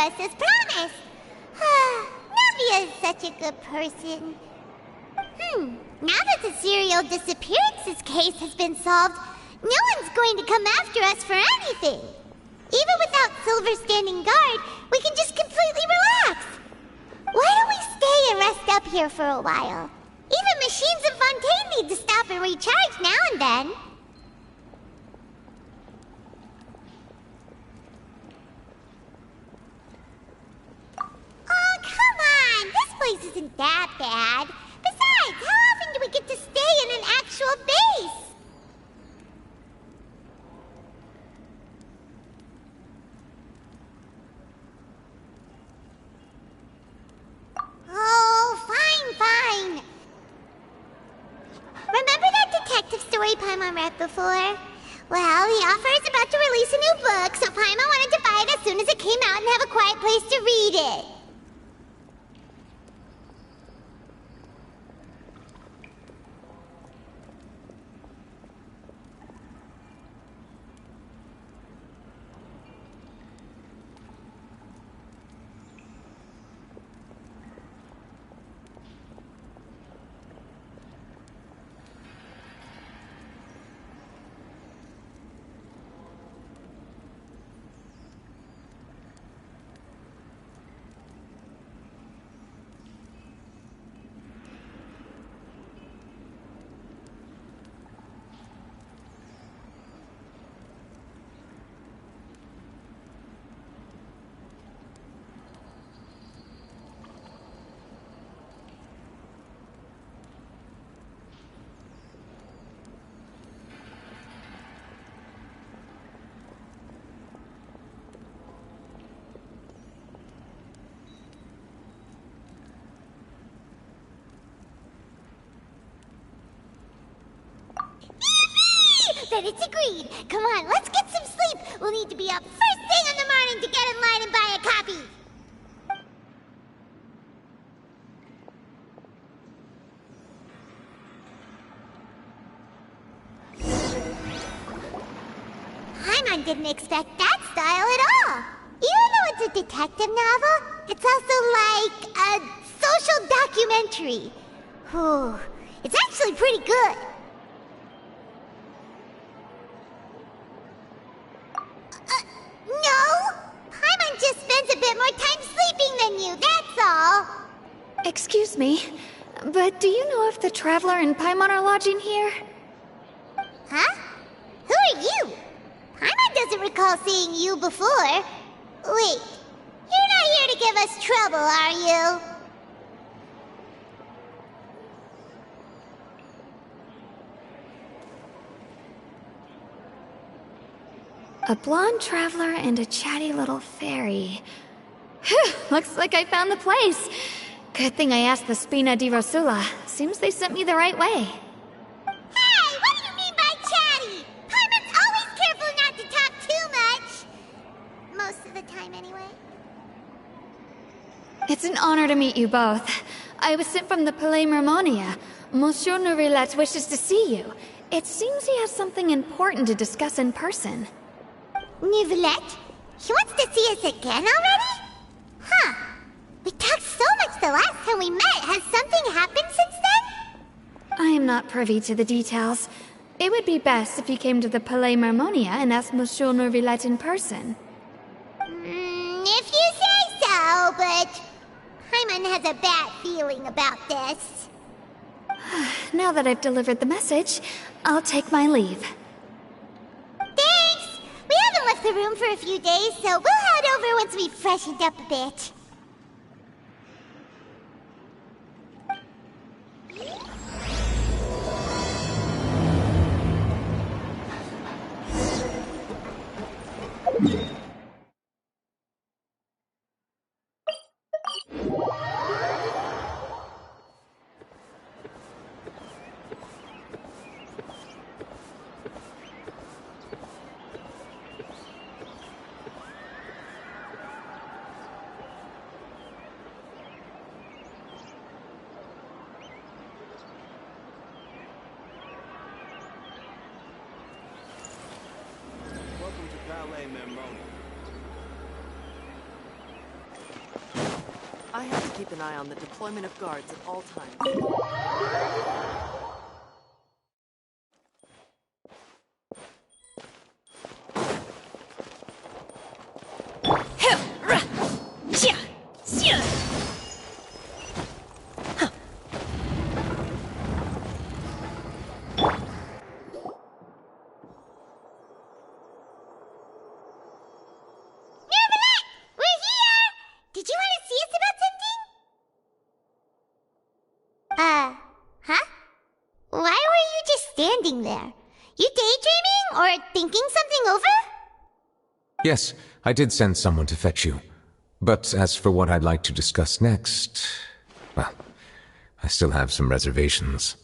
us as promised. Navia is such a good person. Now that the serial disappearances case has been solved, no one's going to come after us for anything. Even without Silver standing guard, we can just completely relax. Why don't we stay and rest up here for a while? Even machines in Fontaine need to stop and recharge now and then. Oh, come on! This place isn't that bad. Besides, how often do we get to stay in an actual base? Oh, fine. Remember that detective story Paimon read before? Well, the author is about to release a new book, so Paimon wanted to buy it as soon as it came out and have a quiet place to read it. Then it's agreed. Come on, let's get some sleep. We'll need to be up first thing in the morning to get in line and buy a copy. Paimon didn't expect that style at all. Even though it's a detective novel, it's also like a social documentary. Whew. It's actually pretty good. No! Paimon just spends a bit more time sleeping than you, that's all. Excuse me, but do you know if the Traveler and Paimon are lodging here? Huh? Who are you? Paimon doesn't recall seeing you before. Wait, you're not here to give us trouble, are you? A blonde traveler and a chatty little fairy. Phew, looks like I found the place. Good thing I asked the Spina di Rosula. Seems they sent me the right way. Hey, what do you mean by chatty? Paimon's always careful not to talk too much. Most of the time, anyway. It's an honor to meet you both. I was sent from the Palais Mermonia. Monsieur Nourilette wishes to see you. It seems he has something important to discuss in person. Nourilette? He wants to see us again already? Huh. We talked so much the last time we met. Has something happened since then? I am not privy to the details. It would be best if you came to the Palais Mermonia and asked Monsieur Nourilette in person. If you say so, but Paimon has a bad feeling about this. Now that I've delivered the message, I'll take my leave. Thanks! We haven't left the room for a few days, so we'll head over once we've freshened up a bit. I have to keep an eye on the deployment of guards at all times. Did you want to see us about something? Huh? Why were you just standing there? You daydreaming or thinking something over? Yes, I did send someone to fetch you. But as for what I'd like to discuss next, well, I still have some reservations.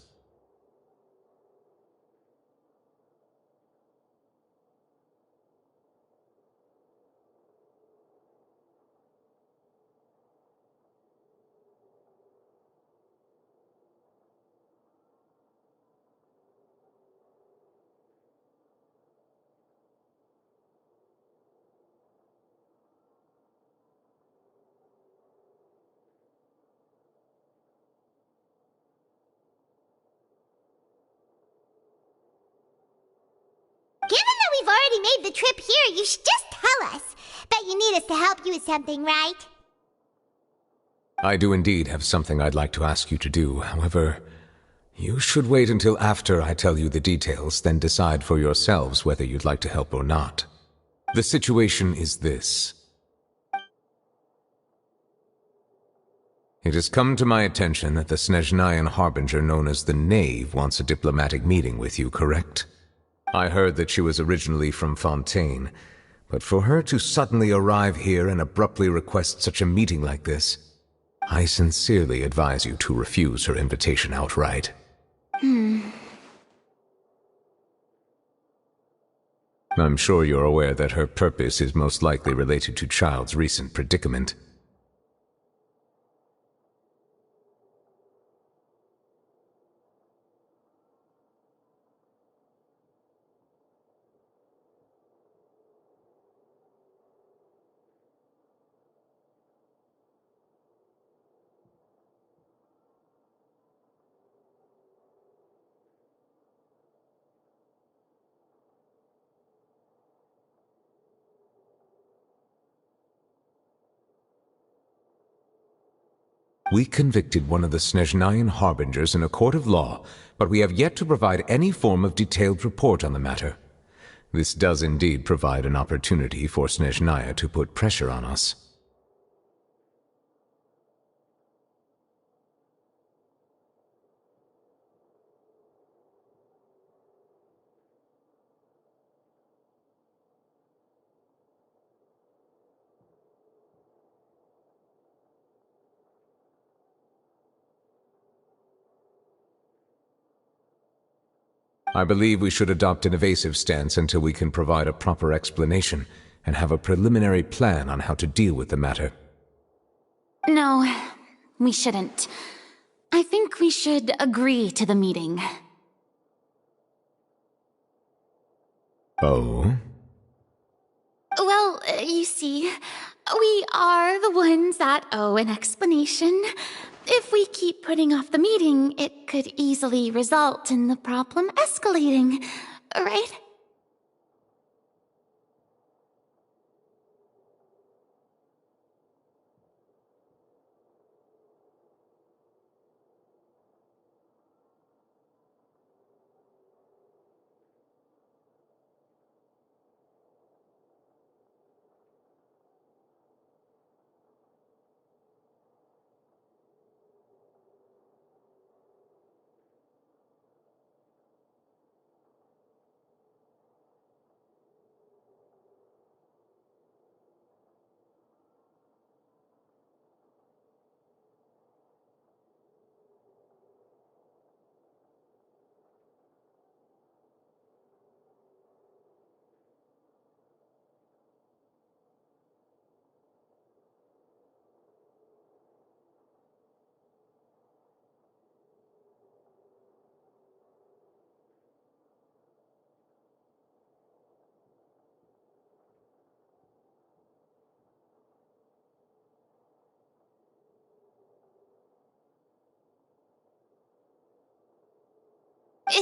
Given that we've already made the trip here, you should just tell us. Bet you need us to help you with something, right? I do indeed have something I'd like to ask you to do. However, you should wait until after I tell you the details, then decide for yourselves whether you'd like to help or not. The situation is this. It has come to my attention that the Snezhnayan harbinger known as the Knave wants a diplomatic meeting with you, correct? I heard that she was originally from Fontaine, but for her to suddenly arrive here and abruptly request such a meeting like this, I sincerely advise you to refuse her invitation outright. I'm sure you're aware that her purpose is most likely related to Child's recent predicament. We convicted one of the Snezhnayan harbingers in a court of law, but we have yet to provide any form of detailed report on the matter. This does indeed provide an opportunity for Snezhnaya to put pressure on us. I believe we should adopt an evasive stance until we can provide a proper explanation and have a preliminary plan on how to deal with the matter. No, we shouldn't. I think we should agree to the meeting. Oh? Well, you see, we are the ones that owe an explanation. If we keep putting off the meeting, it could easily result in the problem escalating, right?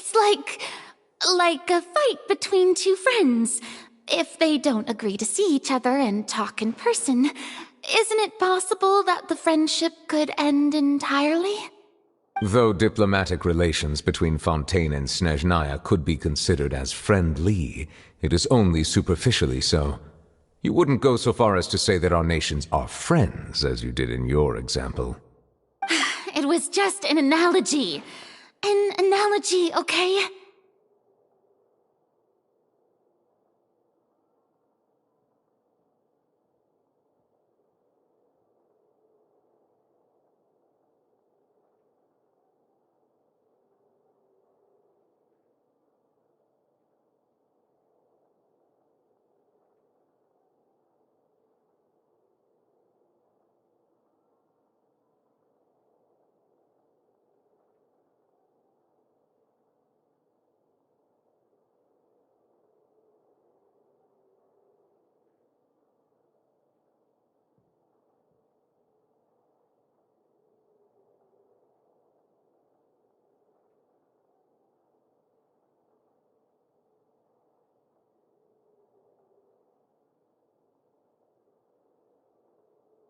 It's like a fight between two friends. If they don't agree to see each other and talk in person, isn't it possible that the friendship could end entirely? Though diplomatic relations between Fontaine and Snezhnaya could be considered as friendly, it is only superficially so. You wouldn't go so far as to say that our nations are friends, as you did in your example. It was just an analogy. An analogy, okay?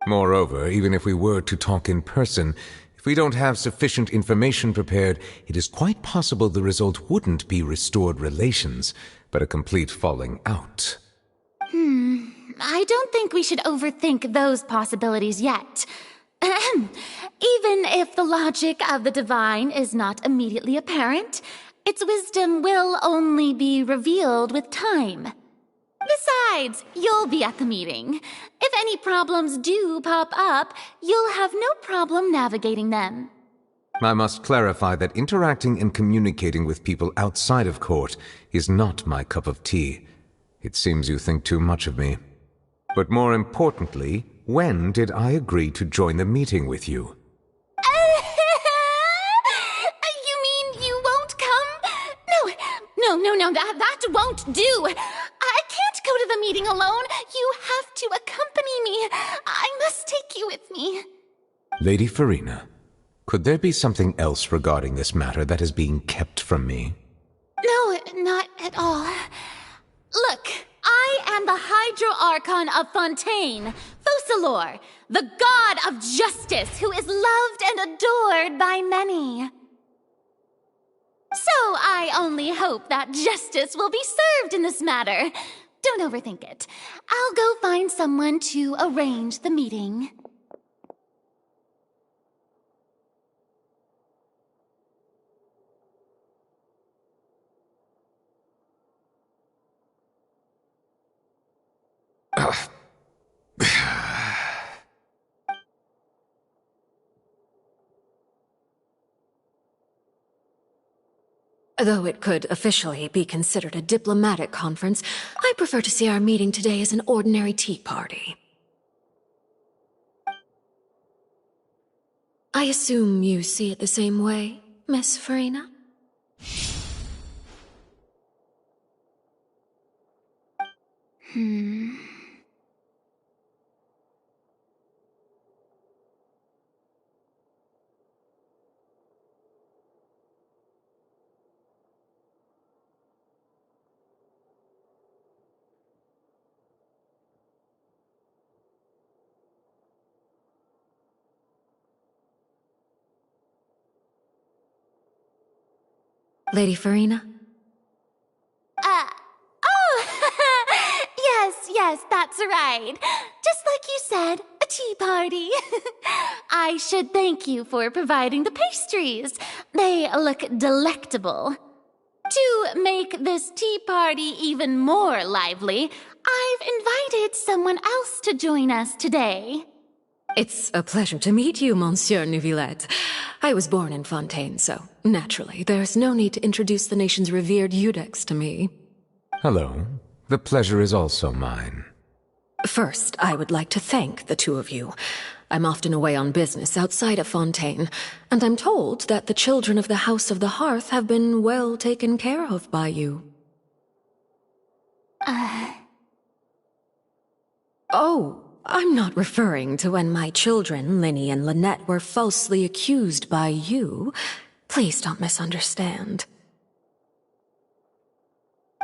Moreover, even if we were to talk in person, if we don't have sufficient information prepared, it is quite possible the result wouldn't be restored relations, but a complete falling out. I don't think we should overthink those possibilities yet. Even if the logic of the divine is not immediately apparent, its wisdom will only be revealed with time. Besides, you'll be at the meeting. If any problems do pop up, you'll have no problem navigating them. I must clarify that interacting and communicating with people outside of court is not my cup of tea. It seems you think too much of me. But more importantly, when did I agree to join the meeting with you? You mean you won't come? No, that won't do. I can't go to the meeting alone. You have to accompany me. I must take you with me. Lady Farina, could there be something else regarding this matter that is being kept from me? No, not at all. Look, I am the Hydro Archon of Fontaine, Focalor, the god of justice who is loved and adored by many. So I only hope that justice will be served in this matter. Don't overthink it. I'll go find someone to arrange the meeting. Though it could officially be considered a diplomatic conference, I prefer to see our meeting today as an ordinary tea party. I assume you see it the same way, Miss Farina? Lady Farina? Yes, that's right. Just like you said, a tea party. I should thank you for providing the pastries. They look delectable. To make this tea party even more lively, I've invited someone else to join us today. It's a pleasure to meet you, Monsieur Neuvillette. I was born in Fontaine, so naturally, there's no need to introduce the nation's revered Eudex to me. Hello. The pleasure is also mine. First, I would like to thank the two of you. I'm often away on business outside of Fontaine, and I'm told that the children of the House of the Hearth have been well taken care of by you. Oh, I'm not referring to when my children, Linny and Lynette, were falsely accused by you. Please don't misunderstand.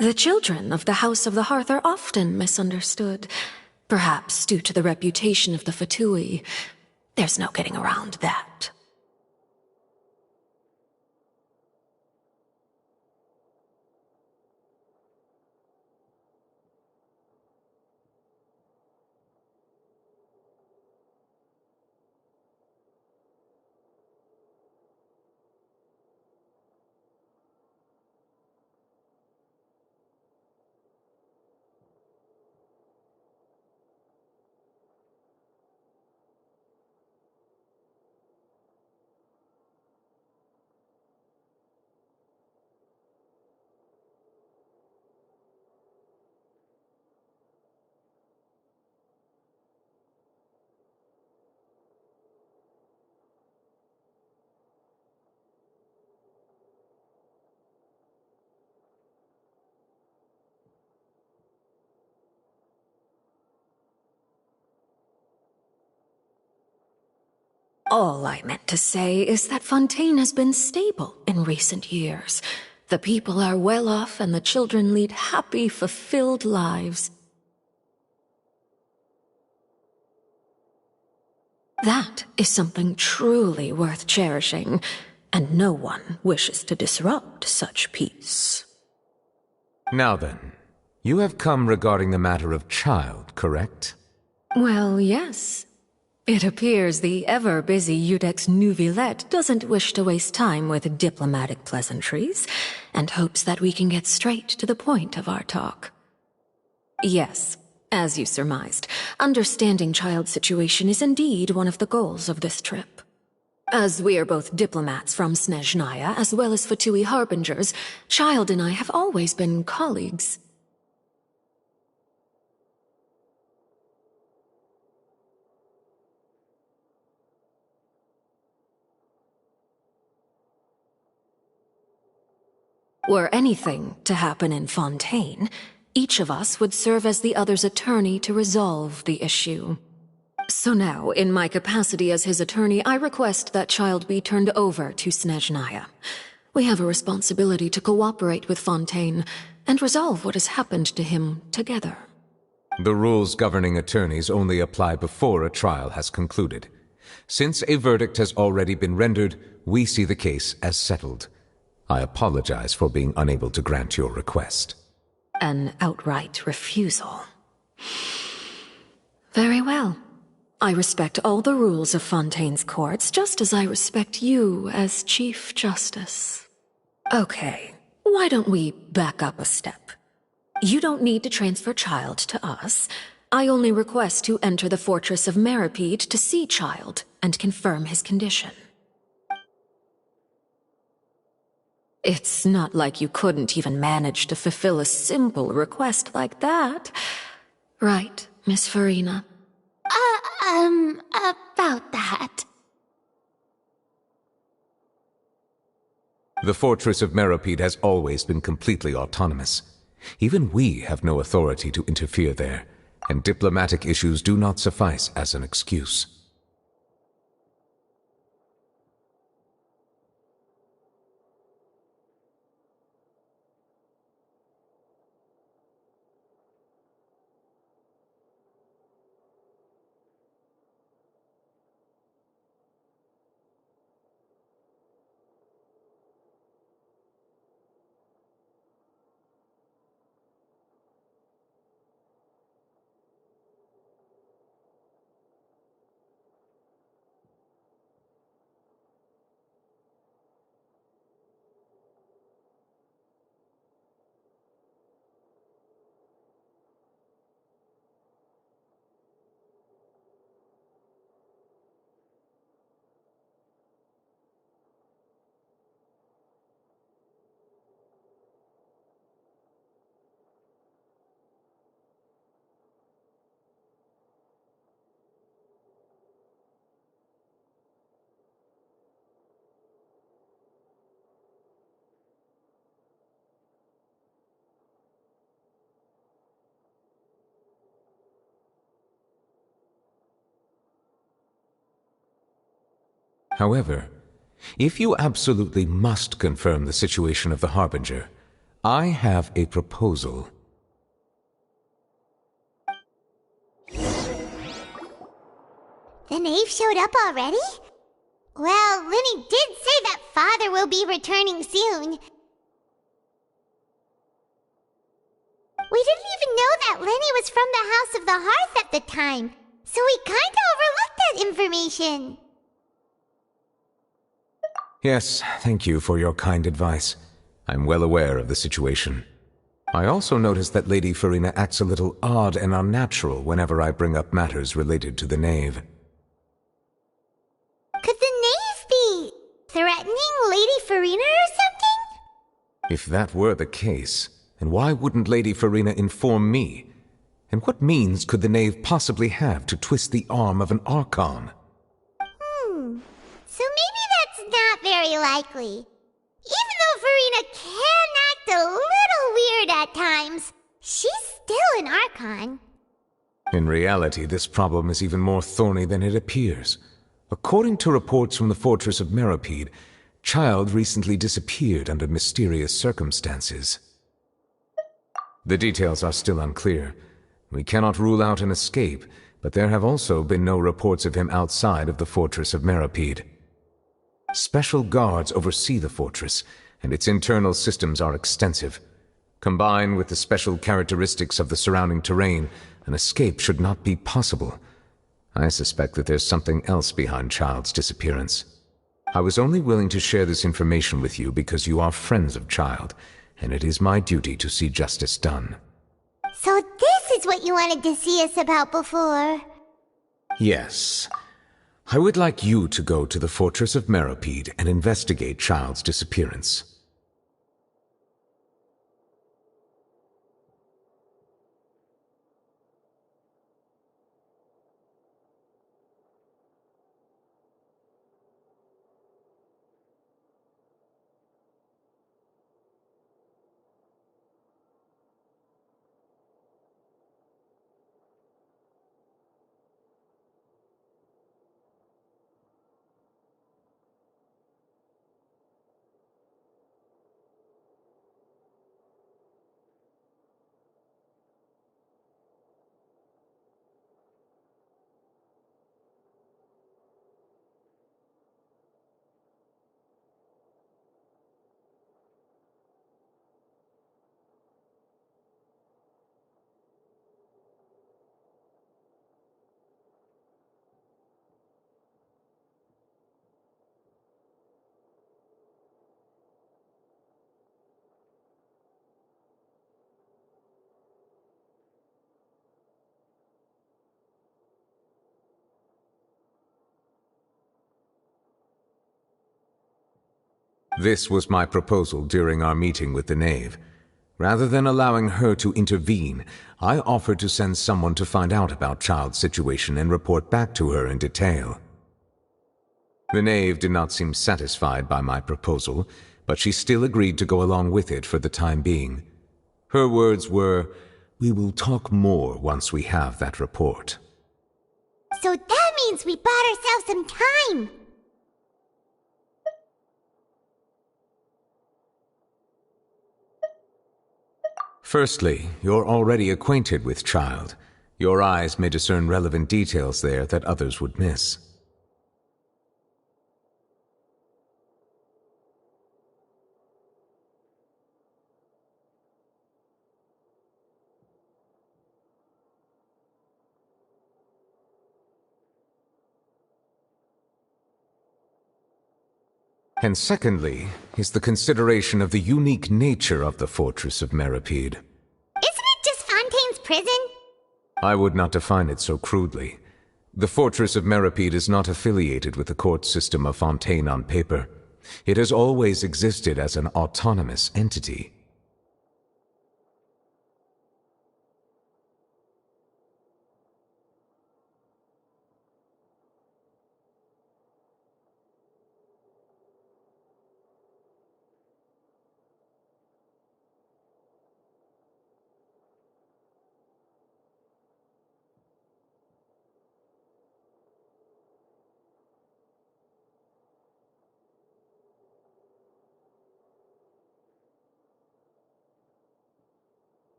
The children of the House of the Hearth are often misunderstood, perhaps due to the reputation of the Fatui. There's no getting around that. All I meant to say is that Fontaine has been stable in recent years. The people are well off and the children lead happy, fulfilled lives. That is something truly worth cherishing, and no one wishes to disrupt such peace. Now then, you have come regarding the matter of child, correct? Well, yes. It appears the ever-busy Iudex Neuvillette doesn't wish to waste time with diplomatic pleasantries, and hopes that we can get straight to the point of our talk. Yes, as you surmised, understanding child's situation is indeed one of the goals of this trip. As we are both diplomats from Snezhnaya as well as Fatui harbingers, Child and I have always been colleagues. Were anything to happen in Fontaine, each of us would serve as the other's attorney to resolve the issue. So now, in my capacity as his attorney, I request that Child be turned over to Snezhnaya. We have a responsibility to cooperate with Fontaine and resolve what has happened to him together. The rules governing attorneys only apply before a trial has concluded. Since a verdict has already been rendered, we see the case as settled. I apologize for being unable to grant your request. An outright refusal. Very well. I respect all the rules of Fontaine's courts, just as I respect you as Chief Justice. Okay, why don't we back up a step? You don't need to transfer Child to us. I only request to enter the fortress of Meripede to see Child and confirm his condition. It's not like you couldn't even manage to fulfill a simple request like that. Right, Miss Farina? About that. The fortress of Meripede has always been completely autonomous. Even we have no authority to interfere there, and diplomatic issues do not suffice as an excuse. However, if you absolutely must confirm the situation of the Harbinger, I have a proposal. The knave showed up already? Well, Lenny did say that Father will be returning soon. We didn't even know that Lenny was from the House of the Hearth at the time, so we kinda overlooked that information. Yes, thank you for your kind advice. I'm well aware of the situation. I also noticed that Lady Farina acts a little odd and unnatural whenever I bring up matters related to the knave. Could the knave be threatening Lady Farina or something? If that were the case, then why wouldn't Lady Farina inform me? And what means could the knave possibly have to twist the arm of an Archon? So maybe that's not very likely. Even though Farina can act a little weird at times, she's still an Archon. In reality, this problem is even more thorny than it appears. According to reports from the fortress of Meripede, Child recently disappeared under mysterious circumstances. The details are still unclear. We cannot rule out an escape, but there have also been no reports of him outside of the fortress of Meripede. Special guards oversee the fortress, and its internal systems are extensive. Combined with the special characteristics of the surrounding terrain, an escape should not be possible. I suspect that there's something else behind Child's disappearance. I was only willing to share this information with you because you are friends of Child, and it is my duty to see justice done. So this is what you wanted to see us about before. Yes. I would like you to go to the fortress of Meripede and investigate Child's disappearance. This was my proposal during our meeting with the knave. Rather than allowing her to intervene, I offered to send someone to find out about Child's situation and report back to her in detail. The knave did not seem satisfied by my proposal, but she still agreed to go along with it for the time being. Her words were, "We will talk more once we have that report." So that means we bought ourselves some time. Firstly, you're already acquainted with Child. Your eyes may discern relevant details there that others would miss. And secondly, is the consideration of the unique nature of the fortress of Meripede. Isn't it just Fontaine's prison? I would not define it so crudely. The fortress of Meripede is not affiliated with the court system of Fontaine on paper. It has always existed as an autonomous entity.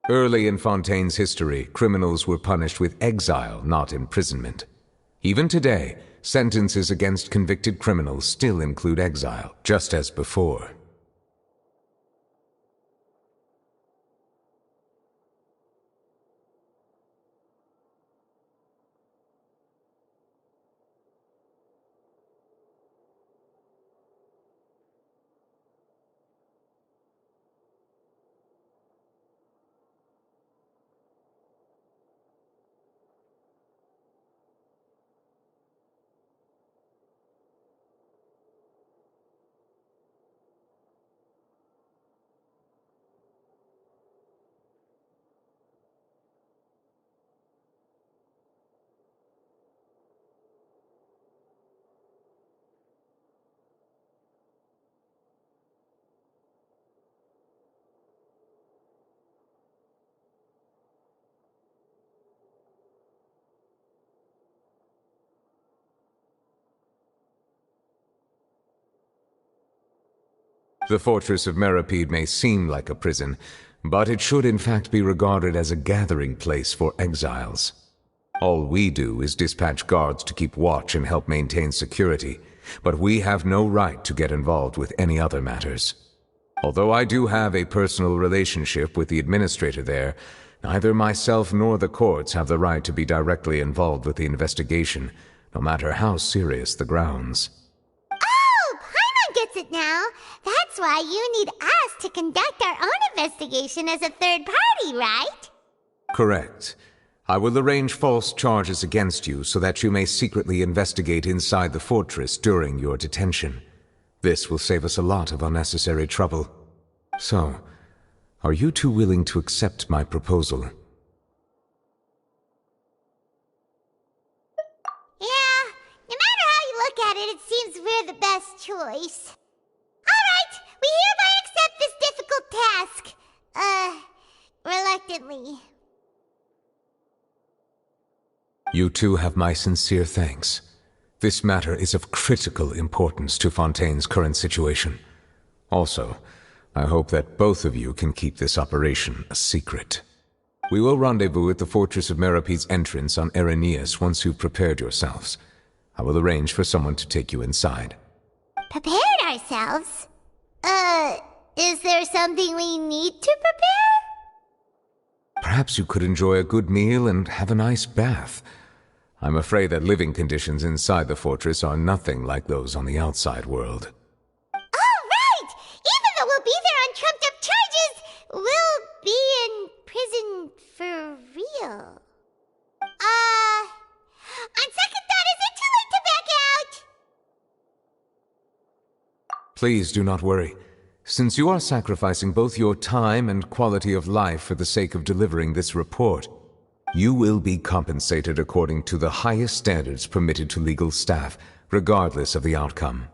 Early in Fontaine's history, criminals were punished with exile, not imprisonment. Even today, sentences against convicted criminals still include exile, just as before. The fortress of Meripede may seem like a prison, but it should in fact be regarded as a gathering place for exiles. All we do is dispatch guards to keep watch and help maintain security, but we have no right to get involved with any other matters. Although I do have a personal relationship with the administrator there, neither myself nor the courts have the right to be directly involved with the investigation, no matter how serious the grounds. Oh, Paimon gets it now. That's why you need us to conduct our own investigation as a third party, right? Correct. I will arrange false charges against you so that you may secretly investigate inside the fortress during your detention. This will save us a lot of unnecessary trouble. So, are you two willing to accept my proposal? Yeah, no matter how you look at it, it seems we're the best choice. Alright, we hereby accept this difficult task. Reluctantly. You two have my sincere thanks. This matter is of critical importance to Fontaine's current situation. Also, I hope that both of you can keep this operation a secret. We will rendezvous at the Fortress of Meripede's entrance on Irenaeus once you've prepared yourselves. I will arrange for someone to take you inside. Prepared ourselves? Is there something we need to prepare? Perhaps you could enjoy a good meal and have a nice bath. I'm afraid that living conditions inside the fortress are nothing like those on the outside world. Oh, right! Even though we'll be there on trumped-up charges, we'll be in prison for real. On second thought, is it too late to back out? Please do not worry. Since you are sacrificing both your time and quality of life for the sake of delivering this report, you will be compensated according to the highest standards permitted to legal staff, regardless of the outcome.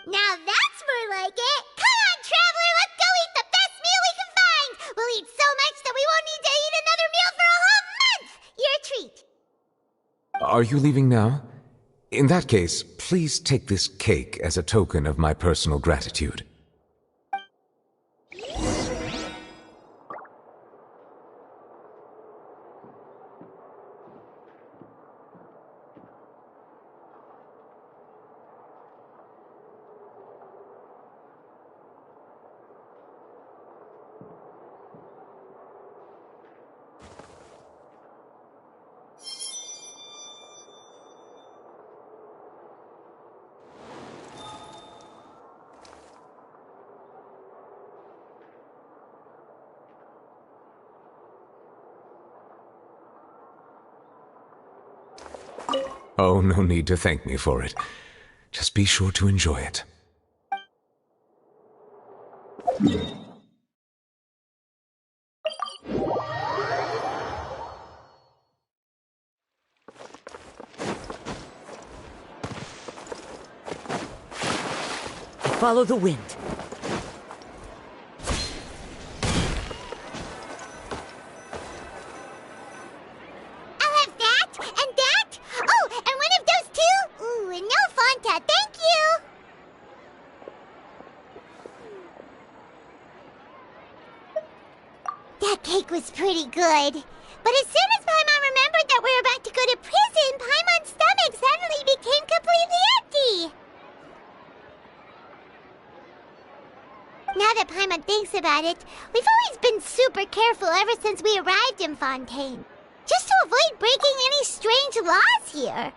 Now that's more like it! Come on, Traveler, let's go eat the best meal we can find! We'll eat so much that we won't need to eat another meal for a whole month! You're a treat! Are you leaving now? In that case, please take this cake as a token of my personal gratitude. Oh, no need to thank me for it. Just be sure to enjoy it. Follow the wind. I'll have that, and that! Oh, and one of those two! Ooh, and no Fanta, thank you! That cake was pretty good. But as soon as Paimon remembered that we were about to go to prison, Paimon's stomach suddenly became completely empty. Now that Paimon thinks about it, we've always been super careful ever since we arrived in Fontaine. Just to avoid breaking any strange laws here.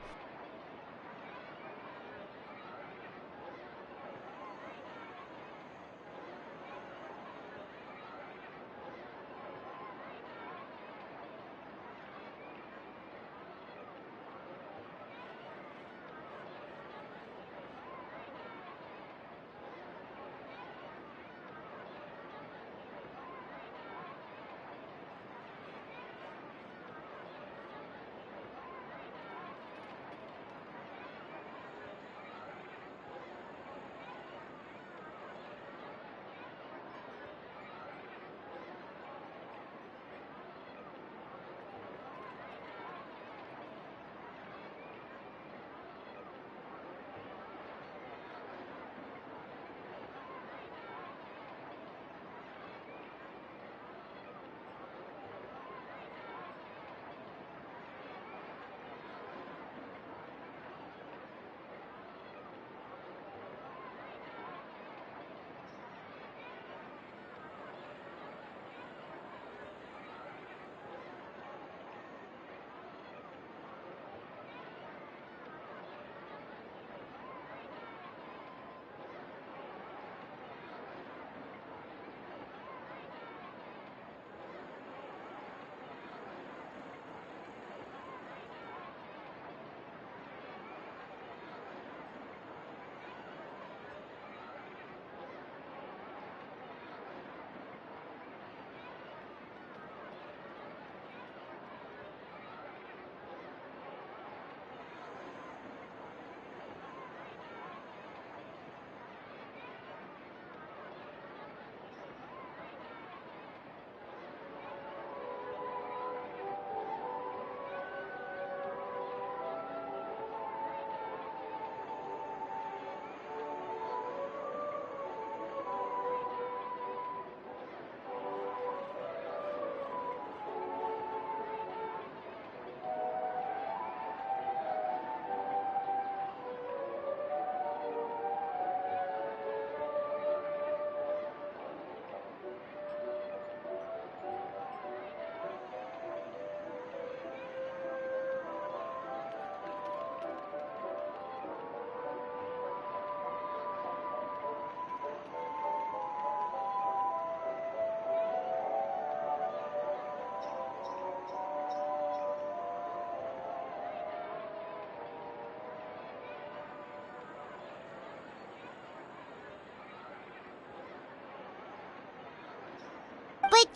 But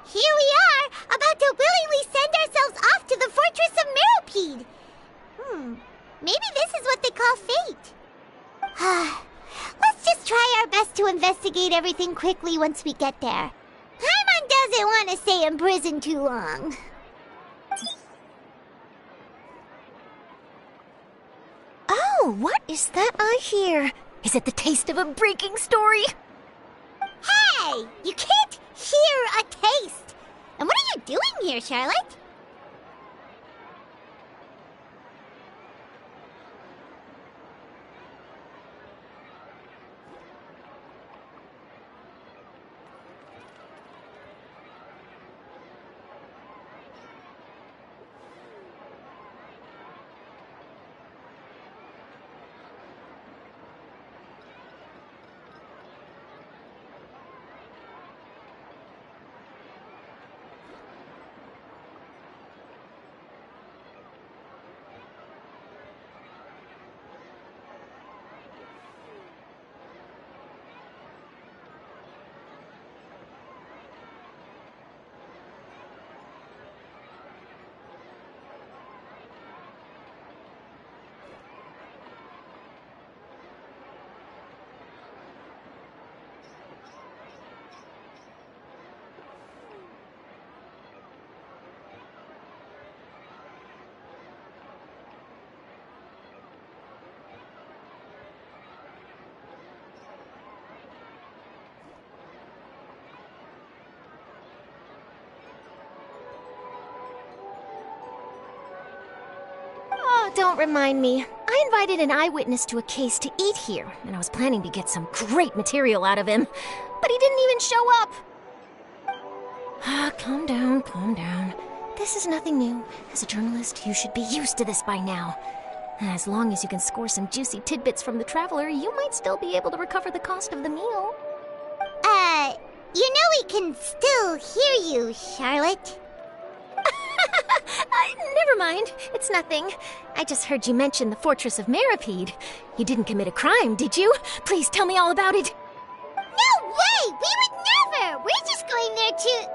here we are, about to willingly send ourselves off to the fortress of Meropide. Maybe this is what they call fate. Let's just try our best to investigate everything quickly once we get there. Paimon doesn't want to stay in prison too long. Oh, what is that I hear? Is it the taste of a breaking story? Hey! You can't hear a taste! And what are you doing here, Charlotte? don't remind me. I invited an eyewitness to a case to eat here, and I was planning to get some great material out of him. But he didn't even show up. Calm down, calm down. This is nothing new. As a journalist, you should be used to this by now. As long as you can score some juicy tidbits from the Traveler, you might still be able to recover the cost of the meal. You know we can still hear you, Charlotte. Never mind. It's nothing. I just heard you mention the Fortress of Meripede. You didn't commit a crime, did you? Please tell me all about it. No way! We would never! We're just going there to...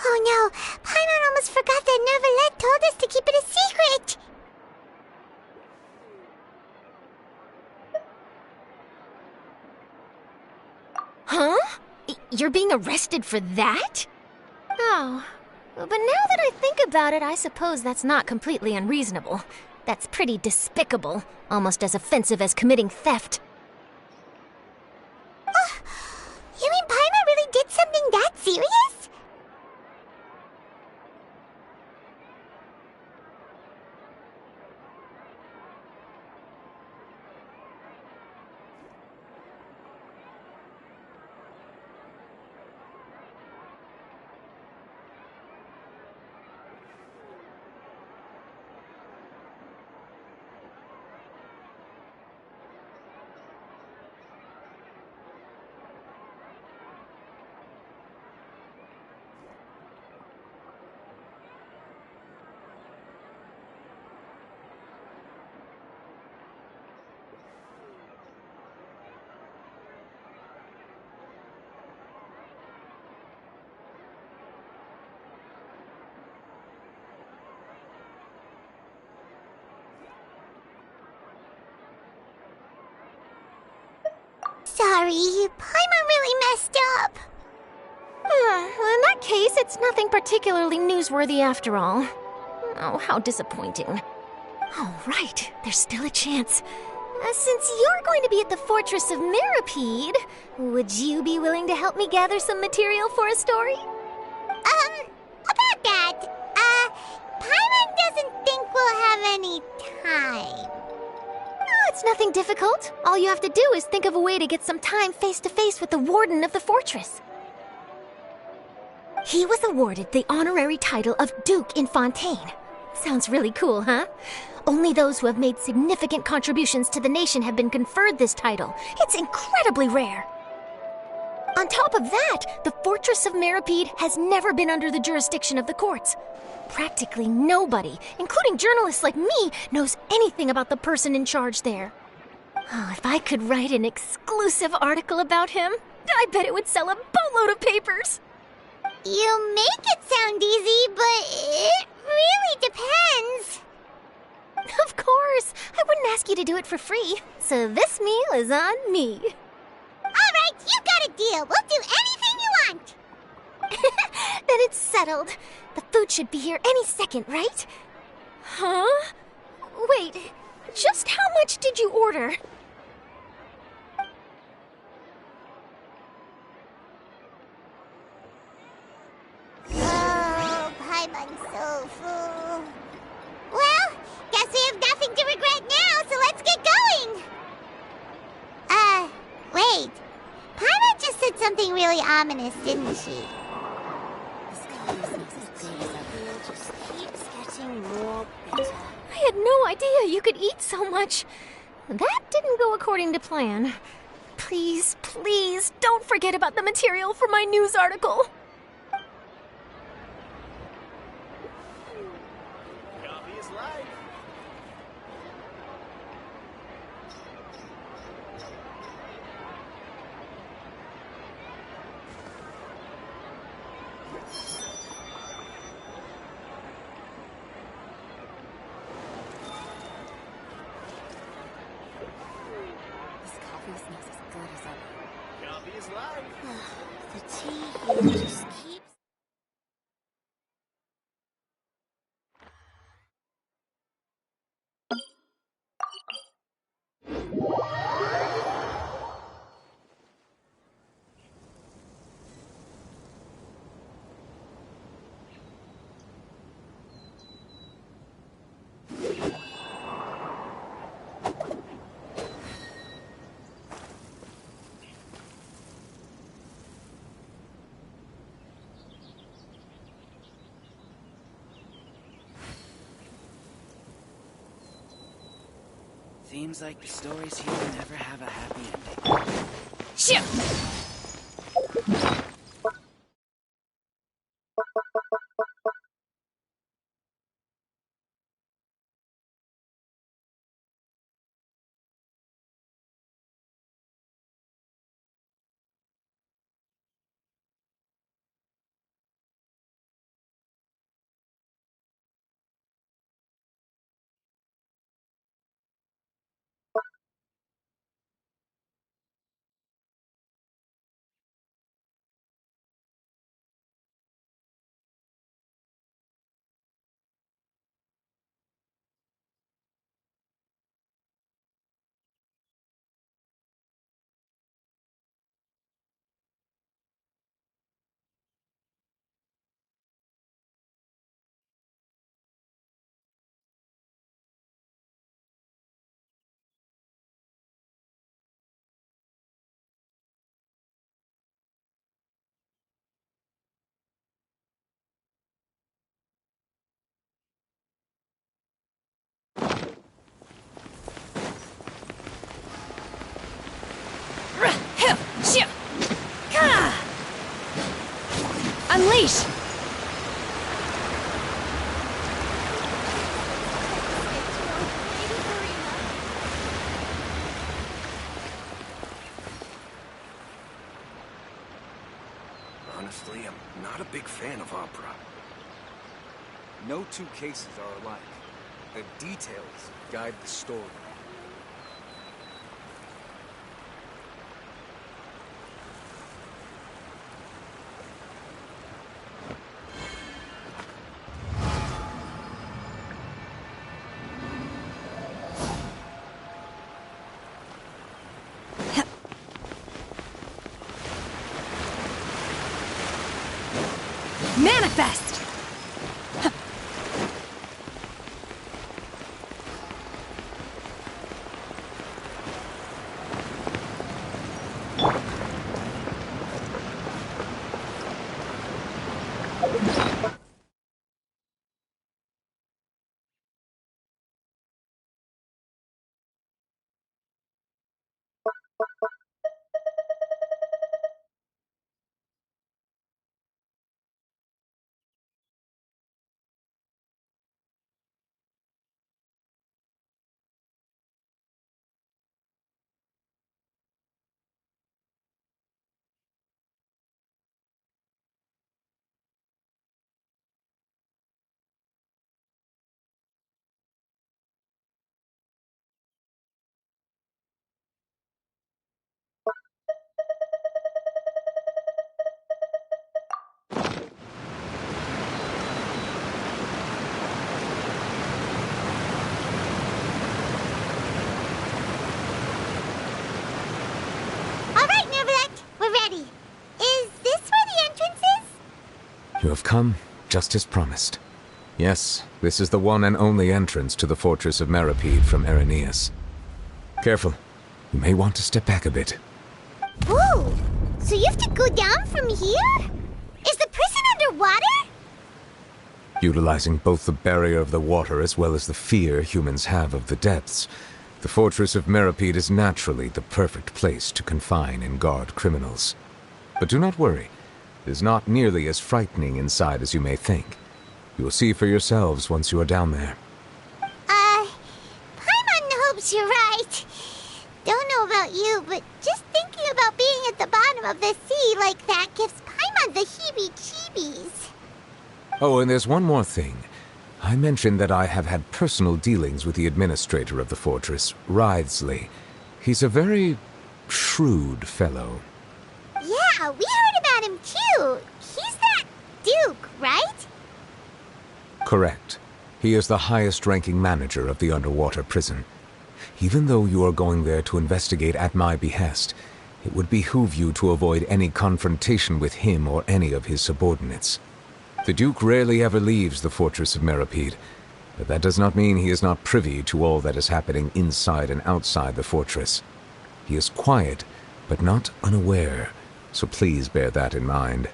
Oh no, Paimon almost forgot that Neverlet told us to keep it a secret! Huh? You're being arrested for that? Oh, but now that I think about it, I suppose that's not completely unreasonable. That's pretty despicable, almost as offensive as committing theft. You mean Paimon really did something that serious? Sorry, Paimon really messed up. Well, in that case, it's nothing particularly newsworthy after all. Oh, how disappointing. All right, there's still a chance. Since you're going to be at the Fortress of Meripede, would you be willing to help me gather some material for a story? About that, Paimon doesn't think we'll have any time. Oh, it's nothing difficult. All you have to do is think of a way to get some time face-to-face with the Warden of the Fortress. He was awarded the honorary title of Duke in Fontaine. Sounds really cool, huh? Only those who have made significant contributions to the nation have been conferred this title. It's incredibly rare. On top of that, the Fortress of Meripede has never been under the jurisdiction of the courts. Practically nobody, including journalists like me, knows anything about the person in charge there. Oh, if I could write an exclusive article about him, I bet it would sell a boatload of papers. You make it sound easy, but it really depends. Of course, I wouldn't ask you to do it for free, so this meal is on me. All right, you got a deal. We'll do anything you want. Then it's settled. The food should be here any second, right? Huh? Wait, just how much did you order? Oh, Paimon's so full. Well, guess we have nothing to regret now, so let's get going. Wait. Paimon just said something really ominous, didn't she? I had no idea you could eat so much. That didn't go according to plan. Please, please, don't forget about the material for my news article. Coffee is life. This coffee smells as good as ever. Coffee is life. The tea here just keeps... Seems like the stories here never have a happy ending. Shit! Unleash! Honestly, I'm not a big fan of opera. No two cases are alike. The details guide the story. Manifest! You have come, just as promised. Yes, this is the one and only entrance to the fortress of Meripede from Irenaeus. Careful. You may want to step back a bit. Whoa! So you have to go down from here? Is the prison underwater? Utilizing both the barrier of the water as well as the fear humans have of the depths, The fortress of Meripede is naturally the perfect place to confine and guard criminals. But do not worry. It is not nearly as frightening inside as you may think. You will see for yourselves once you are down there. Paimon hopes you're right. Don't know about you, but just thinking about being at the bottom of the sea like that gives Paimon the heebie-jeebies. Oh, and there's one more thing. I mentioned that I have had personal dealings with the administrator of the fortress, Writhsley. He's a very shrewd fellow. Yeah, we heard about him too. He's that Duke, right? Correct. He is the highest-ranking manager of the underwater prison. Even though you are going there to investigate at my behest, it would behoove you to avoid any confrontation with him or any of his subordinates. The Duke rarely ever leaves the fortress of Meripede, but that does not mean he is not privy to all that is happening inside and outside the fortress. He is quiet, but not unaware, so please bear that in mind.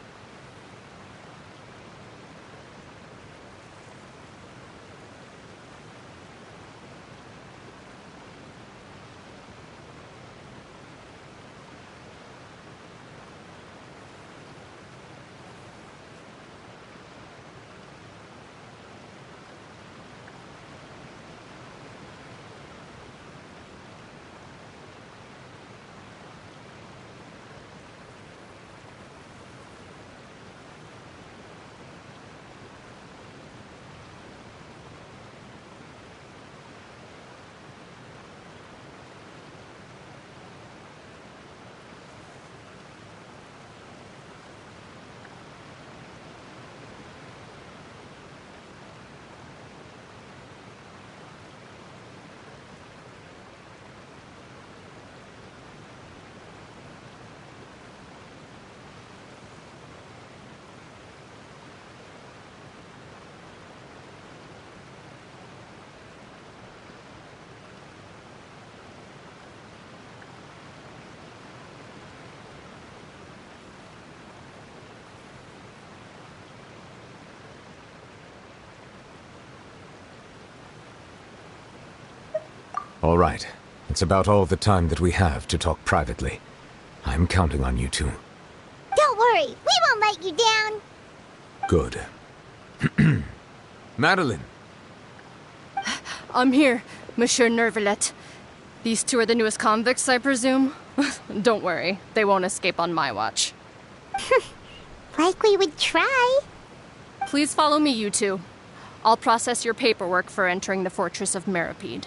All right. It's about all the time that we have to talk privately. I'm counting on you two. Don't worry, we won't let you down. Good. Madeline! I'm here, Monsieur Nervalet. These two are the newest convicts, I presume? Don't worry, they won't escape on my watch. Like we would try. Please follow me, you two. I'll process your paperwork for entering the Fortress of Meripede.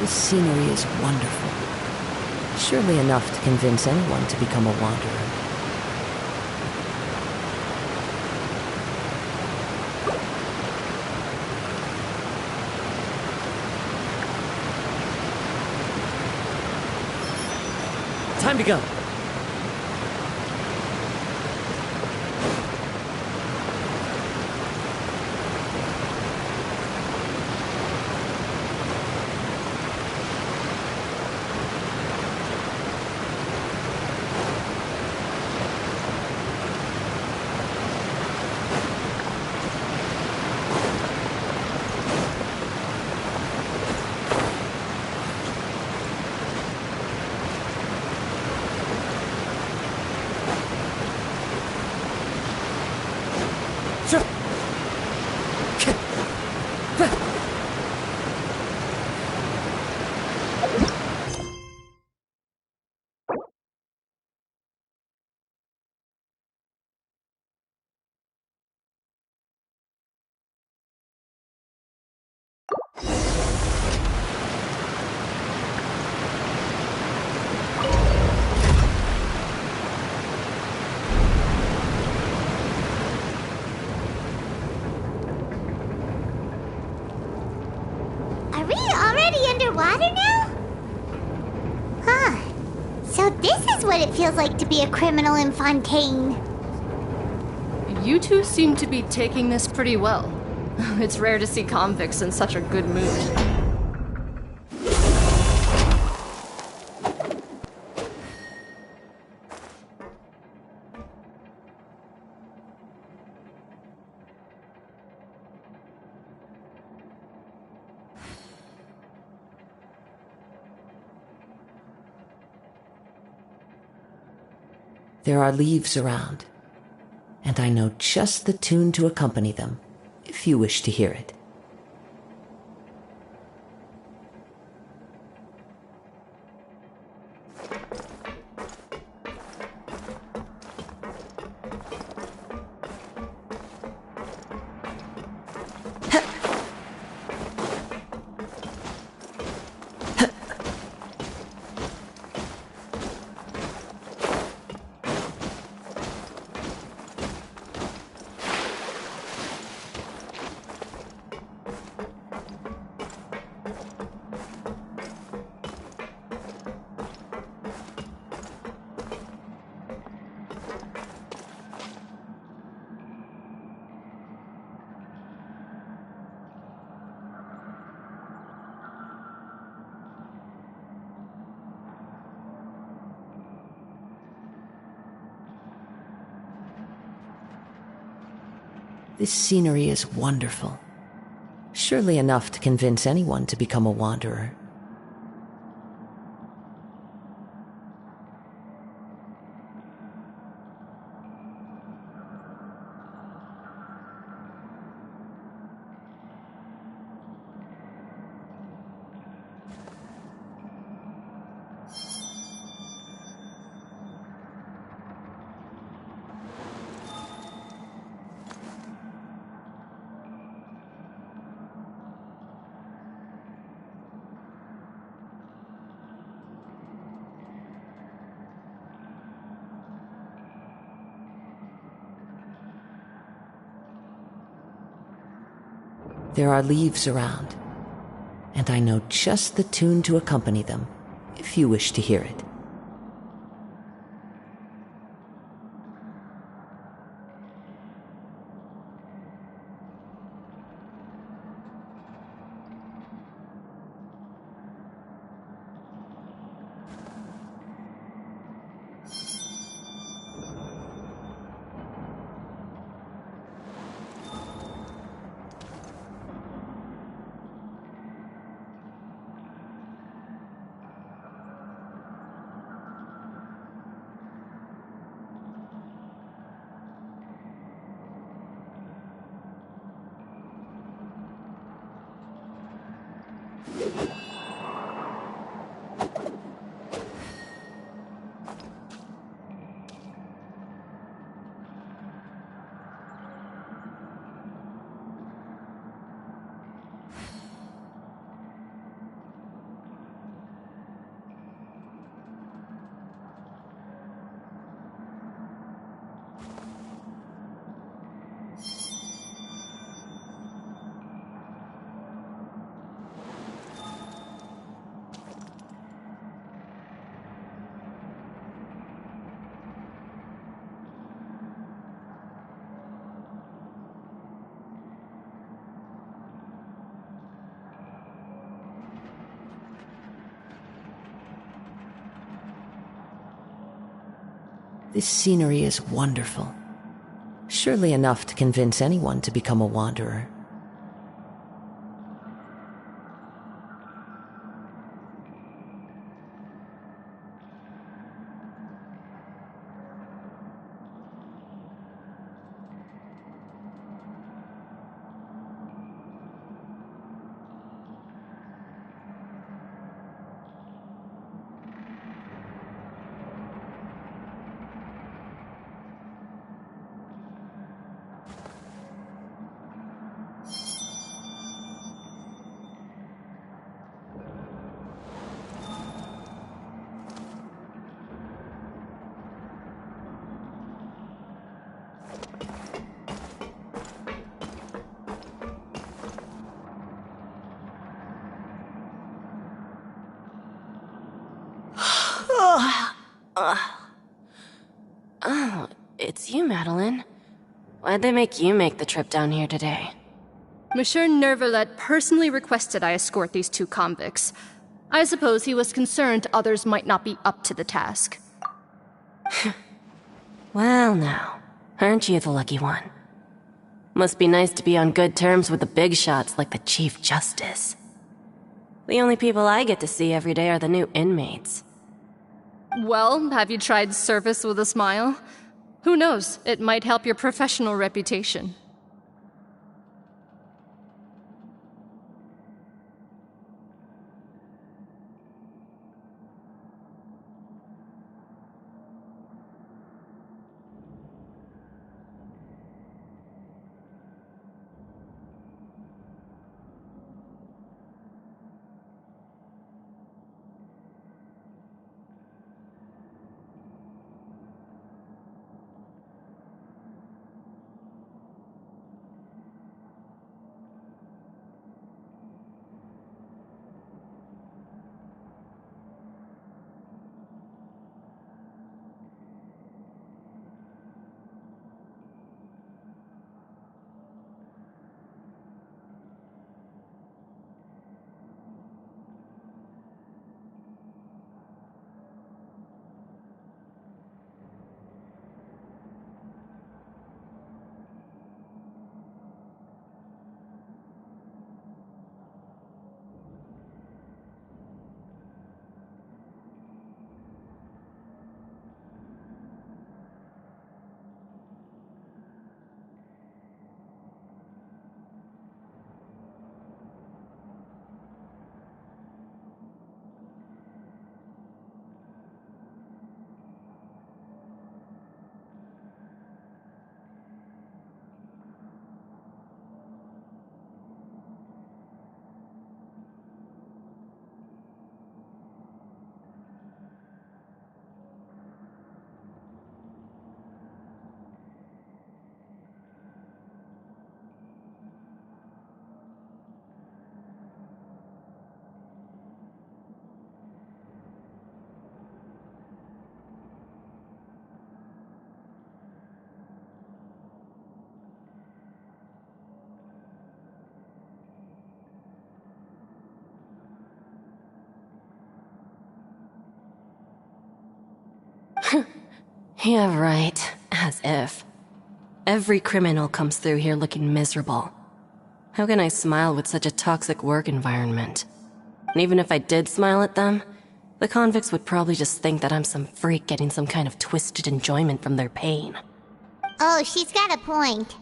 This scenery is wonderful. Surely enough to convince anyone to become a wanderer. Time to go. Are we already underwater now? Huh. So this is what it feels like to be a criminal in Fontaine. You two seem to be taking this pretty well. It's rare to see convicts in such a good mood. There are leaves around, and I know just the tune to accompany them, if you wish to hear it. This scenery is wonderful. Surely enough to convince anyone to become a wanderer. There are leaves around, and I know just the tune to accompany them, if you wish to hear it. This scenery is wonderful. Surely enough to convince anyone to become a wanderer. Oh, it's you, Madeline. Why'd they make you make the trip down here today? Monsieur Nervalet personally requested I escort these two convicts. I suppose he was concerned others might not be up to the task. Well now, aren't you the lucky one? Must be nice to be on good terms with the big shots like the Chief Justice. The only people I get to see every day are the new inmates. Well, have you tried service with a smile? Who knows, it might help your professional reputation. Yeah, right. As if. Every criminal comes through here looking miserable. How can I smile with such a toxic work environment? And even if I did smile at them, the convicts would probably just think that I'm some freak getting some kind of twisted enjoyment from their pain. Oh, she's got a point.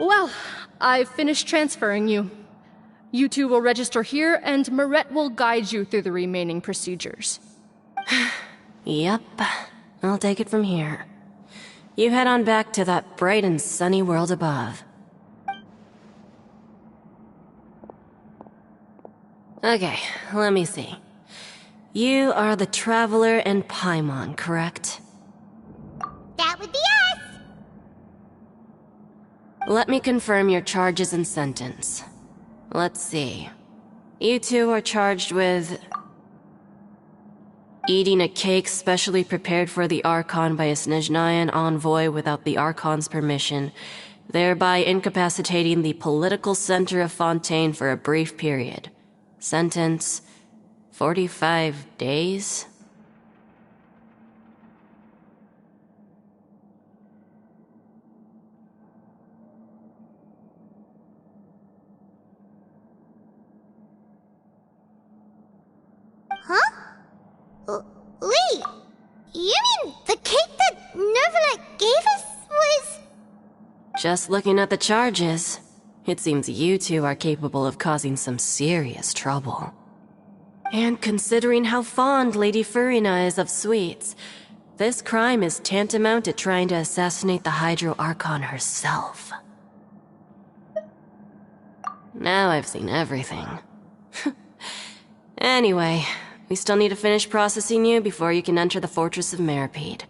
Well, I've finished transferring you. You two will register here, and Marette will guide you through the remaining procedures. Yep, I'll take it from here. You head on back to that bright and sunny world above. Okay, let me see. You are the Traveler and Paimon, correct? That would be us! Let me confirm your charges and sentence. Let's see. You two are charged with eating a cake specially prepared for the Archon by a Snezhnayan envoy without the Archon's permission, thereby incapacitating the political center of Fontaine for a brief period. Sentence: 45 days? Huh? Wait, you mean the cake that Nervalet gave us was... Just looking at the charges, it seems you two are capable of causing some serious trouble. And considering how fond Lady Furina is of sweets, this crime is tantamount to trying to assassinate the Hydro Archon herself. Now I've seen everything. Anyway, we still need to finish processing you before you can enter the Fortress of Meripede.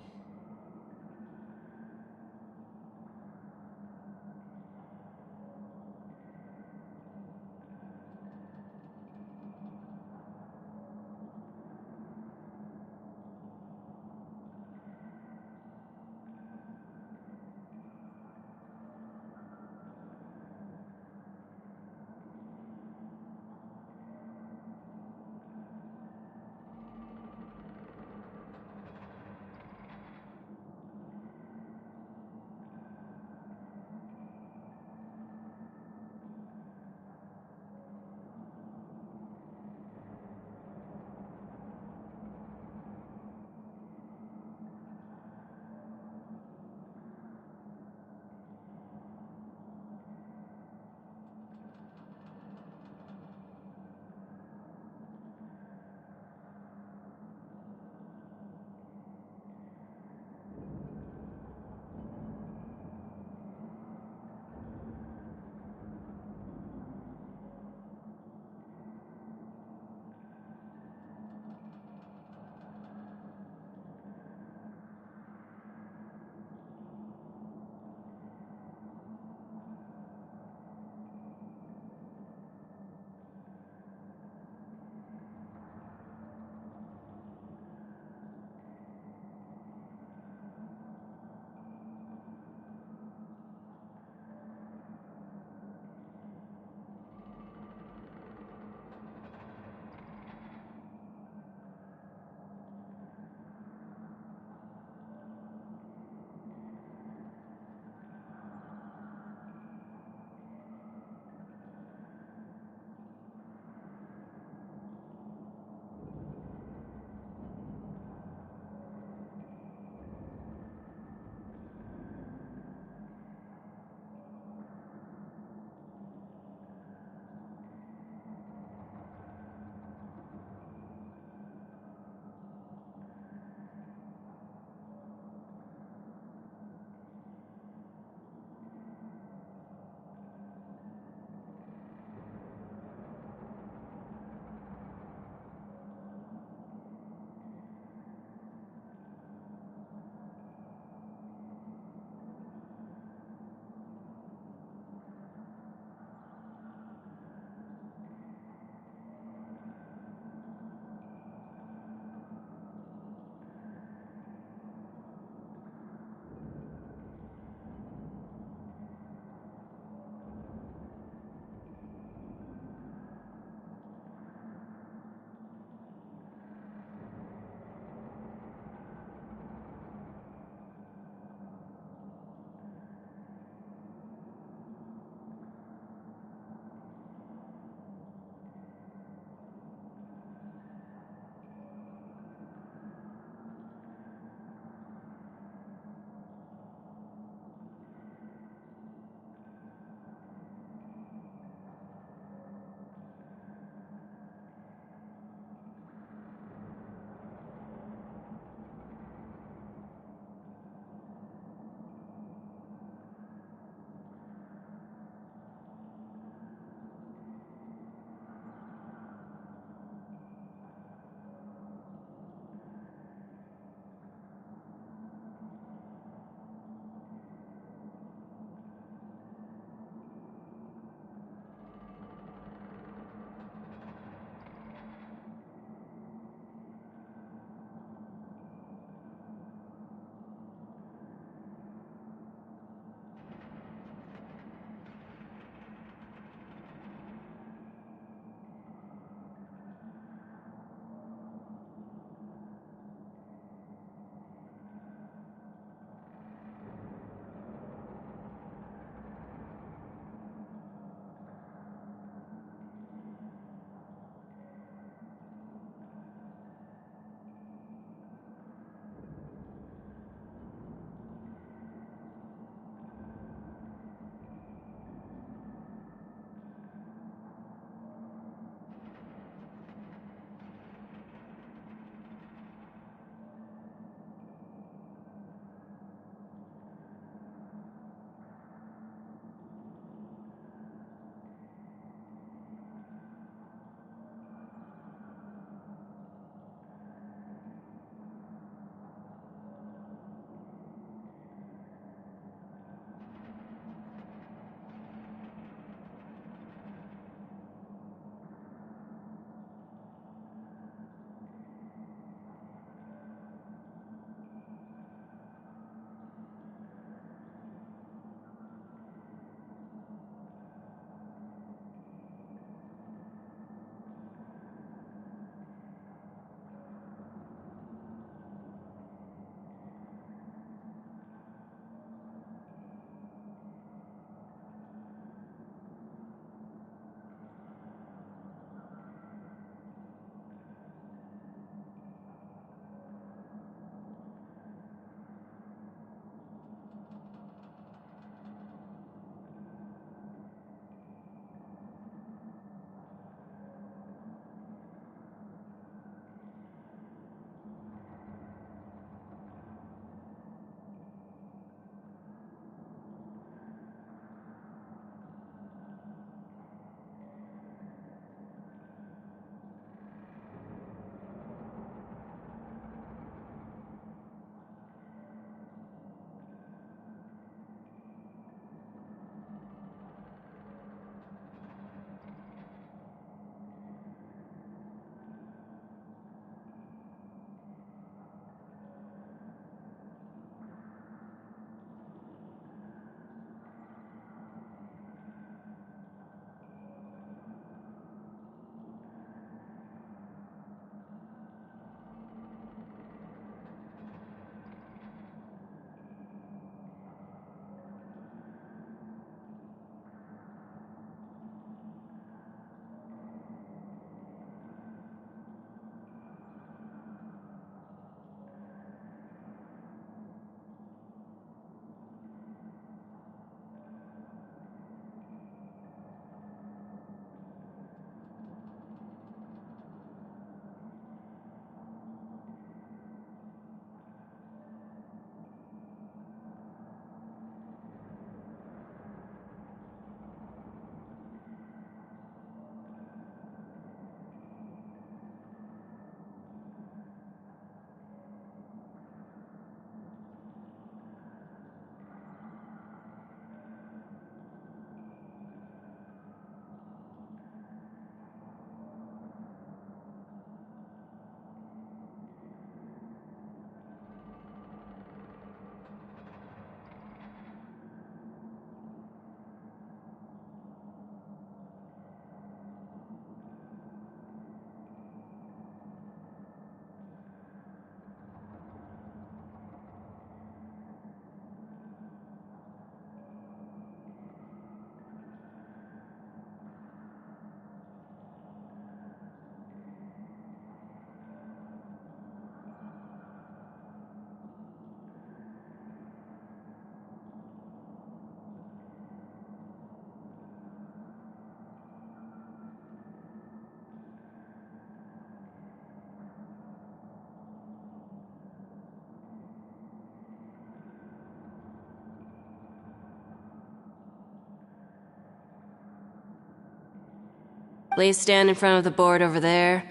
Please stand in front of the board over there.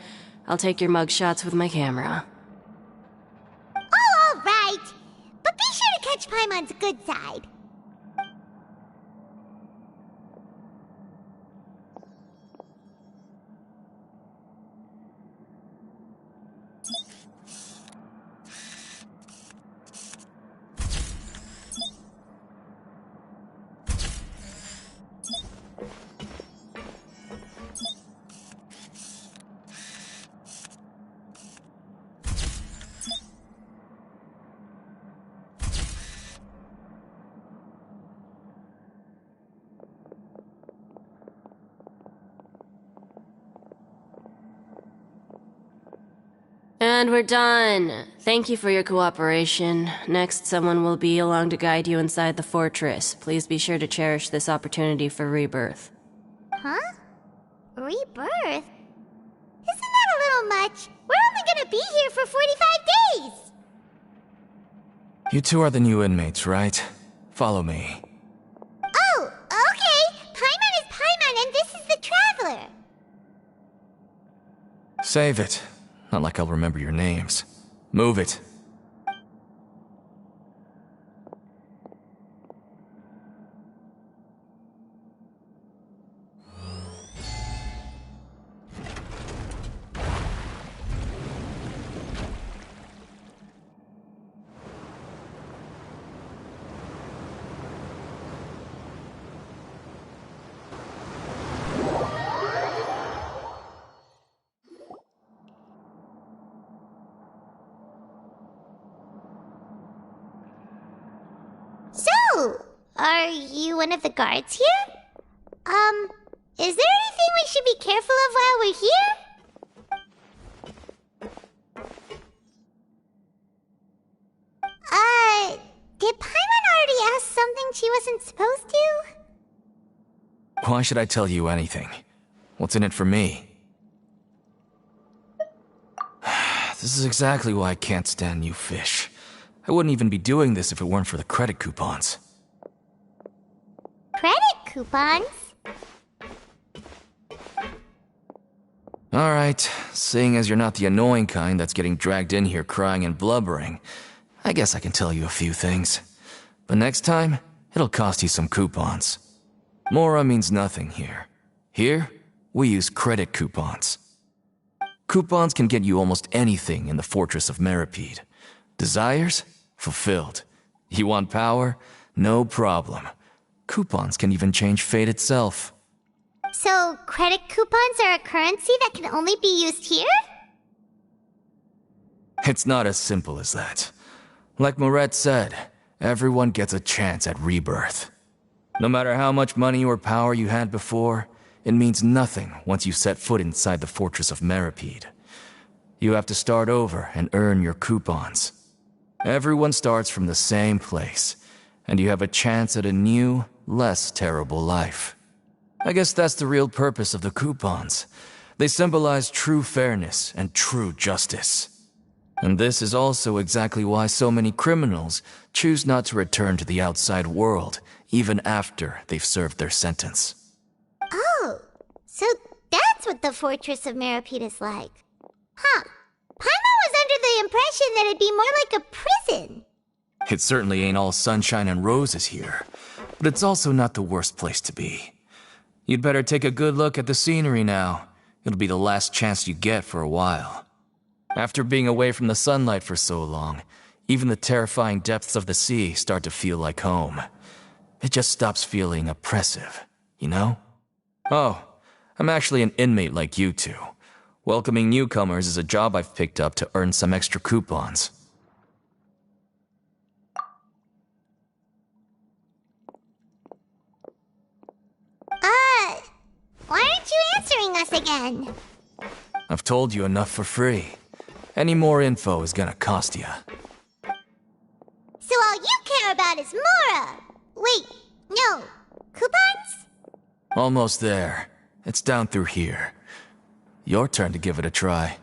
I'll take your mug shots with my camera. Oh, all right. But be sure to catch Paimon's good side. And we're done. Thank you for your cooperation. Next, someone will be along to guide you inside the fortress. Please be sure to cherish this opportunity for rebirth. Huh? Rebirth? Isn't that a little much? We're only gonna be here for 45 days! You two are the new inmates, right? Follow me. Oh, okay! Paimon is Paimon and this is the Traveler! Save it. Not like I'll remember your names. Move it. So, are you one of the guards here? Is there anything we should be careful of while we're here? Did Paimon already ask something she wasn't supposed to? Why should I tell you anything? What's in it for me? This is exactly why I can't stand you fish. I wouldn't even be doing this if it weren't for the credit coupons. Credit coupons? Alright, seeing as you're not the annoying kind that's getting dragged in here crying and blubbering, I guess I can tell you a few things. But next time, it'll cost you some coupons. Mora means nothing here. Here, we use credit coupons. Coupons can get you almost anything in the Fortress of Meripede. Desires? Fulfilled. You want power? No problem. Coupons can even change fate itself. So, credit coupons are a currency that can only be used here? It's not as simple as that. Like Moret said, everyone gets a chance at rebirth. No matter how much money or power you had before, it means nothing once you set foot inside the Fortress of Meripede. You have to start over and earn your coupons. Everyone starts from the same place, and you have a chance at a new, less terrible life. I guess that's the real purpose of the coupons. They symbolize true fairness and true justice. And this is also exactly why so many criminals choose not to return to the outside world, even after they've served their sentence. Oh, so that's what the Fortress of Meripede is like. Huh. Paimon was under the impression that it'd be more like a prison. It certainly ain't all sunshine and roses here, but it's also not the worst place to be. You'd better take a good look at the scenery now. It'll be the last chance you get for a while. After being away from the sunlight for so long, even the terrifying depths of the sea start to feel like home. It just stops feeling oppressive, you know? Oh, I'm actually an inmate like you two. Welcoming newcomers is a job I've picked up to earn some extra coupons. Why aren't you answering us again? I've told you enough for free. Any more info is gonna cost you. So all you care about is Mora! Wait, no. Coupons? Almost there. It's down through here. Your turn to give it a try.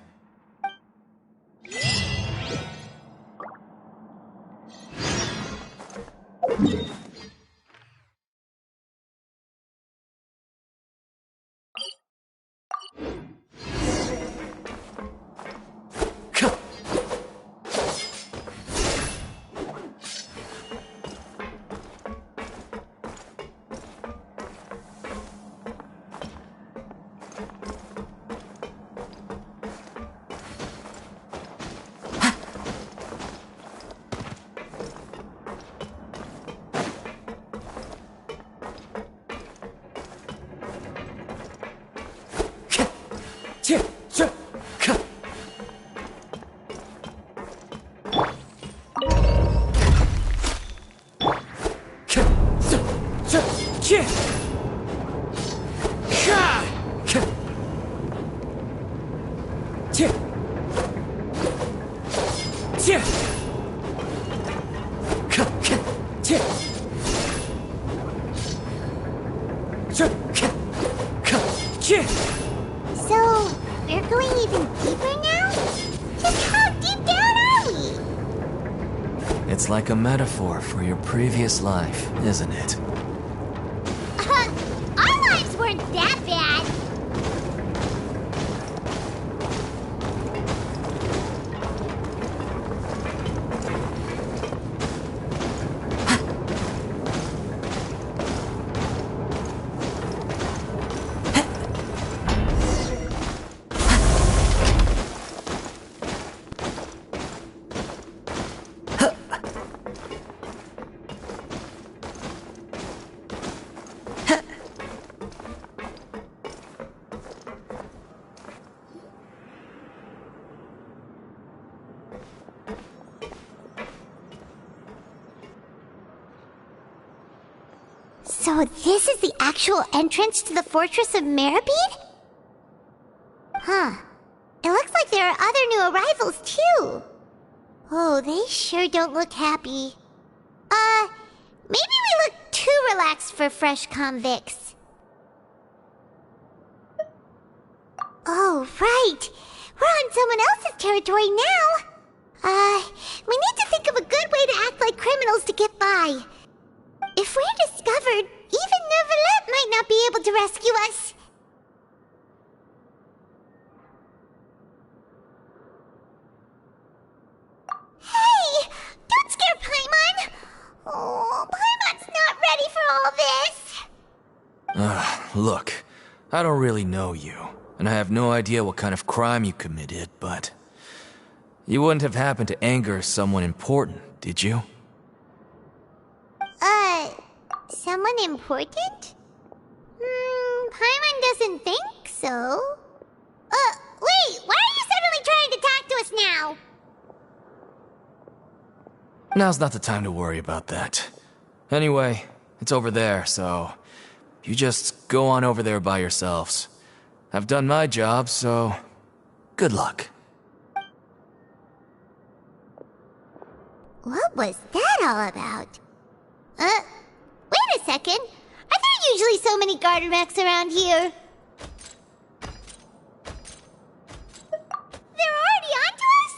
So, we're going even deeper now? Just how deep down are we? It's like a metaphor for your previous life, isn't it? Our lives weren't that bad. So this is the actual entrance to the Fortress of Meribed? Huh. It looks like there are other new arrivals, too. Oh, they sure don't look happy. Maybe we look too relaxed for fresh convicts. Oh, right. We're on someone else's territory now. We need to think of a good way to act like criminals to get by. If we're discovered, even Neuvillette might not be able to rescue us. Hey! Don't scare Paimon! Oh, Paimon's not ready for all this! Look, I don't really know you, and I have no idea what kind of crime you committed, but... You wouldn't have happened to anger someone important, did you? Someone important? Paimon doesn't think so. Wait, why are you suddenly trying to talk to us now? Now's not the time to worry about that. Anyway, it's over there, so... You just go on over there by yourselves. I've done my job, so... Good luck. What was that all about? Wait a second. Are there usually so many garter mechs around here? They're already onto us?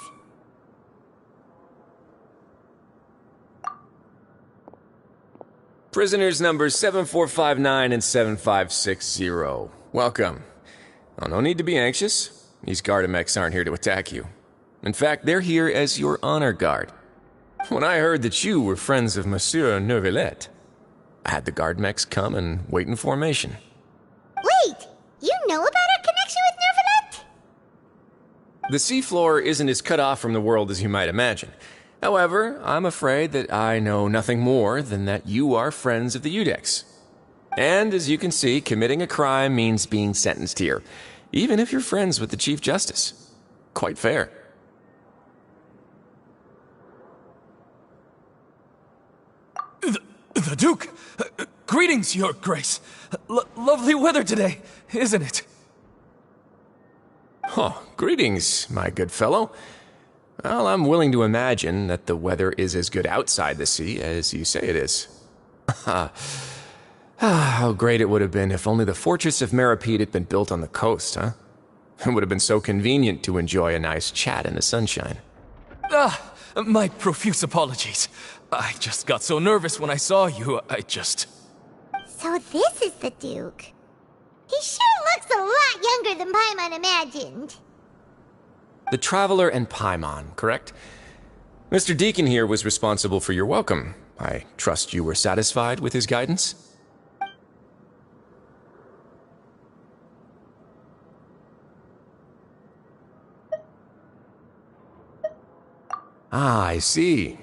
Prisoners numbers 7459 and 7560. Welcome. Oh, no need to be anxious. These Gardamex aren't here to attack you. In fact, they're here as your honor guard. When I heard that you were friends of Monsieur Neuvillette, I had the Gardamex come and wait in formation. Wait! You know about our connection with Neuvillette? The seafloor isn't as cut off from the world as you might imagine. However, I'm afraid that I know nothing more than that you are friends of the Udex. And as you can see, committing a crime means being sentenced here, even if you're friends with the Chief Justice. Quite fair. The Duke! Greetings, Your Grace. Lovely weather today, isn't it? Oh, greetings, my good fellow. Well, I'm willing to imagine that the weather is as good outside the sea as you say it is. How great it would have been if only the Fortress of Meribed had been built on the coast, huh? It would have been so convenient to enjoy a nice chat in the sunshine. My profuse apologies. I just got so nervous when I saw you, So this is the Duke. He sure looks a lot younger than Paimon imagined. The Traveler and Paimon, correct? Mr. Deacon here was responsible for your welcome. I trust you were satisfied with his guidance? Ah, I see.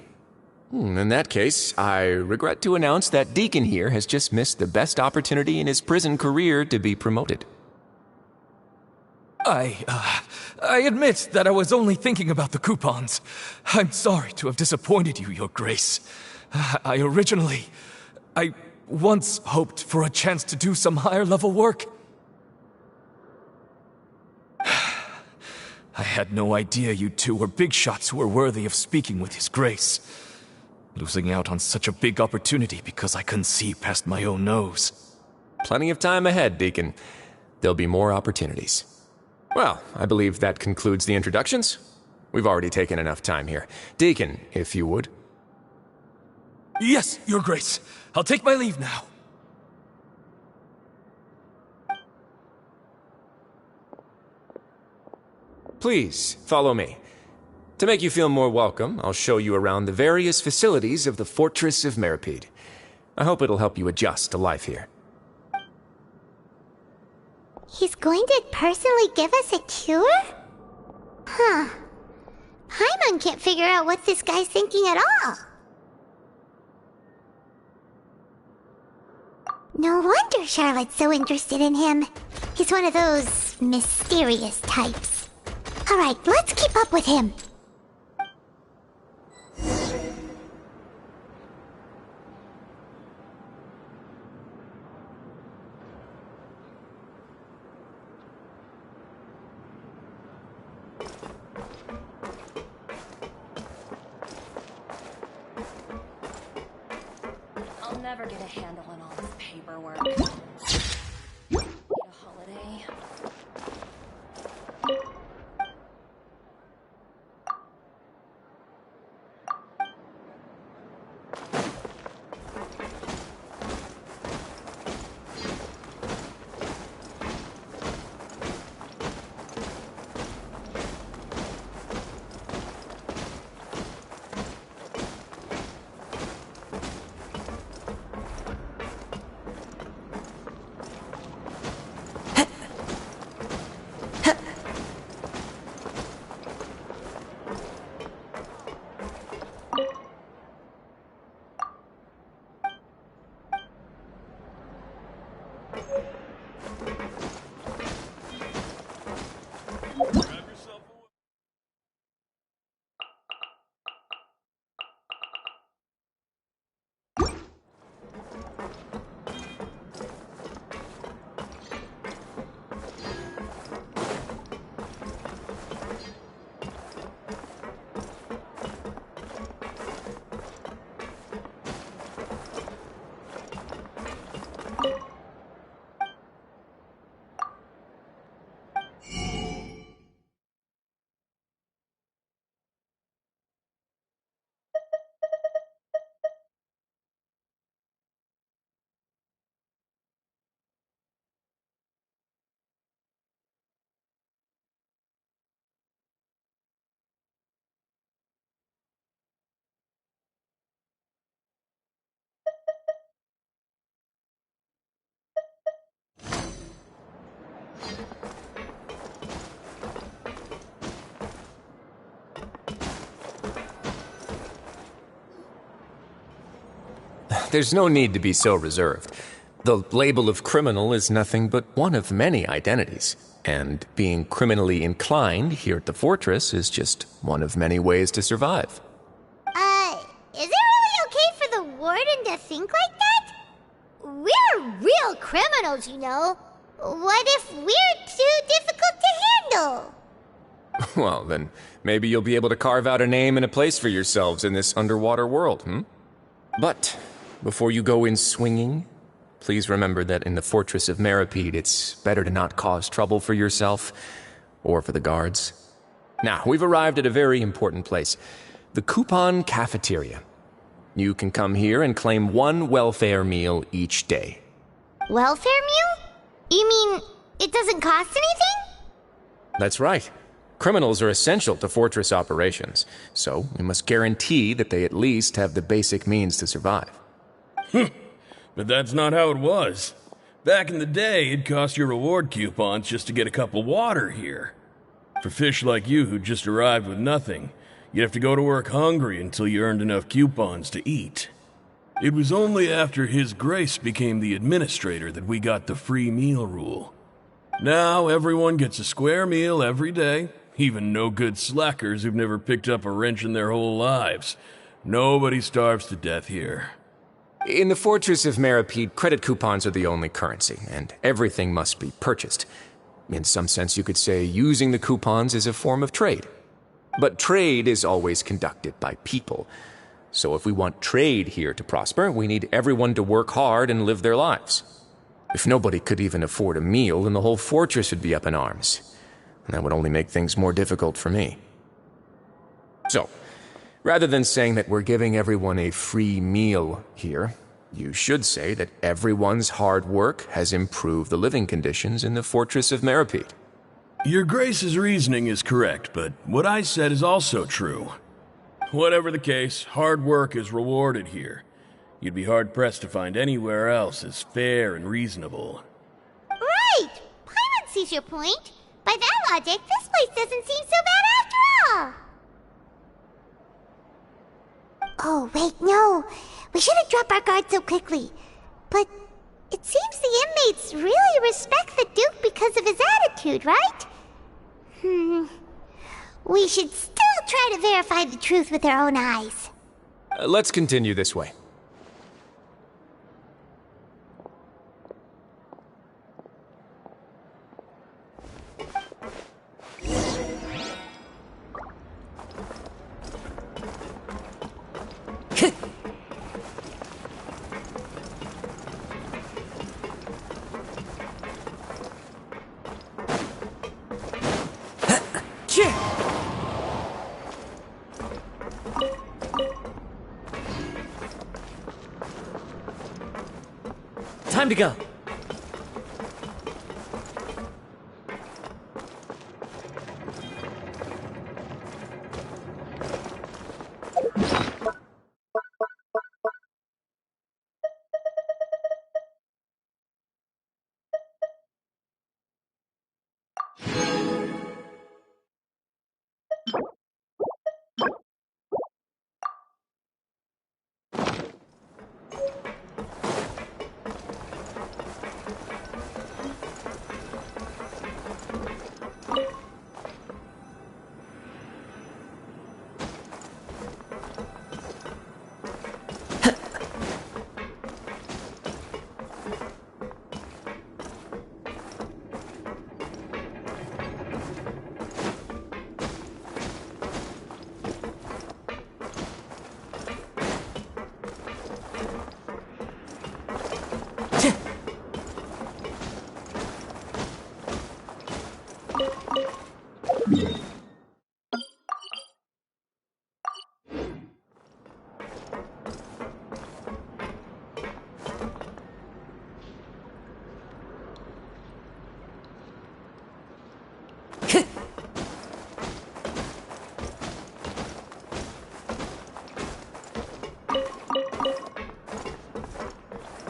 In that case, I regret to announce that Deacon here has just missed the best opportunity in his prison career to be promoted. I admit that I was only thinking about the coupons. I'm sorry to have disappointed you, Your Grace. I once hoped for a chance to do some higher-level work. I had no idea you two were big shots who were worthy of speaking with His Grace. Losing out on such a big opportunity because I couldn't see past my own nose. plenty of time ahead, Deacon. There'll be more opportunities. Well, I believe that concludes the introductions. We've already taken enough time here. Deacon, if you would. Yes, Your Grace. I'll take my leave now. Please, follow me. To make you feel more welcome, I'll show you around the various facilities of the Fortress of Meripede. I hope it'll help you adjust to life here. He's going to personally give us a cure? Huh. Paimon can't figure out what this guy's thinking at all. No wonder Charlotte's so interested in him. He's one of those mysterious types. Alright, let's keep up with him. I'll never get a handle on all this paperwork. Need a holiday. There's no need to be so reserved. The label of criminal is nothing but one of many identities, and being criminally inclined here at the fortress is just one of many ways to survive. Is it really okay for the warden to think like that? We're real criminals, you know. What if we're too difficult to handle? Well, then maybe you'll be able to carve out a name and a place for yourselves in this underwater world, But before you go in swinging, please remember that in the Fortress of Meripede, it's better to not cause trouble for yourself or for the guards. Now, we've arrived at a very important place, the Coupon Cafeteria. You can come here and claim one welfare meal each day. Welfare meal? You mean it doesn't cost anything? That's right. Criminals are essential to fortress operations, so we must guarantee that they at least have the basic means to survive. But that's not how it was. Back in the day, it cost your reward coupons just to get a cup of water here. For fish like you who just arrived with nothing, you'd have to go to work hungry until you earned enough coupons to eat. It was only after His Grace became the administrator that we got the free meal rule. Now everyone gets a square meal every day, even no-good slackers who've never picked up a wrench in their whole lives. Nobody starves to death here. In the Fortress of Meripede, credit coupons are the only currency, and everything must be purchased. In some sense, you could say using the coupons is a form of trade. But trade is always conducted by people. So if we want trade here to prosper, we need everyone to work hard and live their lives. If nobody could even afford a meal, then the whole fortress would be up in arms. And that would only make things more difficult for me. So, rather than saying that we're giving everyone a free meal here, you should say that everyone's hard work has improved the living conditions in the Fortress of Meripede. Your Grace's reasoning is correct, but what I said is also true. Whatever the case, hard work is rewarded here. You'd be hard-pressed to find anywhere else as fair and reasonable. Right! Paimon sees your point. By that logic, this place doesn't seem so bad after all. Oh, wait, no. We shouldn't drop our guard so quickly. But it seems the inmates really respect the Duke because of his attitude, right? We should still try to verify the truth with our own eyes. Let's continue this way. Time to go.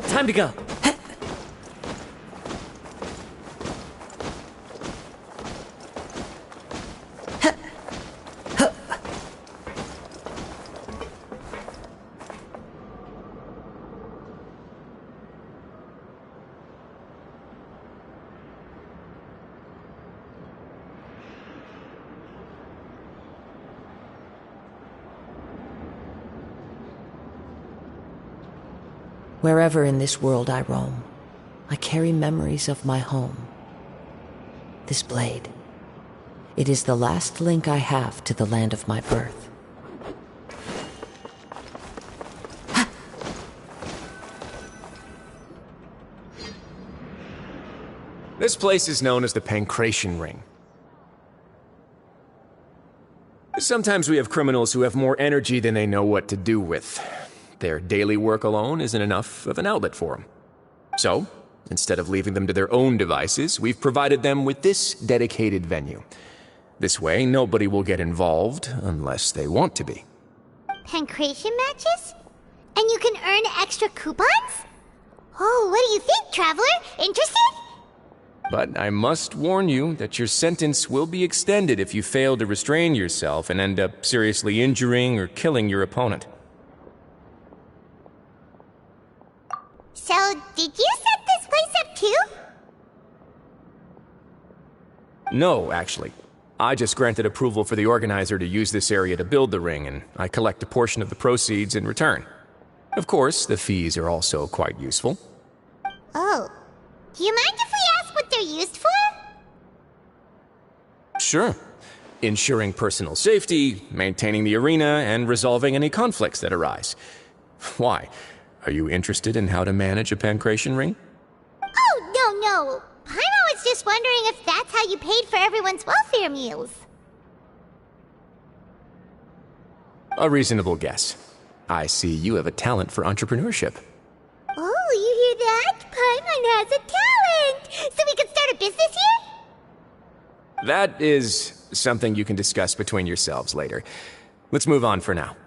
Time to go. Wherever in this world I roam, I carry memories of my home. This blade, it is the last link I have to the land of my birth. This place is known as the Pancration Ring. Sometimes we have criminals who have more energy than they know what to do with. Their daily work alone isn't enough of an outlet for them. So, instead of leaving them to their own devices, we've provided them with this dedicated venue. This way, nobody will get involved unless they want to be. Pancration matches? And you can earn extra coupons? Oh, what do you think, Traveler? Interested? But I must warn you that your sentence will be extended if you fail to restrain yourself and end up seriously injuring or killing your opponent. So, did you set this place up too? No, actually. I just granted approval for the organizer to use this area to build the ring, and I collect a portion of the proceeds in return. Of course, the fees are also quite useful. Oh. Do you mind if we ask what they're used for? Sure. Ensuring personal safety, maintaining the arena, and resolving any conflicts that arise. Why? Are you interested in how to manage a pancration ring? Oh, no. Paimon was just wondering if that's how you paid for everyone's welfare meals. A reasonable guess. I see you have a talent for entrepreneurship. Oh, you hear that? Paimon has a talent! So we can start a business here? That is something you can discuss between yourselves later. Let's move on for now.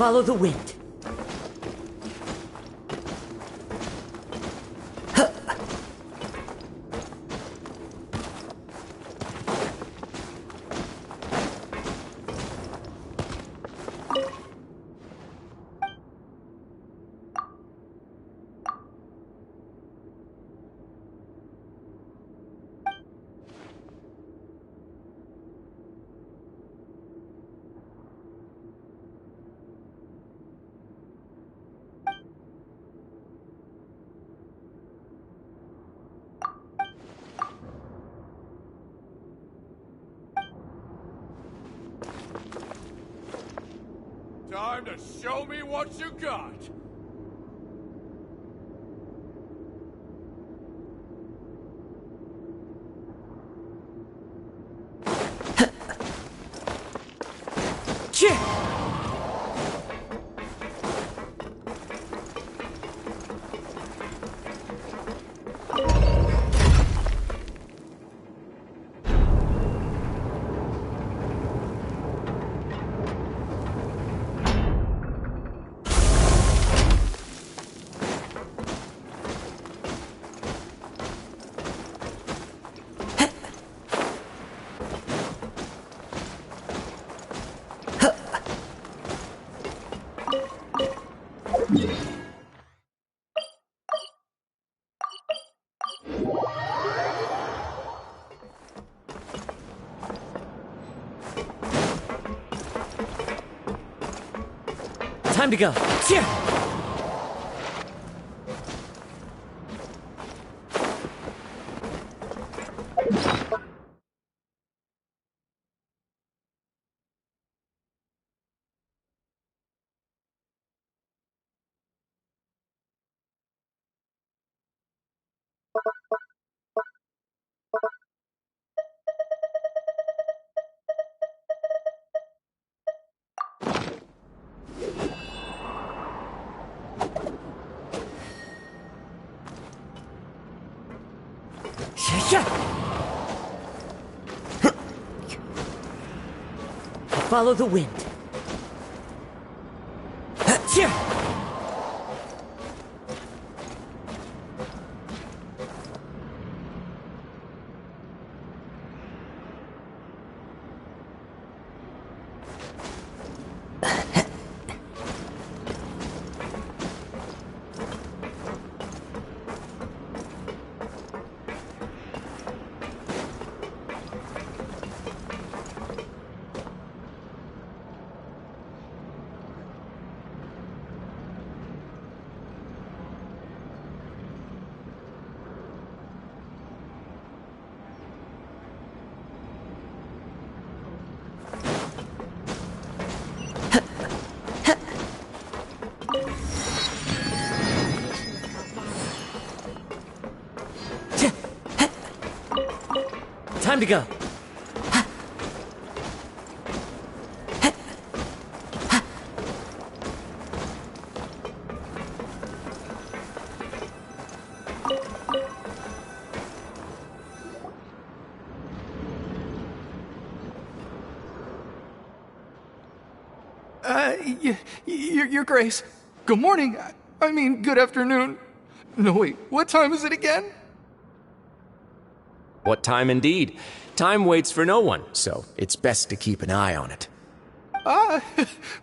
Follow the wind. Time to show me what you got! Time to go. Cheer! Follow the wind. to go. Your Grace. Good morning. I mean, good afternoon. No, wait, what time is it again? What time indeed? Time waits for no one, so it's best to keep an eye on it.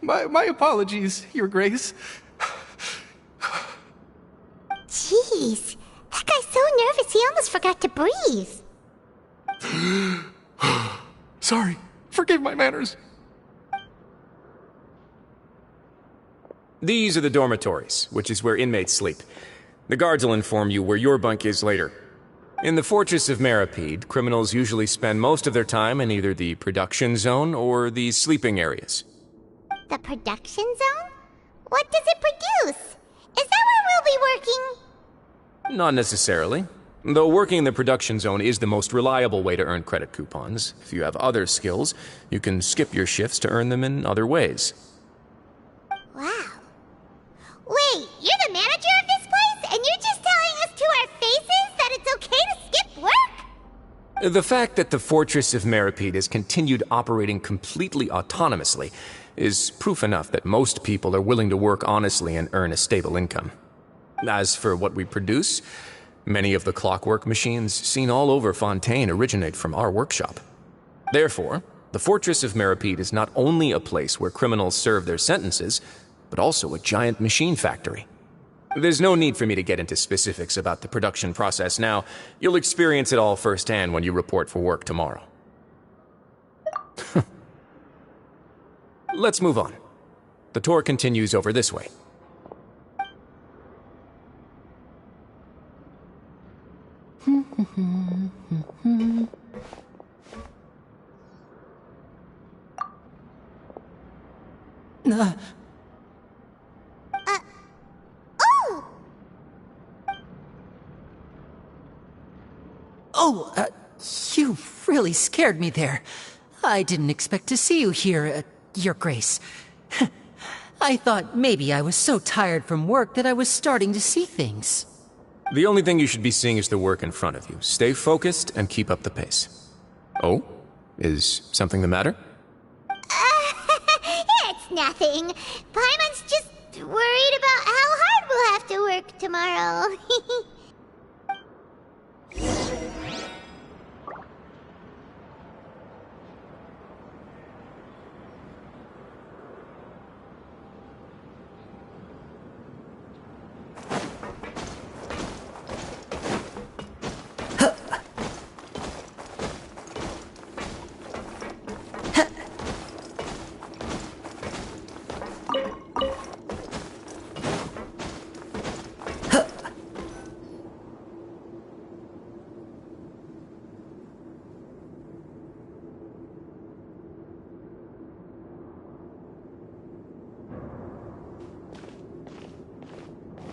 My apologies, Your Grace. Jeez, that guy's so nervous he almost forgot to breathe. Sorry, forgive my manners. These are the dormitories, which is where inmates sleep. The guards will inform you where your bunk is later. In the Fortress of Meripede, criminals usually spend most of their time in either the production zone or the sleeping areas. The production zone? What does it produce? Is that where we'll be working? Not necessarily. Though working in the production zone is the most reliable way to earn credit coupons, if you have other skills, you can skip your shifts to earn them in other ways. Wow. Wait, you're the manager of this place, and you're just telling us to our faces that it's okay to skip work? The fact that the Fortress of Meripede has continued operating completely autonomously is proof enough that most people are willing to work honestly and earn a stable income. As for what we produce, many of the clockwork machines seen all over Fontaine originate from our workshop. Therefore, the Fortress of Meripede is not only a place where criminals serve their sentences, but also a giant machine factory. There's no need for me to get into specifics about the production process now. You'll experience it all firsthand when you report for work tomorrow. Let's move on. The tour continues over this way. You really scared me there. I didn't expect to see you here, Your Grace. I thought maybe I was so tired from work that I was starting to see things. The only thing you should be seeing is the work in front of you. Stay focused and keep up the pace. Oh? Is something the matter? It's nothing. Paimon's just worried about how hard we'll have to work tomorrow.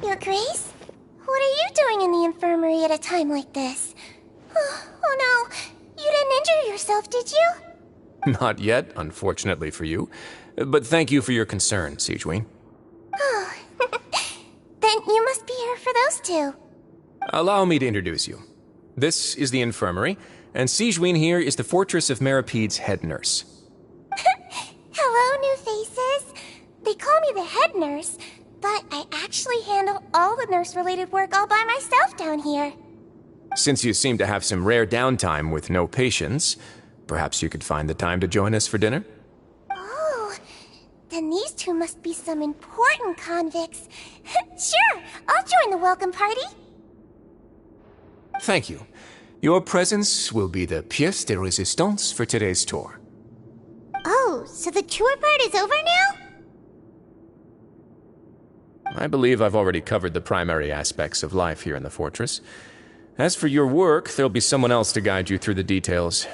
Your Grace? What are you doing in the infirmary at a time like this? Oh no, you didn't injure yourself, did you? Not yet, unfortunately for you. But thank you for your concern, Sigewin. Oh, then you must be here for those two. Allow me to introduce you. This is the infirmary, and Sigewin here is the Fortress of Meripede's head nurse. Hello, new faces. They call me the head nurse, but I actually handle all the nurse-related work all by myself down here. Since you seem to have some rare downtime with no patients, perhaps you could find the time to join us for dinner? Oh, then these two must be some important convicts. Sure, I'll join the welcome party. Thank you. Your presence will be the pièce de résistance for today's tour. Oh, so the tour part is over now? I believe I've already covered the primary aspects of life here in the fortress. As for your work, there'll be someone else to guide you through the details.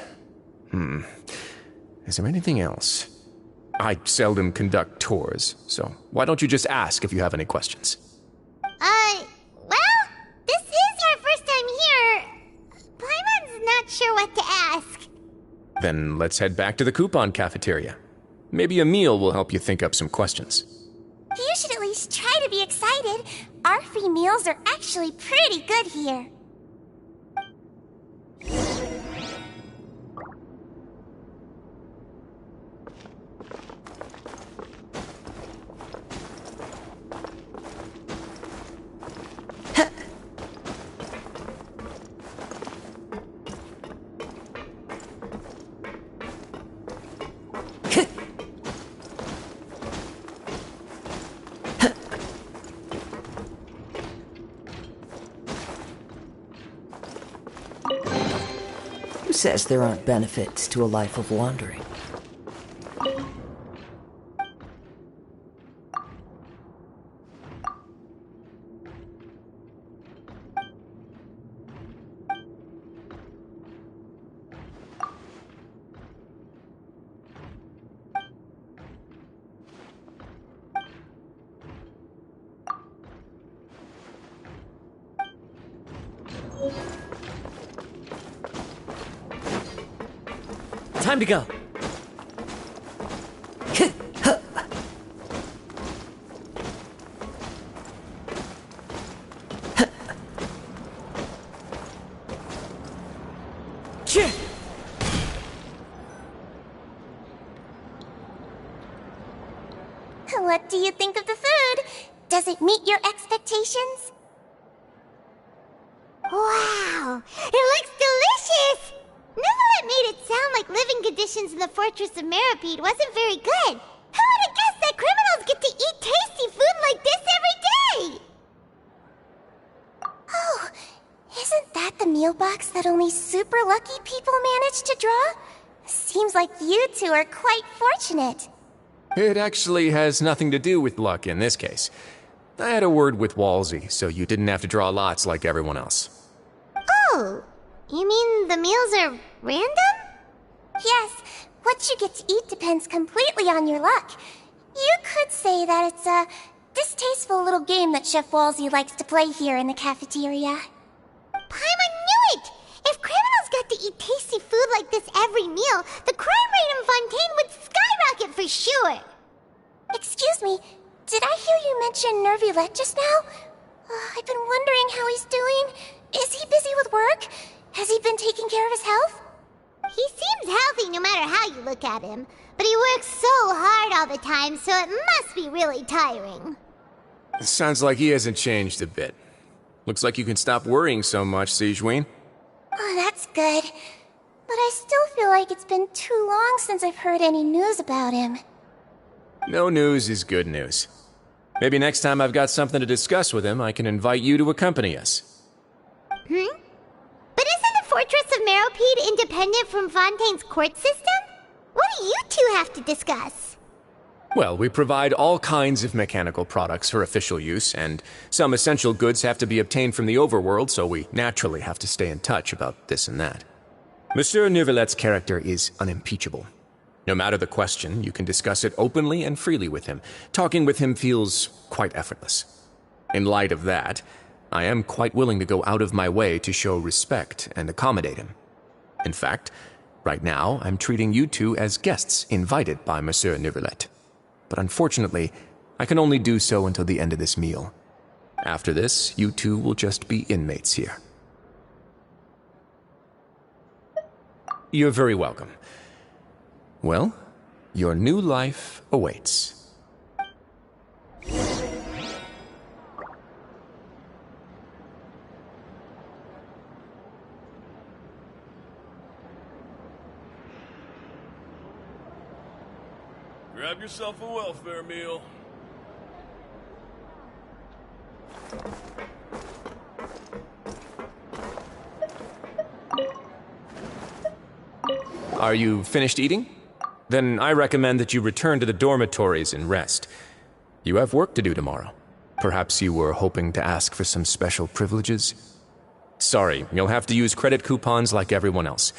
Is there anything else? I seldom conduct tours, so why don't you just ask if you have any questions? Well, this is our first time here. Paimon's not sure what to ask. Then let's head back to the coupon cafeteria. Maybe a meal will help you think up some questions. You should at least try to be excited. Our free meals are actually pretty good here. Who says there aren't benefits to a life of wandering? Time to go. What do you think of the food? Does it meet your expectations? Wow, it looks delicious! Neverlet made it sound like living conditions in the Fortress of Meripede wasn't very good. Who would have guessed that criminals get to eat tasty food like this every day? Oh, isn't that the meal box that only super lucky people manage to draw? Seems like you two are quite fortunate. It actually has nothing to do with luck in this case. I had a word with Walsey, so you didn't have to draw lots like everyone else. Oh, you mean the meals are random? Yes, what you get to eat depends completely on your luck. You could say that it's a distasteful little game that Chef Walsey likes to play here in the cafeteria. Paimon knew it! If criminals got to eat tasty food like this every meal, the crime rate in Fontaine would skyrocket for sure! Excuse me, did I hear you mention Nervulette just now? I've been wondering how he's doing. Is he busy with work? Has he been taking care of his health? He seems healthy no matter how you look at him, but he works so hard all the time, so it must be really tiring. Sounds like he hasn't changed a bit. Looks like you can stop worrying so much, Sigewinne. Oh, that's good. But I still feel like it's been too long since I've heard any news about him. No news is good news. Maybe next time I've got something to discuss with him, I can invite you to accompany us. But isn't the Fortress of Meripede independent from Fontaine's court system? What do you two have to discuss? Well, we provide all kinds of mechanical products for official use, and some essential goods have to be obtained from the overworld, so we naturally have to stay in touch about this and that. Monsieur Nervulette's character is unimpeachable. No matter the question, you can discuss it openly and freely with him. Talking with him feels quite effortless. In light of that, I am quite willing to go out of my way to show respect and accommodate him. In fact, right now, I'm treating you two as guests invited by Monsieur Nervulette. But unfortunately, I can only do so until the end of this meal. After this, you two will just be inmates here. You're very welcome. Well, your new life awaits. Grab yourself a welfare meal. Are you finished eating? Then I recommend that you return to the dormitories and rest. You have work to do tomorrow. Perhaps you were hoping to ask for some special privileges? Sorry, you'll have to use credit coupons like everyone else.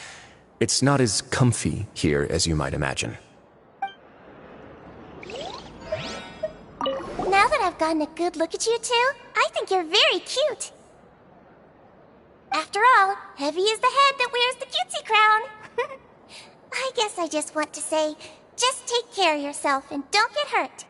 It's not as comfy here as you might imagine. Now that I've gotten a good look at you two, I think you're very cute. After all, Heavy is the head that wears the cutesy crown. I guess I just want to say, just take care of yourself and don't get hurt.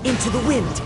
Into the wind.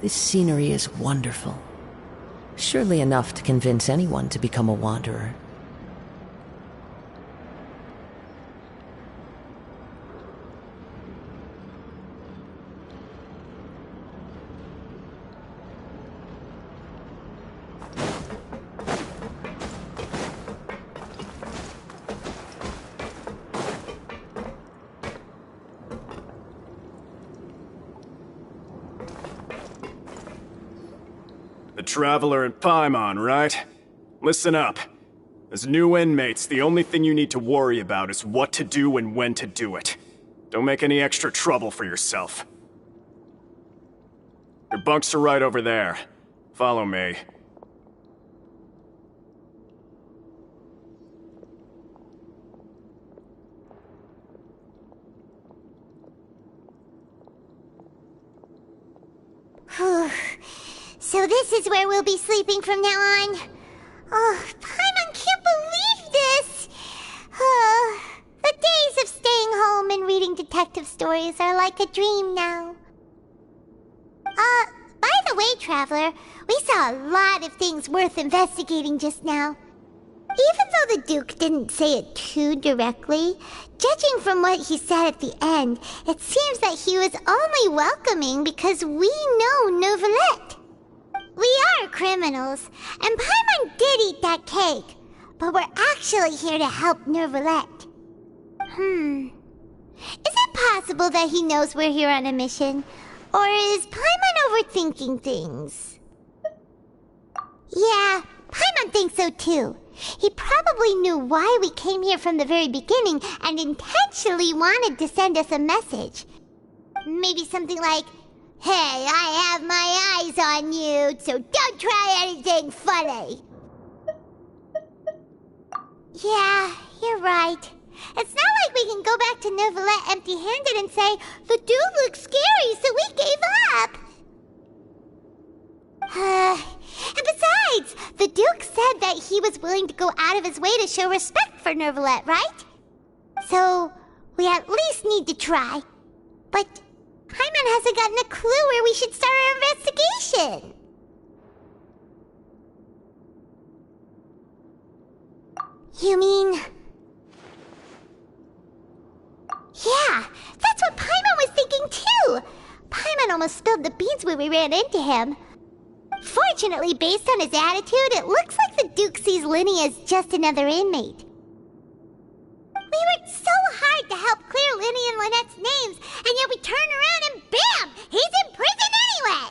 This scenery is wonderful. Surely enough to convince anyone to become a wanderer. The Traveler and Paimon, right? Listen up. As new inmates, the only thing you need to worry about is what to do and when to do it. Don't make any extra trouble for yourself. Your bunks are right over there. Follow me. So this is where we'll be sleeping from now on. Oh, Paimon can't believe this! The days of staying home and reading detective stories are like a dream now. By the way, Traveler, we saw a lot of things worth investigating just now. Even though the Duke didn't say it too directly, judging from what he said at the end, it seems that he was only welcoming because we know Neuvillette. We are criminals, and Paimon did eat that cake, but we're actually here to help Neuvillette. Is it possible that he knows we're here on a mission? Or is Paimon overthinking things? Yeah, Paimon thinks so too. He probably knew why we came here from the very beginning and intentionally wanted to send us a message. Maybe something like, "Hey, I have my eyes on you, so don't try anything funny." Yeah, you're right. It's not like we can go back to Neuvillette empty-handed and say, "The dude looks scary, so we gave up." And besides, the Duke said that he was willing to go out of his way to show respect for Neuvillette, right? So, we at least need to try. But Paimon hasn't gotten a clue where we should start our investigation. You mean... Yeah, that's what Paimon was thinking too! Paimon almost spilled the beans when we ran into him. Fortunately, based on his attitude, it looks like the Duke sees Linny as just another inmate. We worked so hard to help clear Linny and Lynette's names, and yet we turn around and bam! He's in prison anyway!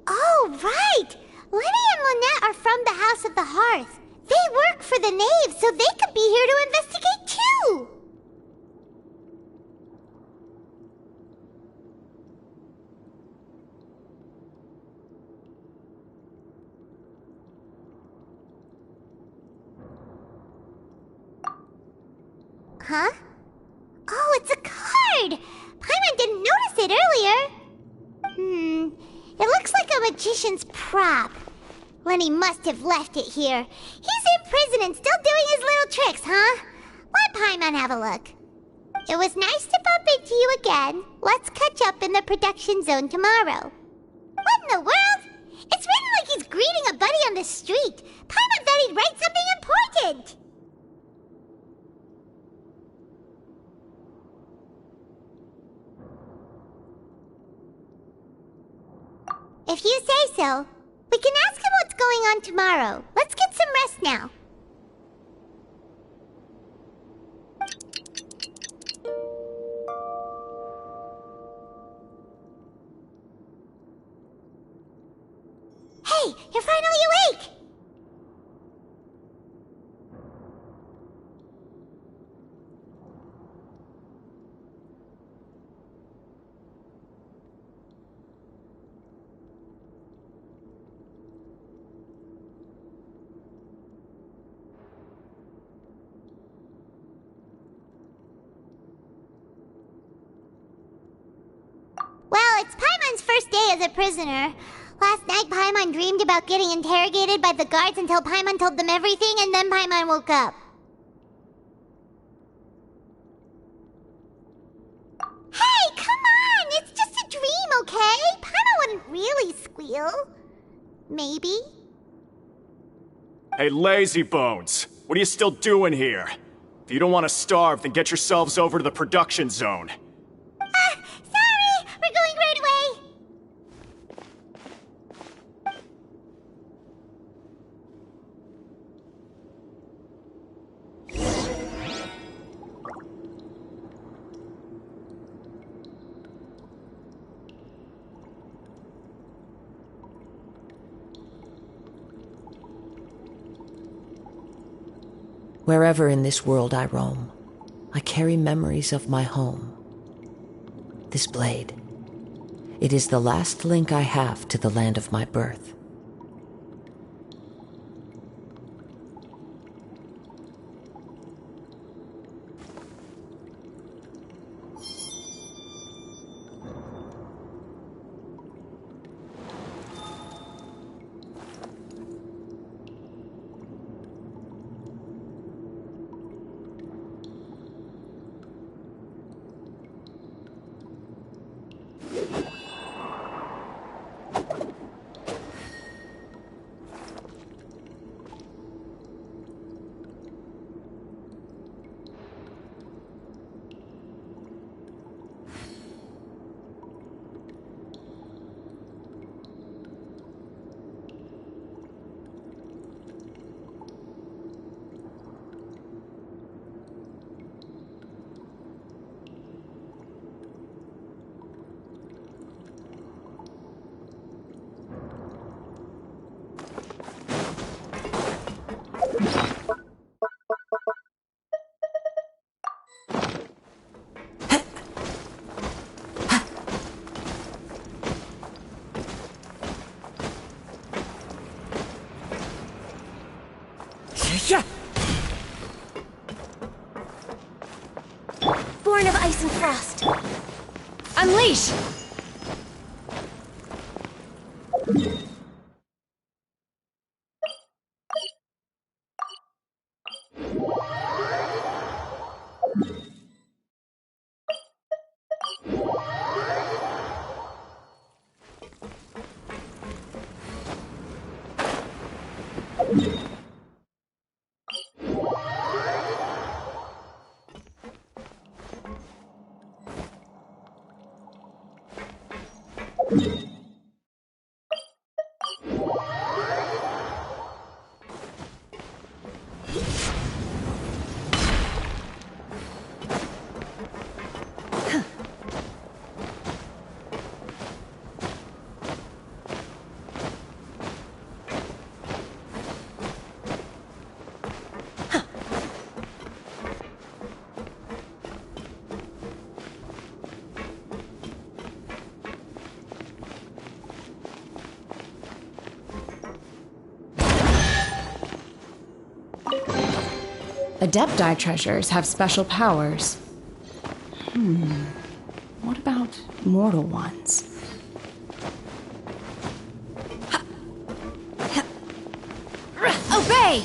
Oh, right! Linny and Lynette are from the House of the Hearth. They work for the Knave, so they could be here to investigate too! Huh? Oh, it's a card! Paimon didn't notice it earlier. It looks like a magician's prop. Lenny must have left it here. He's in prison and still doing his little tricks, huh? Let Paimon have a look. It was nice to bump into you again. Let's catch up in the production zone tomorrow. What in the world? It's written like he's greeting a buddy on the street. Paimon thought he'd write something important. If you say so. We can ask him what's going on tomorrow. Let's get some rest now. Hey, you're finally awake! Well, it's Paimon's first day as a prisoner. Last night, Paimon dreamed about getting interrogated by the guards until Paimon told them everything, and then Paimon woke up. Hey, come on! It's just a dream, okay? Paimon wouldn't really squeal. Maybe? Hey, lazy bones! What are you still doing here? If you don't want to starve, then get yourselves over to the production zone. Sorry! We're going right away! Wherever in this world I roam, I carry memories of my home. This blade, it is the last link I have to the land of my birth. Born of ice and frost. Unleash! Adepti treasures have special powers. What about mortal ones? Obey!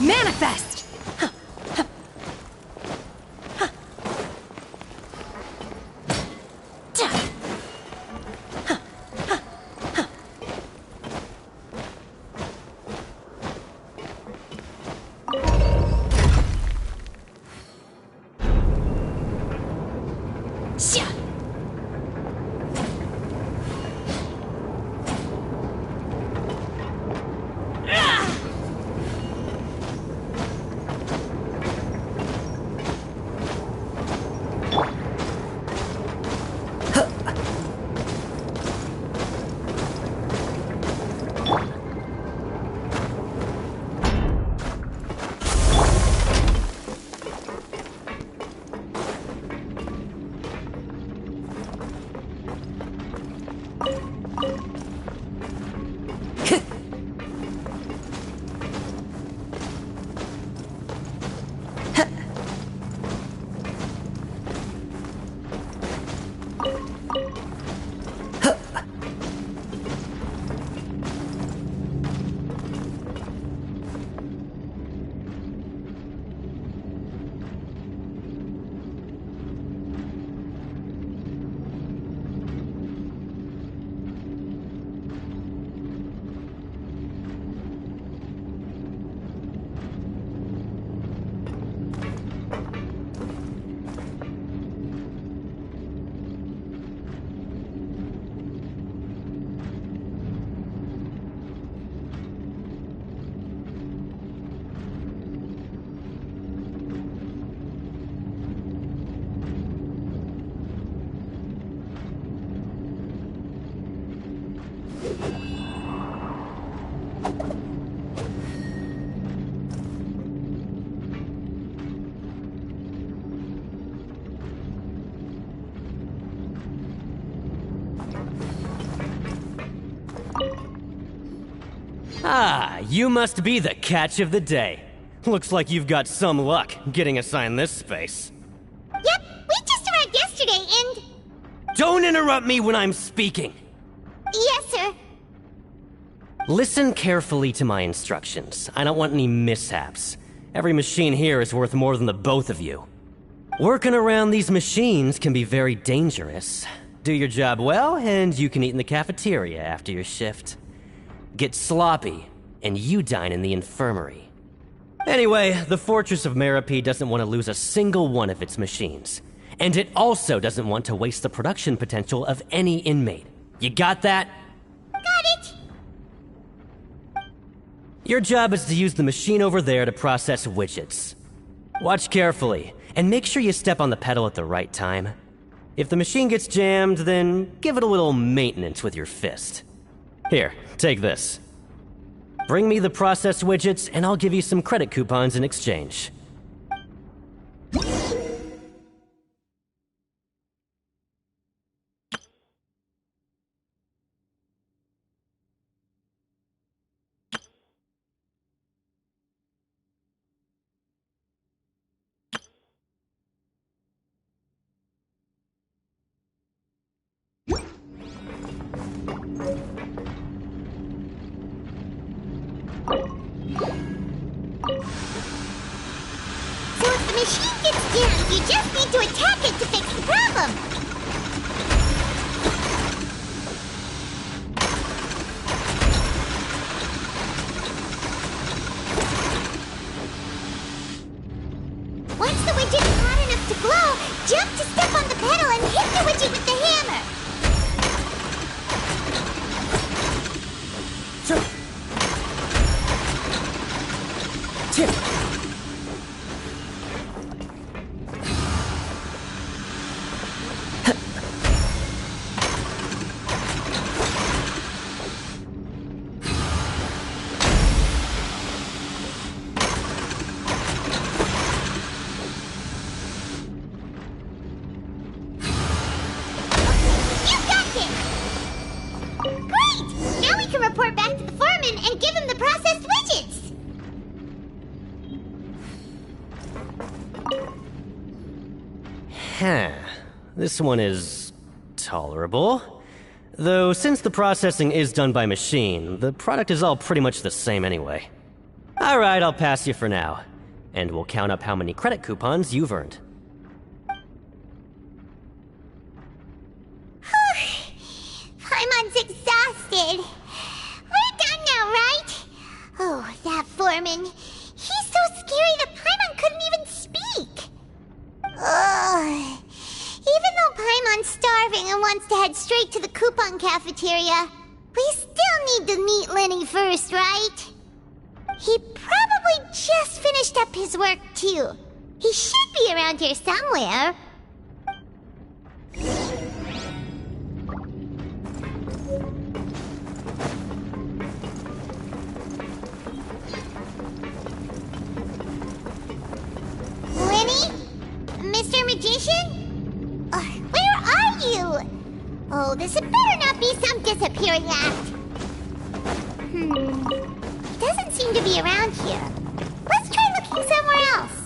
Manifest! Ah, you must be the catch of the day. Looks like you've got some luck getting assigned this space. Yep, we just arrived yesterday and... Don't interrupt me when I'm speaking! Yes, sir. Listen carefully to my instructions. I don't want any mishaps. Every machine here is worth more than the both of you. Working around these machines can be very dangerous. Do your job well, and you can eat in the cafeteria after your shift. Get sloppy, and you dine in the infirmary. Anyway, the Fortress of Meropide doesn't want to lose a single one of its machines. And it also doesn't want to waste the production potential of any inmate. You got that? Got it! Your job is to use the machine over there to process widgets. Watch carefully, and make sure you step on the pedal at the right time. If the machine gets jammed, then give it a little maintenance with your fist. Here, take this. Bring me the processed widgets, and I'll give you some credit coupons in exchange. So if the machine gets jammed, you just need to attack it to fix the problem. Once the widget is hot enough to glow, jump to step on the pedal and hit the widget with the hammer. Report back to the foreman and give him the processed widgets! Huh. This one is tolerable. Though since the processing is done by machine, the product is all pretty much the same anyway. Alright, I'll pass you for now. And we'll count up how many credit coupons you've earned. Paimon's exhausted. We're done now, right? Oh, that foreman. He's so scary that Paimon couldn't even speak. Ugh. Even though Paimon's starving and wants to head straight to the coupon cafeteria, we still need to meet Lenny first, right? He probably just finished up his work, too. He should be around here somewhere. Lenny? Mr. Magician? Where are you? Oh, this had better not be some disappearing act. He doesn't seem to be around here. Let's try looking somewhere else.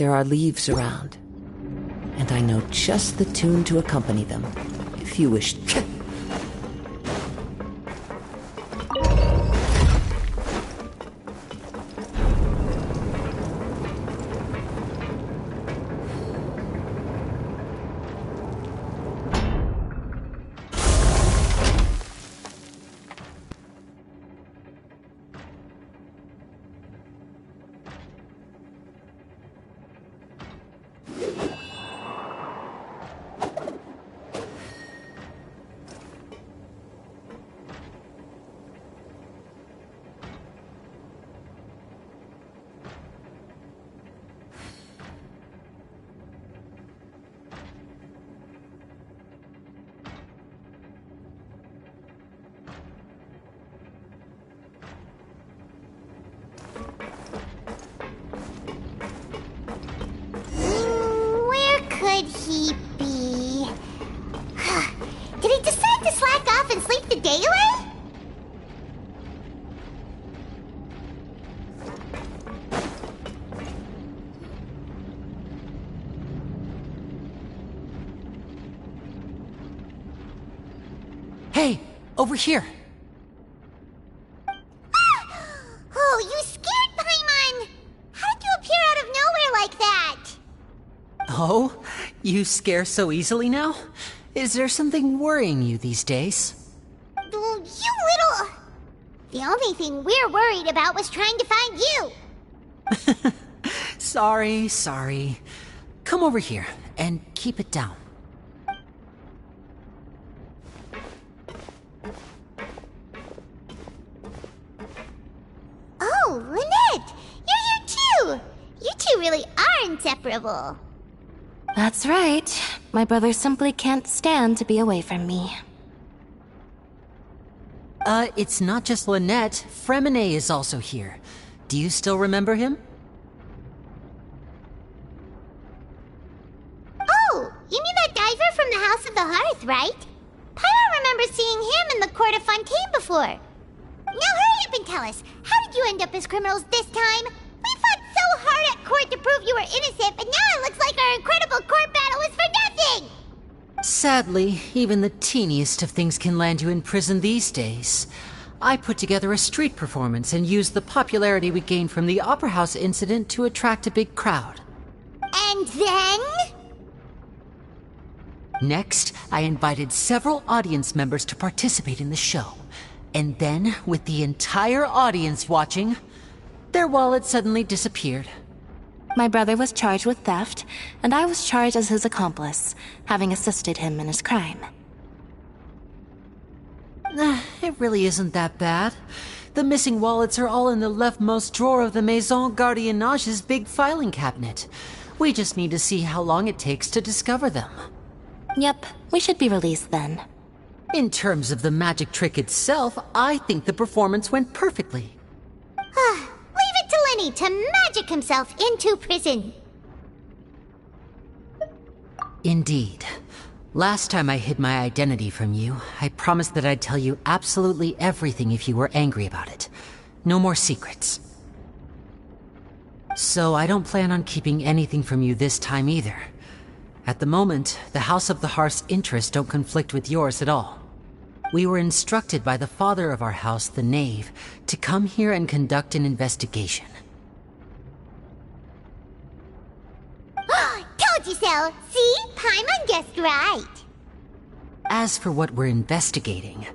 There are leaves around, and I know just the tune to accompany them, if you wish. Could he be? Did he decide to slack off and sleep the day away? Hey, over here. Oh, you scared Paimon! How did you appear out of nowhere like that? Oh, you scare so easily now? Is there something worrying you these days? You little... The only thing we're worried about was trying to find you. Sorry. Come over here and keep it down. Oh, Lynette! You're here too! You two really are inseparable. That's right. My brother simply can't stand to be away from me. It's not just Lynette. Fremine is also here. Do you still remember him? Oh, you mean that diver from the House of the Hearth, right? Pyro remembers seeing him in the court of Fontaine before. Now hurry up and tell us, how did you end up as criminals this time? We fought so hard at court to prove you were innocent, but now it looks like our incredible court battle was for nothing! Sadly, even the teeniest of things can land you in prison these days. I put together a street performance and used the popularity we gained from the Opera House incident to attract a big crowd. And then? Next, I invited several audience members to participate in the show. And then, with the entire audience watching, their wallet suddenly disappeared. My brother was charged with theft, and I was charged as his accomplice, having assisted him in his crime. It really isn't that bad. The missing wallets are all in the leftmost drawer of the Maison Gardiennage's big filing cabinet. We just need to see how long it takes to discover them. Yep, we should be released then. In terms of the magic trick itself, I think the performance went perfectly. Leave it to Lenny to magic himself into prison. Indeed. Last time I hid my identity from you, I promised that I'd tell you absolutely everything if you were angry about it. No more secrets. So I don't plan on keeping anything from you this time either. At the moment, the House of the Hearth's interests don't conflict with yours at all. We were instructed by the father of our house, the Knave, to come here and conduct an investigation. Told you so! See? Paimon guessed right. As for what we're investigating,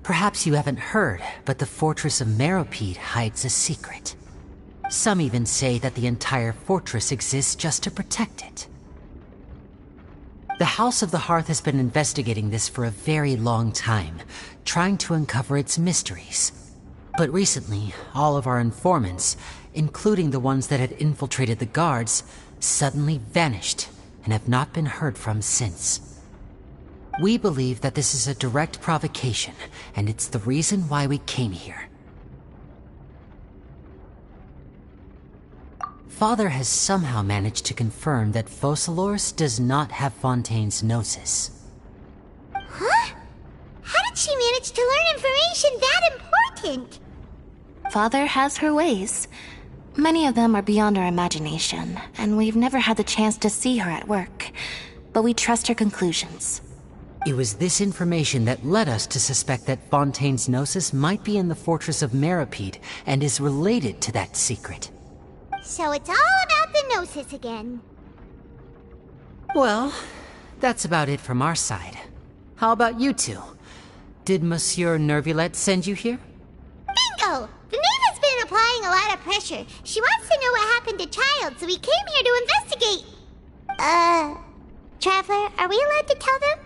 perhaps you haven't heard, but the fortress of Meropide hides a secret. Some even say that the entire fortress exists just to protect it. The House of the Hearth has been investigating this for a very long time, trying to uncover its mysteries. But recently, all of our informants, including the ones that had infiltrated the guards, suddenly vanished and have not been heard from since. We believe that this is a direct provocation, and it's the reason why we came here. Father has somehow managed to confirm that Focalors does not have Fontaine's Gnosis. Huh? How did she manage to learn information that important? Father has her ways. Many of them are beyond our imagination, and we've never had the chance to see her at work. But we trust her conclusions. It was this information that led us to suspect that Fontaine's Gnosis might be in the fortress of Meropide and is related to that secret. So it's all about the Gnosis again. Well, that's about it from our side. How about you two? Did Monsieur Nervulette send you here? Bingo! The Knave has been applying a lot of pressure. She wants to know what happened to Child, so we came here to investigate. Traveler, are we allowed to tell them?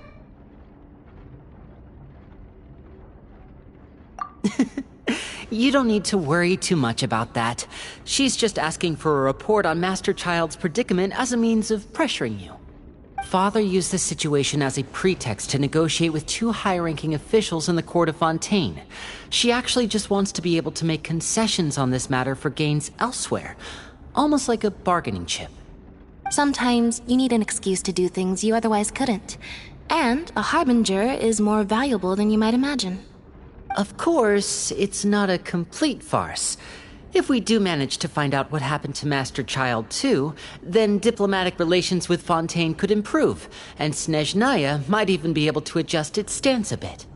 You don't need to worry too much about that. She's just asking for a report on Master Child's predicament as a means of pressuring you. Father used this situation as a pretext to negotiate with two high-ranking officials in the court of Fontaine. She actually just wants to be able to make concessions on this matter for gains elsewhere, almost like a bargaining chip. Sometimes you need an excuse to do things you otherwise couldn't. And a harbinger is more valuable than you might imagine. Of course, it's not a complete farce. If we do manage to find out what happened to Master Child too, then diplomatic relations with Fontaine could improve, and Snezhnaya might even be able to adjust its stance a bit.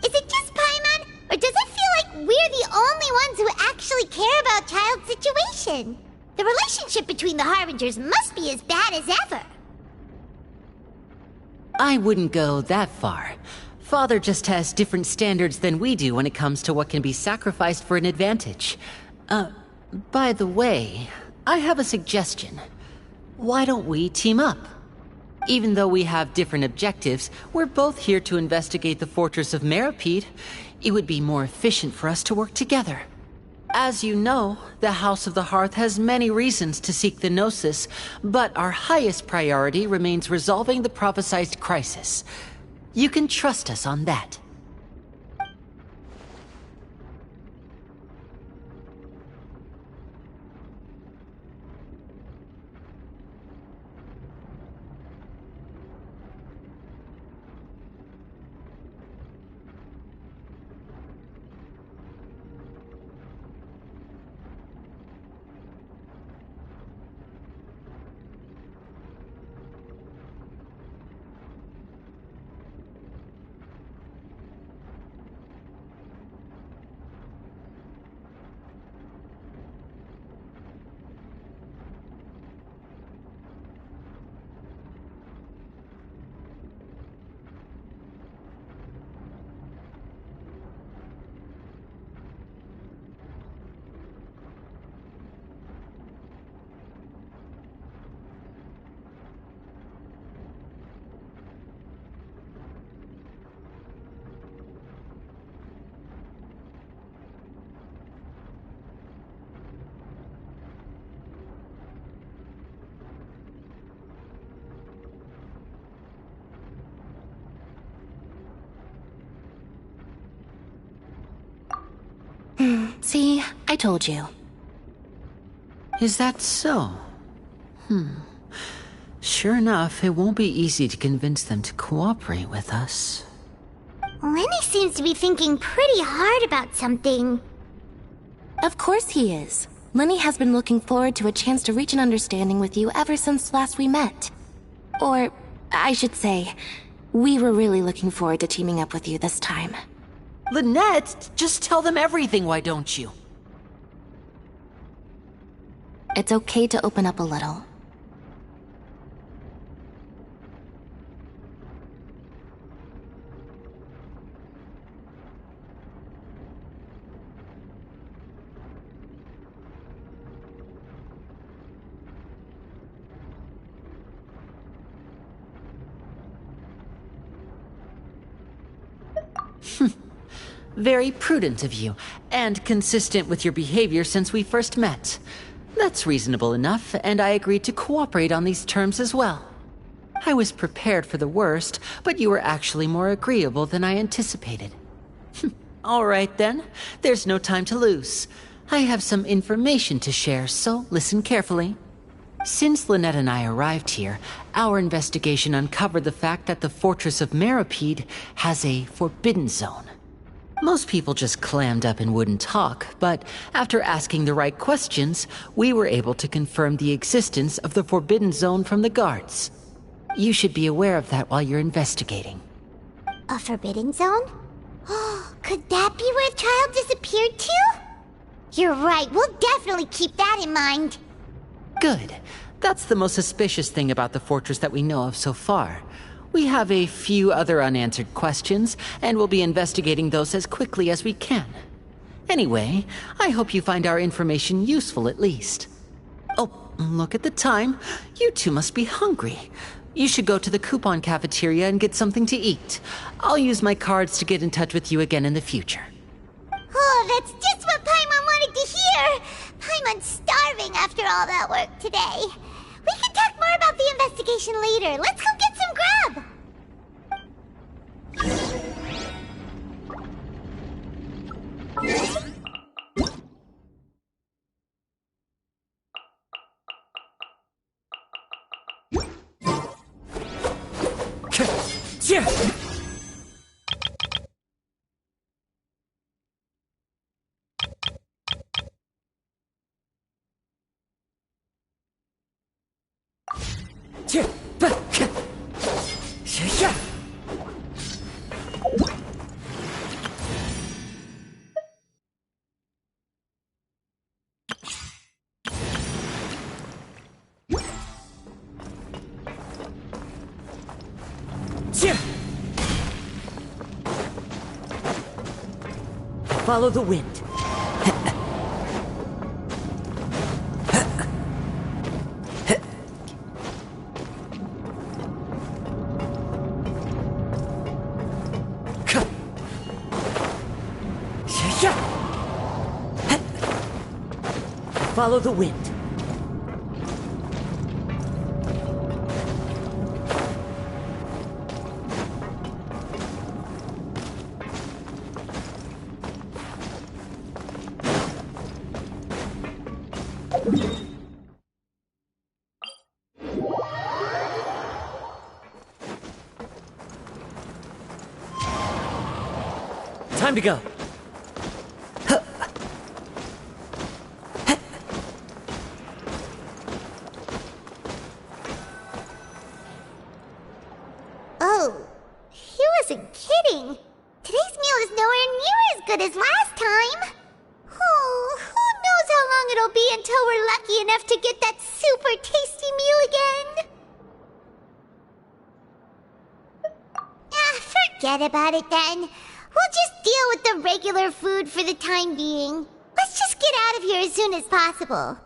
Is it just Paimon, or does it feel like we're the only ones who actually care about Child's situation? The relationship between the Harbingers must be as bad as ever. I wouldn't go that far. Father just has different standards than we do when it comes to what can be sacrificed for an advantage. By the way, I have a suggestion. Why don't we team up? Even though we have different objectives, we're both here to investigate the fortress of Meropide. It would be more efficient for us to work together. As you know, the House of the Hearth has many reasons to seek the Gnosis, but our highest priority remains resolving the prophesized crisis. You can trust us on that. See, I told you. Is that so? Sure enough, it won't be easy to convince them to cooperate with us. Lenny seems to be thinking pretty hard about something. Of course he is. Lenny has been looking forward to a chance to reach an understanding with you ever since last we met. Or, I should say, we were really looking forward to teaming up with you this time. Lynette, just tell them everything, why don't you? It's okay to open up a little. Very prudent of you, and consistent with your behavior since we first met. That's reasonable enough, and I agreed to cooperate on these terms as well. I was prepared for the worst, but you were actually more agreeable than I anticipated. All right then, there's no time to lose. I have some information to share, so listen carefully. Since Lynette and I arrived here, our investigation uncovered the fact that the fortress of Meropide has a forbidden zone. Most people just clammed up and wouldn't talk, but after asking the right questions, we were able to confirm the existence of the Forbidden Zone from the guards. You should be aware of that while you're investigating. A forbidden zone? Could that be where the child disappeared to? You're right, we'll definitely keep that in mind. Good. That's the most suspicious thing about the fortress that we know of so far. We have a few other unanswered questions, and we'll be investigating those as quickly as we can. Anyway, I hope you find our information useful at least. Oh, look at the time. You two must be hungry. You should go to the coupon cafeteria and get something to eat. I'll use my cards to get in touch with you again in the future. Oh, that's just what Paimon wanted to hear! Paimon's starving after all that work today. We can talk more about the investigation later. Let's go get some grub! Follow the wind. Follow the wind. Time to go. Oh, he wasn't kidding. Today's meal is nowhere near as good as last time. Oh, who knows how long it'll be until we're lucky enough to get that super tasty meal again. Forget about it then. We'll just deal with the regular food for the time being. Let's just get out of here as soon as possible.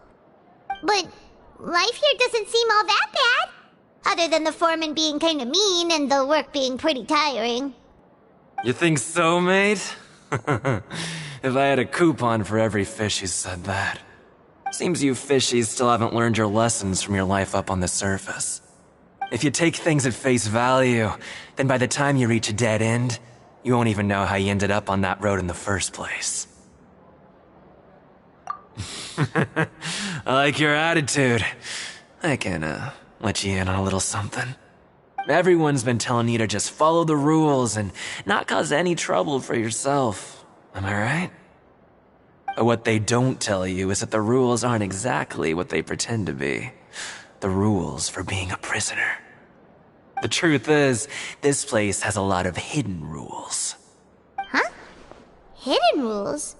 But life here doesn't seem all that bad. Other than the foreman being kinda mean and the work being pretty tiring. You think so, mate? If I had a coupon for every fish who said that. Seems you fishies still haven't learned your lessons from your life up on the surface. If you take things at face value, then by the time you reach a dead end, you won't even know how you ended up on that road in the first place. I like your attitude. I can, let you in on a little something. Everyone's been telling you to just follow the rules and not cause any trouble for yourself. Am I right? But what they don't tell you is that the rules aren't exactly what they pretend to be. The rules for being a prisoner. The truth is, this place has a lot of hidden rules. Huh? Hidden rules?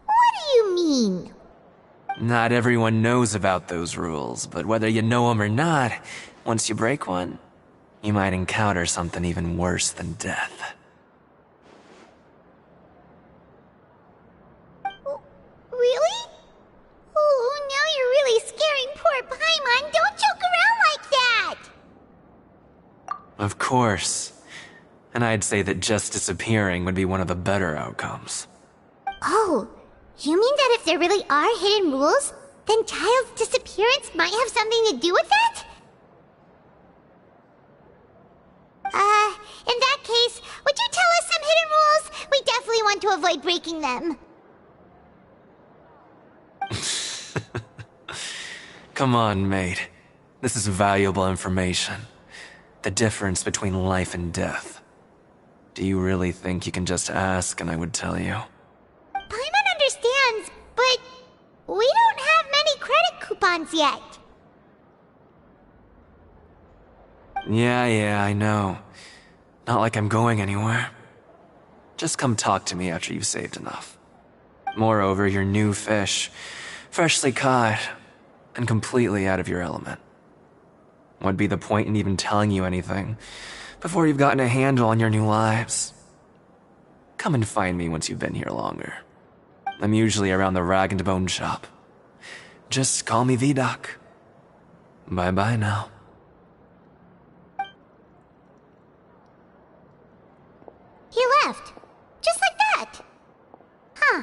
What do you mean? Not everyone knows about those rules, but whether you know them or not, once you break one, you might encounter something even worse than death. Really? Oh, now you're really scaring poor Paimon. Don't joke around like that! Of course. And I'd say that just disappearing would be one of the better outcomes. Oh, you mean that if there really are hidden rules, then child's disappearance might have something to do with that? In that case, would you tell us some hidden rules? We definitely want to avoid breaking them. Come on, mate. This is valuable information. The difference between life and death. Do you really think you can just ask and I would tell you? Paimon understands, but we don't have many credit coupons yet. Yeah, I know. Not like I'm going anywhere. Just come talk to me after you've saved enough. Moreover, you're new fish, freshly caught, and completely out of your element. What'd be the point in even telling you anything before you've gotten a handle on your new lives? Come and find me once you've been here longer. I'm usually around the rag and bone shop. Just call me V-Doc. Bye-bye now. He left. Just like that. Huh.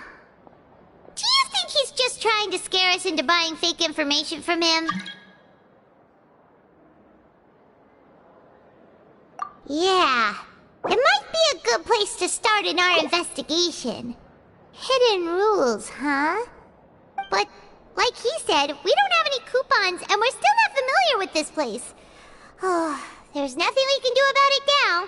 Do you think he's just trying to scare us into buying fake information from him? Yeah. It might be a good place to start in our investigation. Hidden rules, huh? But, like he said, we don't have any coupons and we're still not familiar with this place. Oh, there's nothing we can do about it now.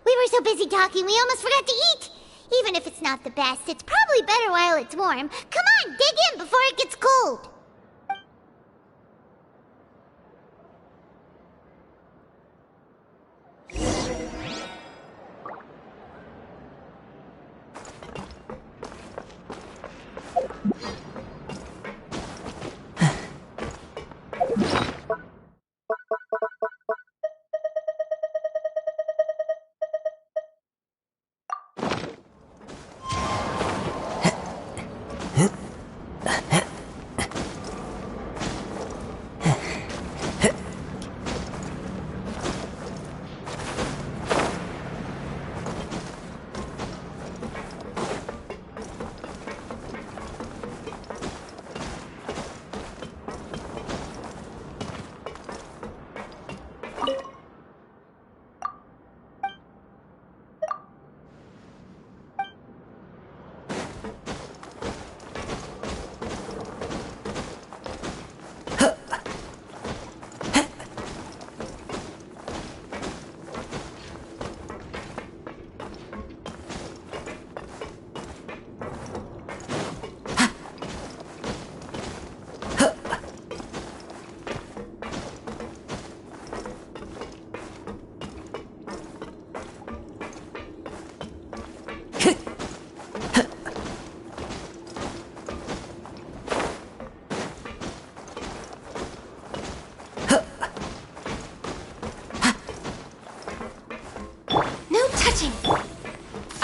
We were so busy talking, we almost forgot to eat. Even if it's not the best, it's probably better while it's warm. Come on, dig in before it gets cold.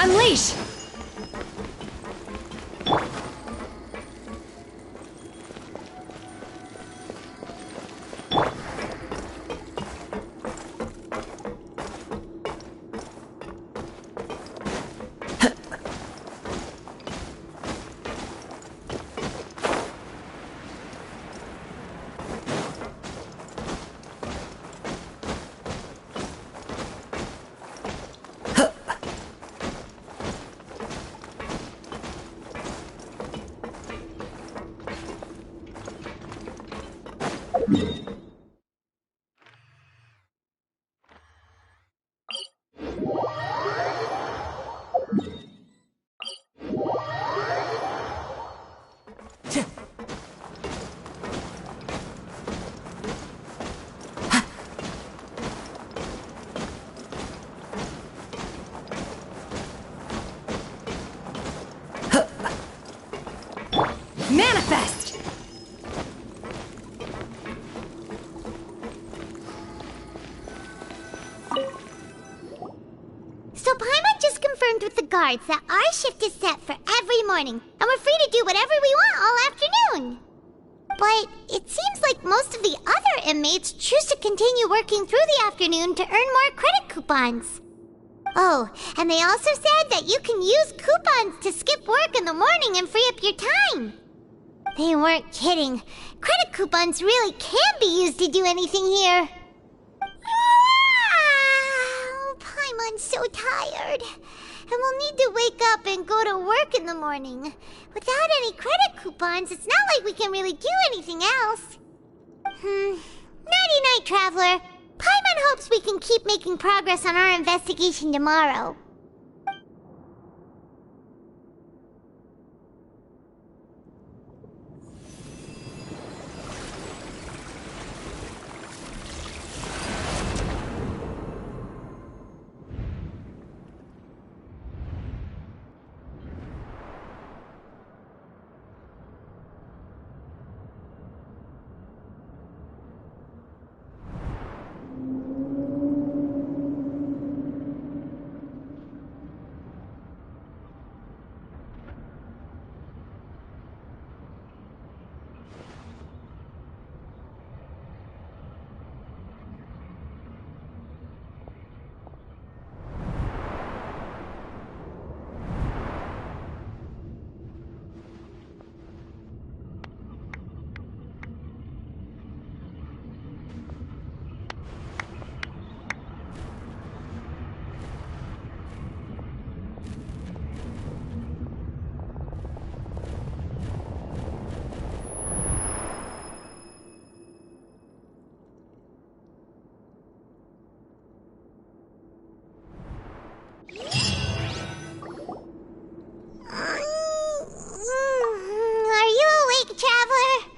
Unleash! Manifest! So Paimon just confirmed with the guards that our shift is set for every morning, and we're free to do whatever we want all afternoon. But it seems like most of the other inmates choose to continue working through the afternoon to earn more credit coupons. Oh, and they also said that you can use coupons to skip work in the morning and free up your time. They weren't kidding. Credit coupons really can be used to do anything here. Ah, Paimon's so tired. And we'll need to wake up and go to work in the morning. Without any credit coupons, it's not like we can really do anything else. Nighty-night, Traveler. Paimon Paimon hopes we can keep making progress on our investigation tomorrow. Are you awake, Traveler?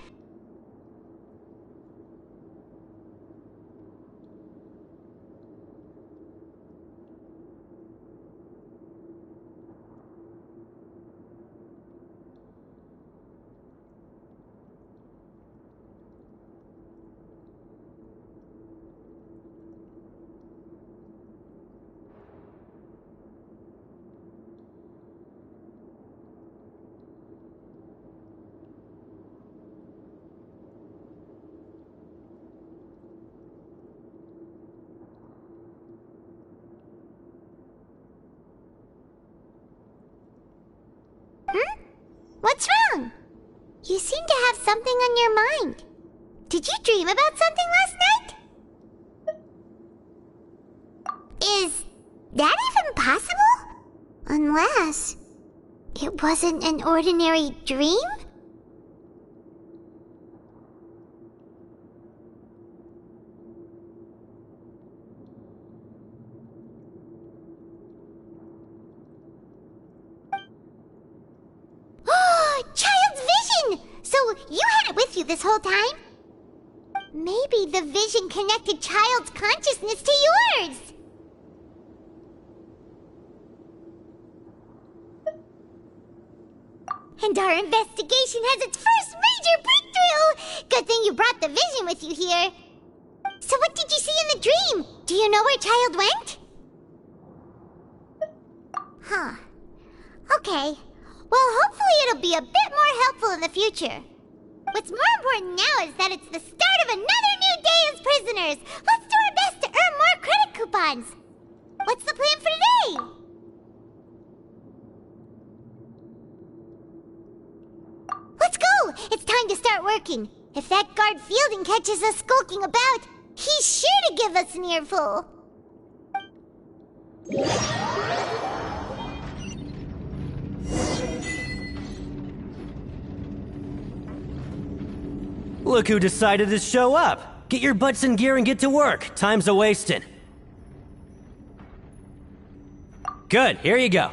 What's wrong? You seem to have something on your mind. Did you dream about something last night? Is that even possible? Unless it wasn't an ordinary dream? Child's vision! So you had it with you this whole time? Maybe the vision connected Child's consciousness to yours! And our investigation has its first major breakthrough! Good thing you brought the vision with you here. So what did you see in the dream? Do you know where Child went? Huh. Okay. Well, hopefully it'll be a bit more helpful in the future. What's more important now is that it's the start of another new day as prisoners. Let's do our best to earn more credit coupons. What's the plan for today? Let's go! It's time to start working. If that guard Fielding catches us skulking about, he's sure to give us an earful. Look who decided to show up! Get your butts in gear and get to work. Time's a-wasting. Good, here you go.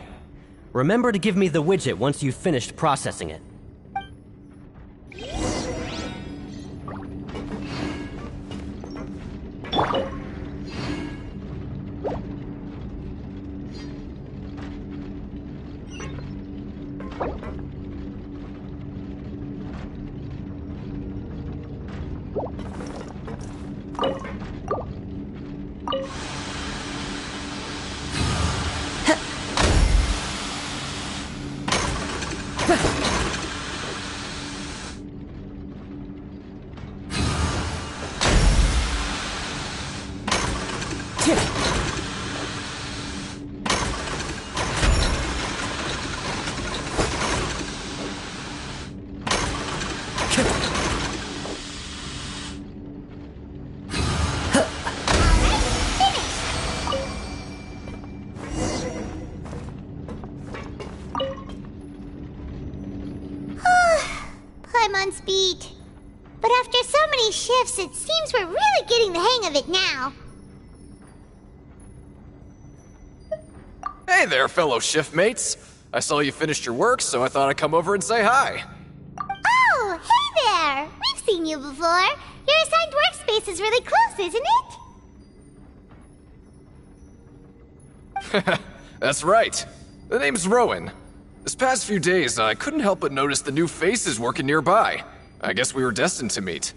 Remember to give me the widget once you've finished processing it. Paimon's beat. But after so many shifts, it seems we're really getting the hang of it now. Hey there, fellow shiftmates. I saw you finished your work, so I thought I'd come over and say hi. Oh, hey there! We've seen you before. Your assigned workspace is really close, isn't it? That's right. The name's Rowan. This past few days, I couldn't help but notice the new faces working nearby. I guess we were destined to meet.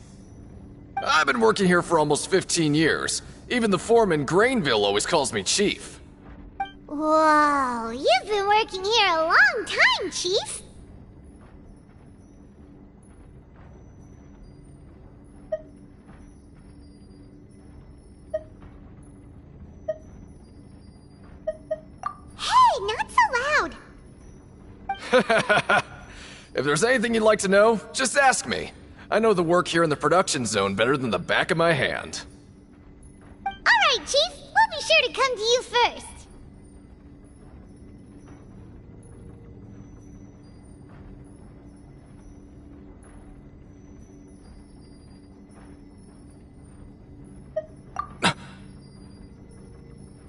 I've been working here for almost 15 years. Even the foreman, Grainville, always calls me Chief. Whoa, you've been working here a long time, Chief. Hey, not so loud. If there's anything you'd like to know, just ask me. I know the work here in the production zone better than the back of my hand. All right, Chief. We'll be sure to come to you first.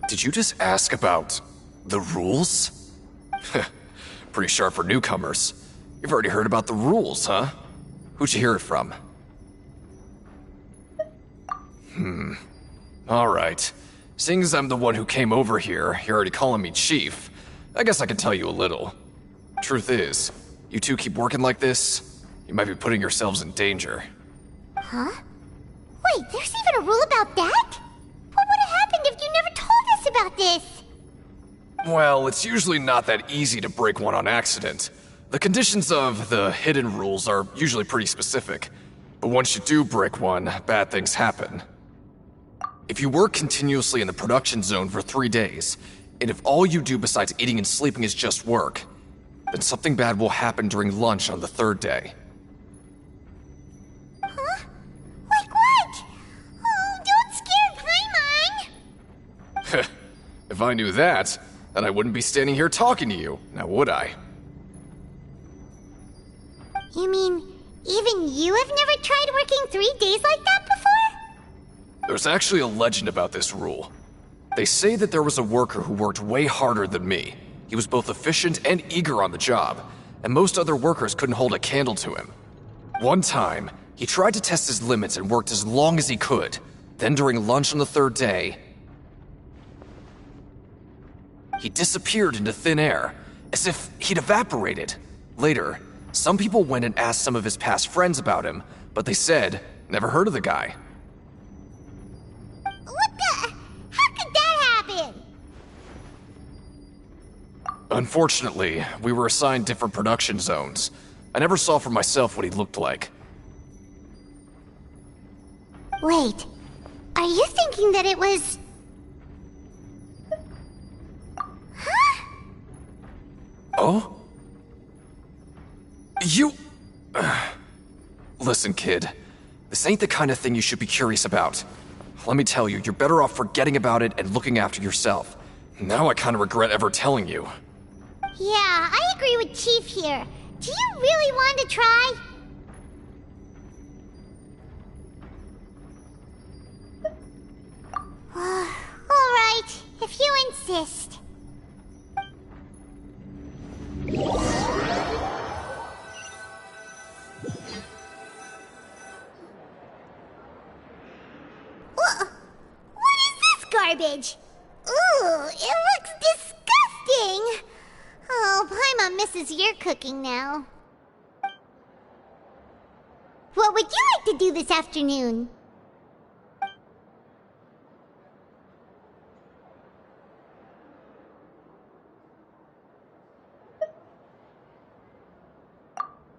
Did you just ask about the rules? Pretty sharp for newcomers. You've already heard about the rules, huh? Who'd you hear it from? Alright. Seeing as I'm the one who came over here, you're already calling me Chief. I guess I can tell you a little. Truth is, you two keep working like this, you might be putting yourselves in danger. Huh? Wait, there's even a rule about that? What would have happened if you never told us about this? Well, it's usually not that easy to break one on accident. The conditions of the hidden rules are usually pretty specific. But once you do break one, bad things happen. If you work continuously in the production zone for 3 days, and if all you do besides eating and sleeping is just work, then something bad will happen during lunch on the 3rd day. Huh? Like what? Oh, don't scare Paimon! If I knew that, then I wouldn't be standing here talking to you, now would I? You mean, even you have never tried working 3 days like that before? There's actually a legend about this rule. They say that there was a worker who worked way harder than me. He was both efficient and eager on the job, and most other workers couldn't hold a candle to him. One time, he tried to test his limits and worked as long as he could. Then during lunch on the 3rd day, he disappeared into thin air, as if he'd evaporated. Later, some people went and asked some of his past friends about him, but they said, never heard of the guy. How could that happen? Unfortunately, we were assigned different production zones. I never saw for myself what he looked like. Wait, are you thinking that it was... Huh? Oh? You... Listen, kid. This ain't the kind of thing you should be curious about. Let me tell you, you're better off forgetting about it and looking after yourself. Now I kind of regret ever telling you. Yeah, I agree with Chief here. Do you really want to try? Alright, if you insist. What is this garbage? Ooh, it looks disgusting! Oh, Paimon misses your cooking now. What would you like to do this afternoon?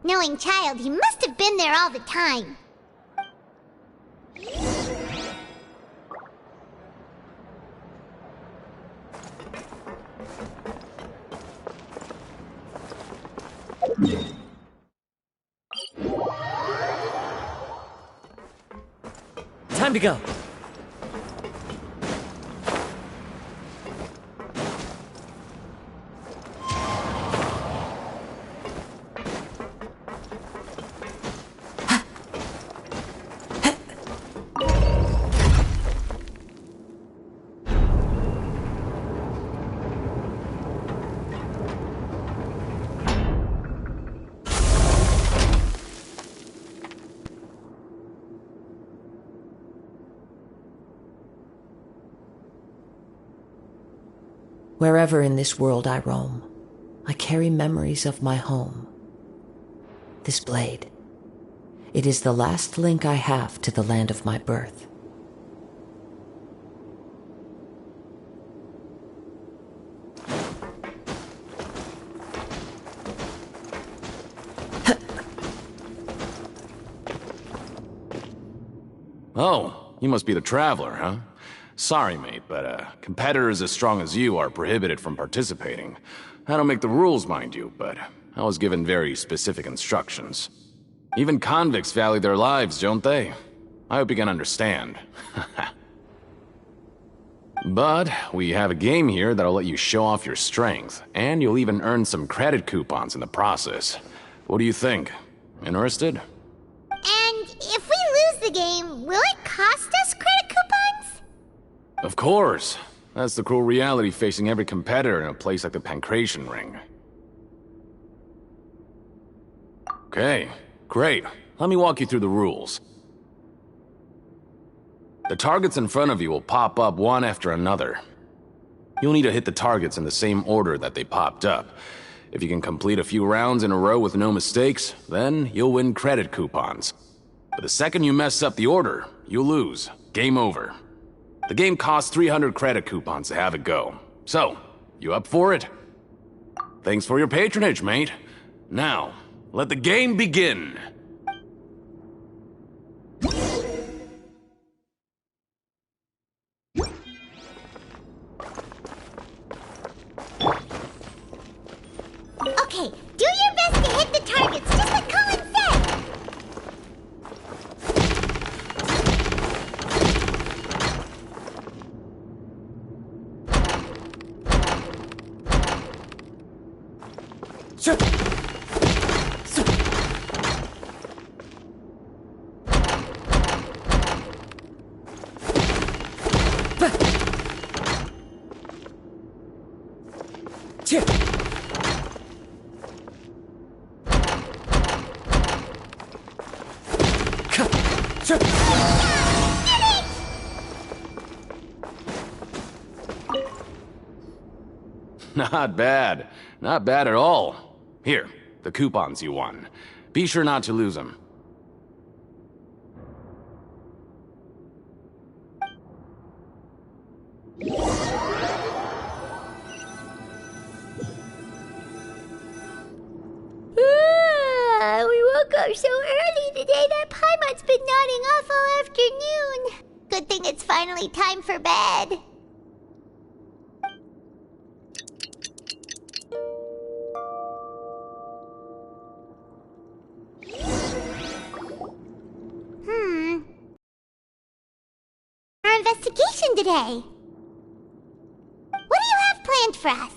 Knowing child, he must have been there all the time. Time to go. Wherever in this world I roam, I carry memories of my home. This blade, it is the last link I have to the land of my birth. Oh, you must be the Traveler, huh? Sorry, mate, but competitors as strong as you are prohibited from participating. I don't make the rules, mind you, but I was given very specific instructions. Even convicts value their lives, don't they? I hope you can understand. But we have a game here that'll let you show off your strength, and you'll even earn some credit coupons in the process. What do you think? Interested? And if we lose the game, will it cost us credit coupons? Of course. That's the cruel reality facing every competitor in a place like the Pancration Ring. Okay, great. Let me walk you through the rules. The targets in front of you will pop up one after another. You'll need to hit the targets in the same order that they popped up. If you can complete a few rounds in a row with no mistakes, then you'll win credit coupons. But the second you mess up the order, you'll lose. Game over. The game costs 300 credit coupons to have a go. So, you up for it? Thanks for your patronage, mate. Now, let the game begin. Okay, do your best to hit the targets, just like Colin said! Sure. Not bad. Not bad at all. Here, the coupons you won. Be sure not to lose them. We woke up so early today that Paimon's been nodding off all afternoon. Good thing it's finally time for bed. Our investigation today. What do you have planned for us?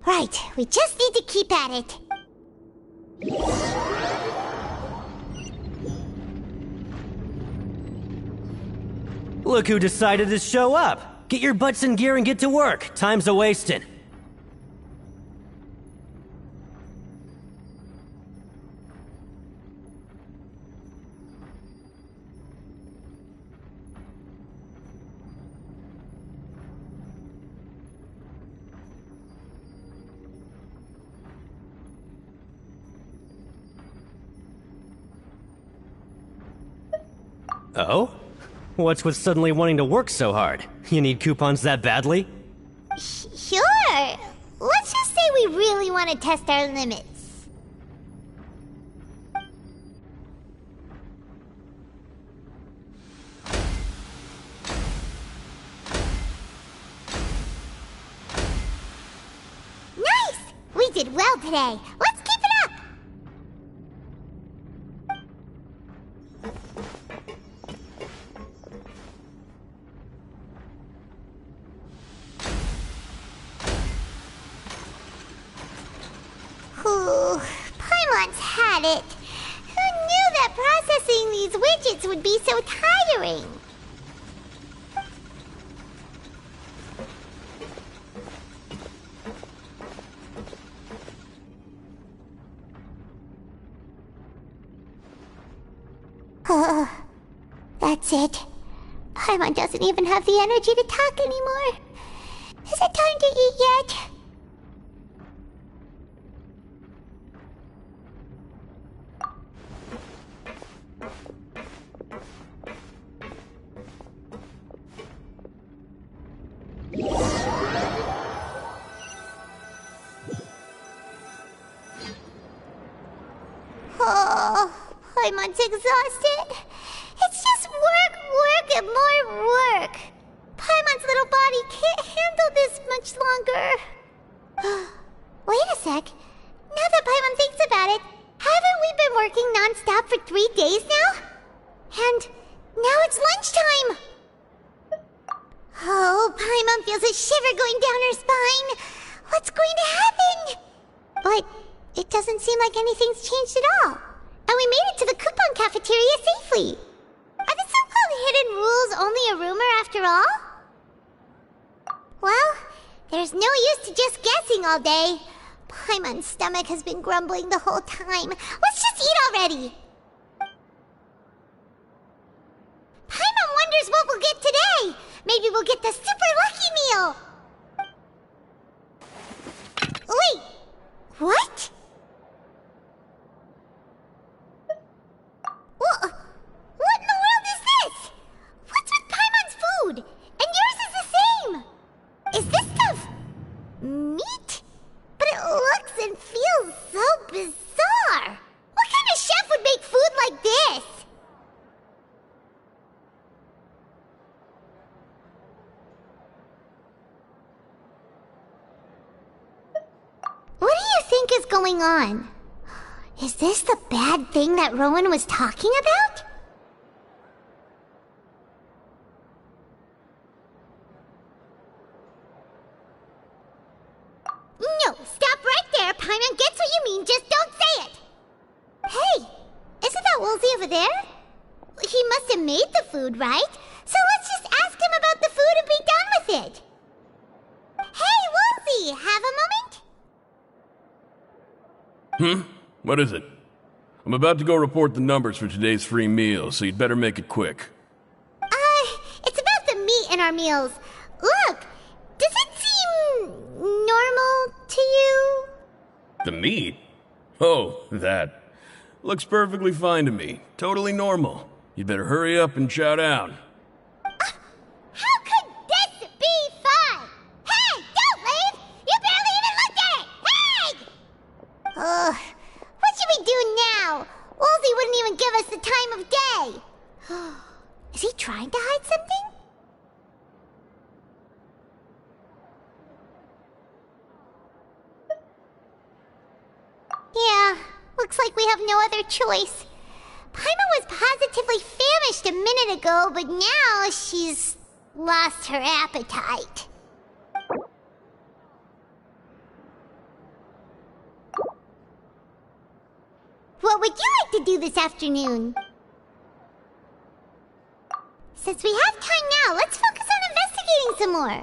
Right, we just need to keep at it. Look who decided to show up! Get your butts in gear and get to work. Time's a-wasting. Oh? What's with suddenly wanting to work so hard? You need coupons that badly? Sure. Let's just say we really want to test our limits. Nice! We did well today. Let's keep it up! Paimon's had it. Who knew that processing these widgets would be so tiring? That's it. Paimon doesn't even have the energy to talk anymore. Is it time to eat yet? Oh, Paimon's exhausted. It's just work, and more work. Paimon's little body can't handle this much longer. Wait a sec. Now that Paimon thinks about it, haven't we been working non-stop for 3 days now? And now it's lunchtime. Oh, Paimon feels a shiver going down her spine. What's going to happen? But it doesn't seem like anything's changed at all. And we made it to the coupon cafeteria safely. Are the so-called hidden rules only a rumor after all? Well, there's no use to just guessing all day. Paimon's stomach has been grumbling the whole time. Let's just eat already. Paimon wonders what we'll get today. Maybe we'll get the super lucky meal. Wait, what? What in the world is this? What's with Paimon's food? And yours is the same. Is this stuff meat? But it looks and feels so bizarre. What kind of chef would make food like this? What do you think is going on? Is this the bad thing that Rowan was talking about? No, stop right there. Paimon gets what you mean, just don't say it. Hey, isn't that Woolsey over there? He must have made the food, right? So let's just ask him about the food and be done with it. Hey, Woolsey, have a moment? What is it? I'm about to go report the numbers for today's free meal, so you'd better make it quick. It's about the meat in our meals. Look, does it seem normal to you? The meat? Oh, that. Looks perfectly fine to me. Totally normal. You'd better hurry up and chow down. How could this be fun? Hey, don't leave! You barely even looked at it! Hey! What should we do now? Woolsey wouldn't even give us the time of day. Is he trying to hide something? Yeah, looks like we have no other choice. Paimon was positively famished a minute ago, but now she's lost her appetite. What would you like to do this afternoon? Since we have time now, let's focus on investigating some more.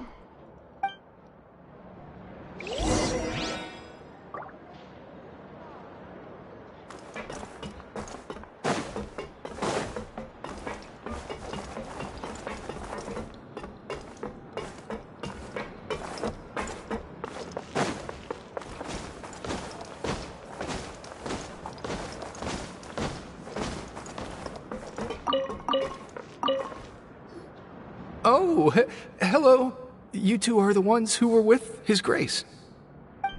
Oh, hello. You two are the ones who were with His Grace.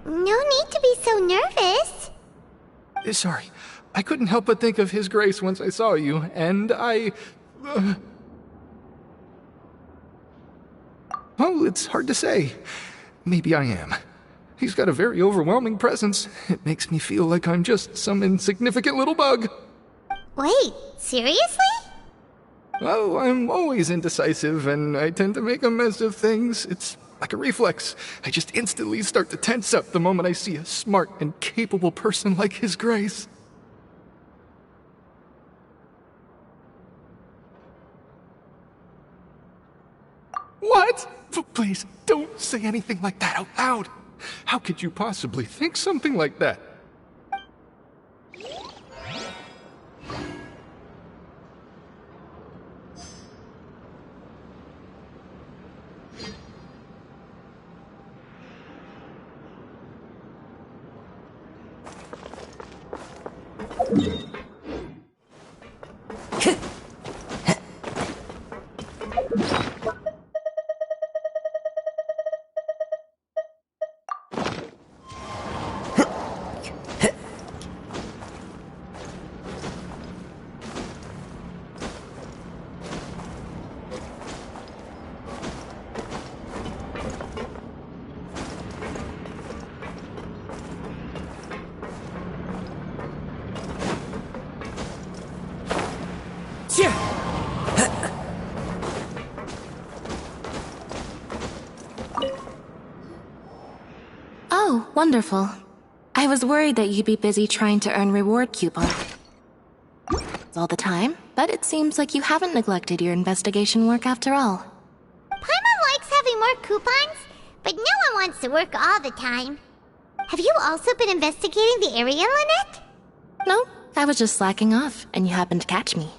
No need to be so nervous. Sorry, I couldn't help but think of His Grace once I saw you, and I... Oh, it's hard to say. Maybe I am. He's got a very overwhelming presence. It makes me feel like I'm just some insignificant little bug. Wait, seriously? Oh, I'm always indecisive, and I tend to make a mess of things. It's like a reflex. I just instantly start to tense up the moment I see a smart and capable person like His Grace. What? Please, don't say anything like that out loud. How could you possibly think something like that? Oh, wonderful. I was worried that you'd be busy trying to earn reward coupons all the time, but it seems like you haven't neglected your investigation work after all. Paimon likes having more coupons, but no one wants to work all the time. Have you also been investigating the area, Lynette? No, I was just slacking off, and you happened to catch me.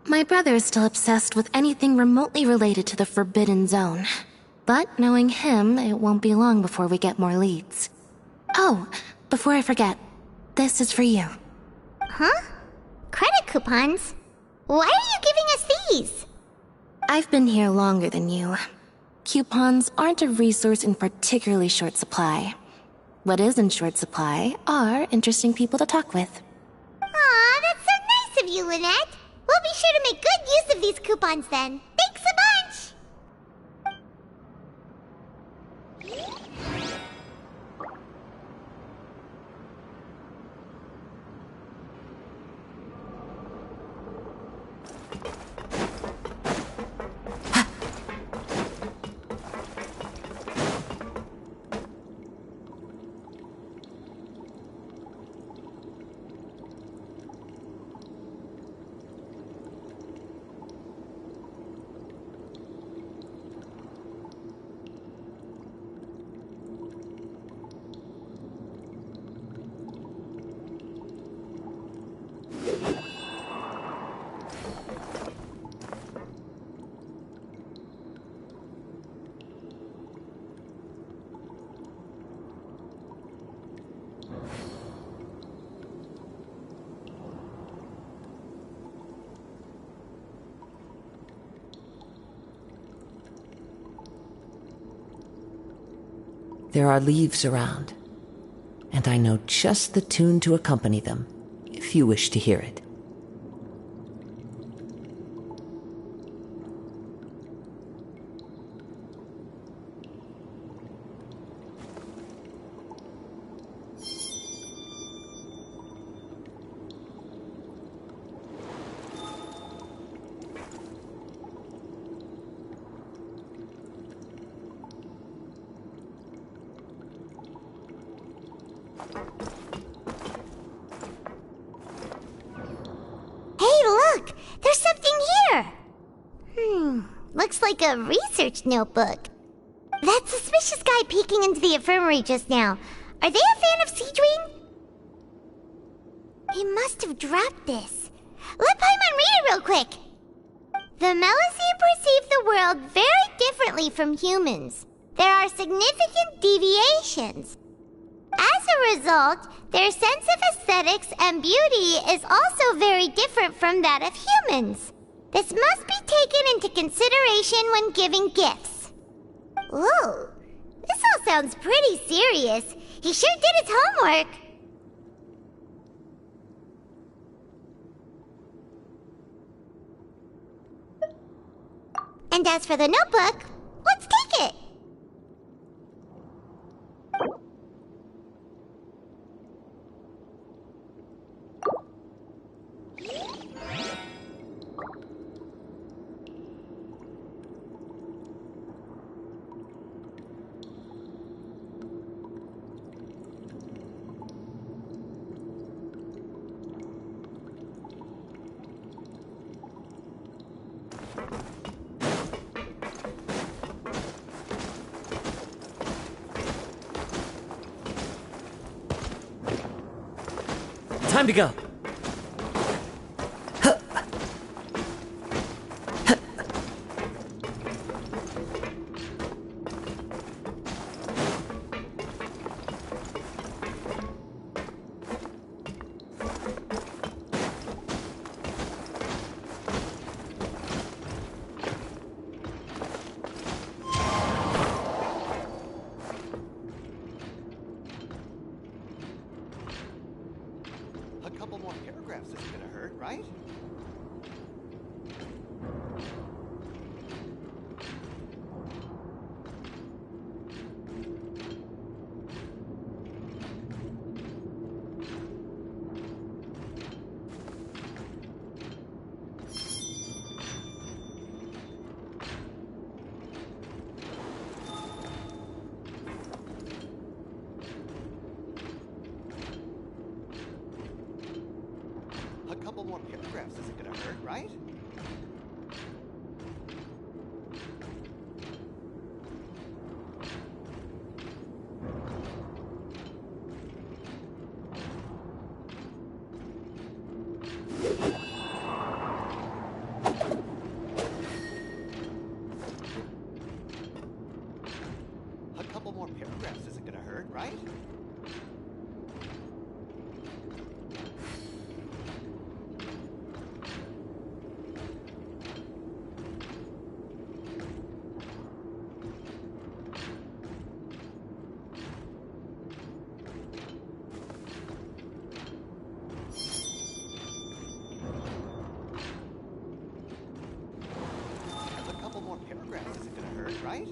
My brother is still obsessed with anything remotely related to the Forbidden Zone. But knowing him, it won't be long before we get more leads. Oh, before I forget, this is for you. Huh? Credit coupons? Why are you giving us these? I've been here longer than you. Coupons aren't a resource in particularly short supply. What is in short supply are interesting people to talk with. Aw, that's so nice of you, Lynette. We'll be sure to make good use of these coupons then. Thanks a bunch! There are leaves around, and I know just the tune to accompany them, if you wish to hear it. Looks like a research notebook. That suspicious guy peeking into the infirmary just now. Are they a fan of Seedwing? He must have dropped this. Let Paimon read it real quick. The Melusine perceive the world very differently from humans. There are significant deviations. As a result, their sense of aesthetics and beauty is also very different from that of humans. This must be taken into consideration when giving gifts. Ooh, this all sounds pretty serious. He sure did his homework. And as for the notebook, let's take it. Time to go. couple more paragraphs isn't gonna hurt, right? A couple more paragraphs isn't gonna hurt, right? A couple more paragraphs isn't gonna hurt, right?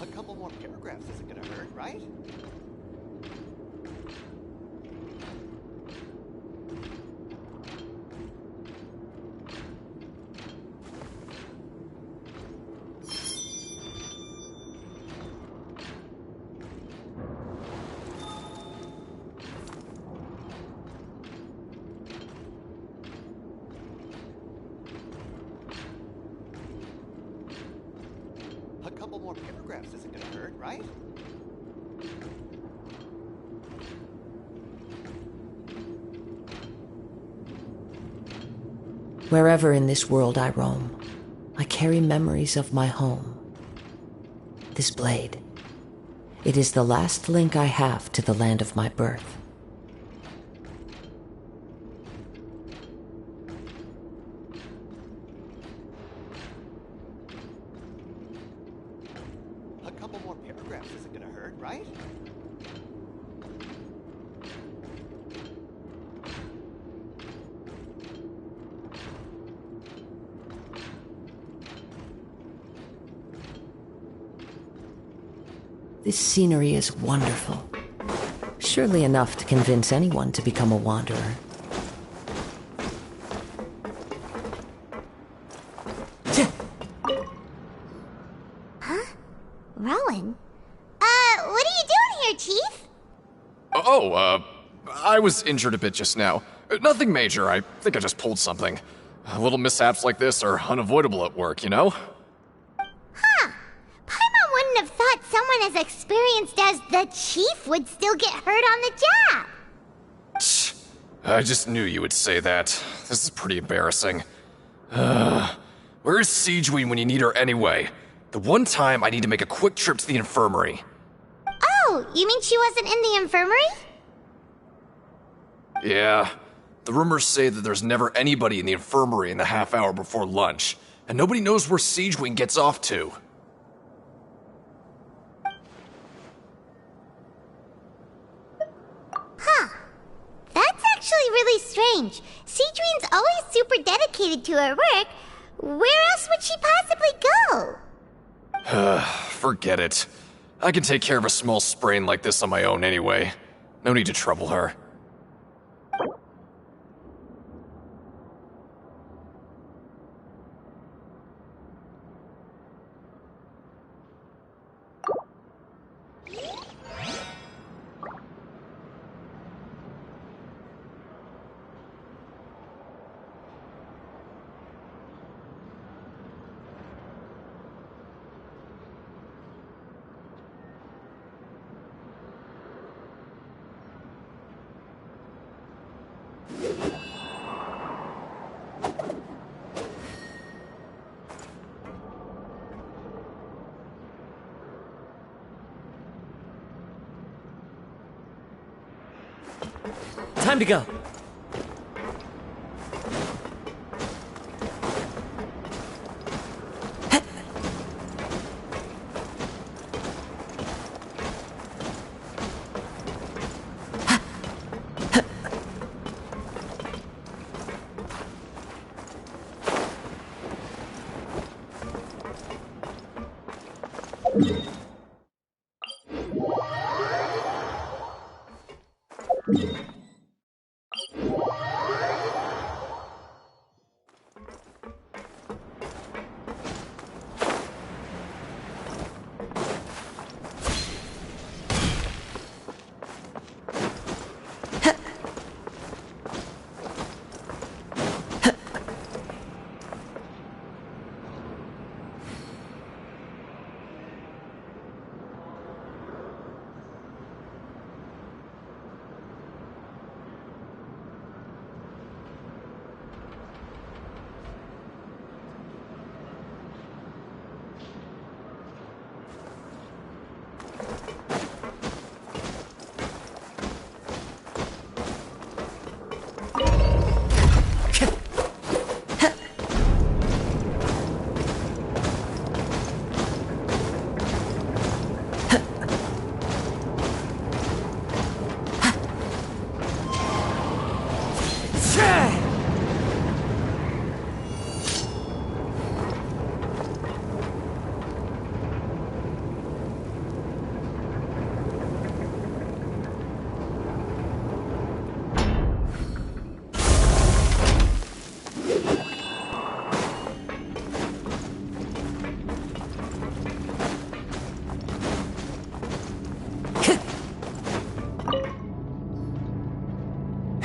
A couple more paragraphs isn't gonna hurt, right? A couple more paragraphs isn't gonna hurt, right? Wherever in this world I roam, I carry memories of my home. This blade, it is the last link I have to the land of my birth. A couple more paragraphs isn't gonna hurt, right? This scenery is wonderful. Surely enough to convince anyone to become a wanderer. Huh? Rowan? What are you doing here, Chief? I was injured a bit just now. Nothing major, I think I just pulled something. Little mishaps like this are unavoidable at work, you know? Paimon wouldn't have thought someone as experienced as the Chief would still get hurt on the job. I just knew you would say that. This is pretty embarrassing. Where's Siegeween when you need her anyway? The one time I need to make a quick trip to the infirmary. Oh, you mean she wasn't in the infirmary? Yeah. The rumors say that there's never anybody in the infirmary in the half hour before lunch, and nobody knows where Siegeween gets off to. Huh. That's actually really strange. Siegeween's always super dedicated to her work. Where else would she possibly go? Forget it. I can take care of a small sprain like this on my own anyway. No need to trouble her. Time to go.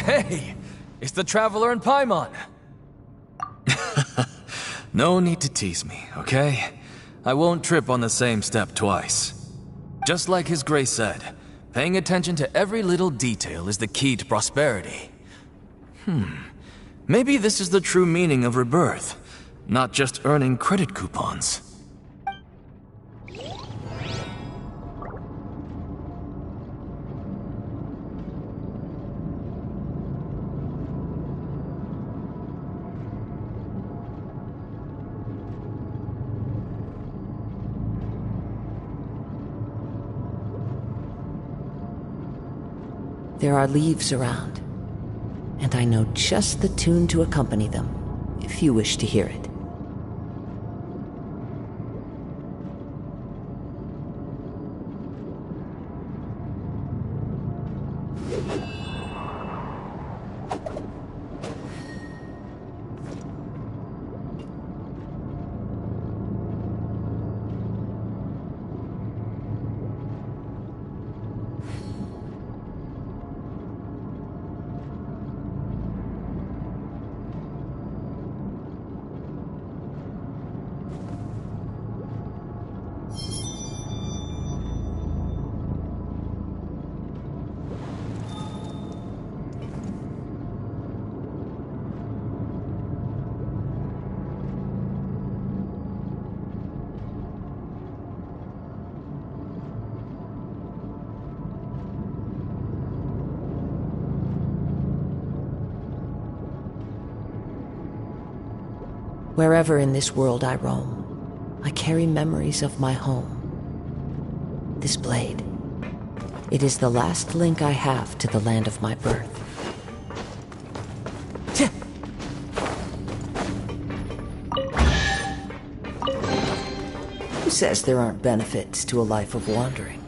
Hey, it's the Traveler and Paimon. No need to tease me, okay? I won't trip on the same step twice. Just like His Grace said, paying attention to every little detail is the key to prosperity. Maybe this is the true meaning of rebirth, not just earning credit coupons. There are leaves around, and I know just the tune to accompany them, if you wish to hear it. Wherever in this world I roam, I carry memories of my home. This blade, it is the last link I have to the land of my birth. Who says there aren't benefits to a life of wandering?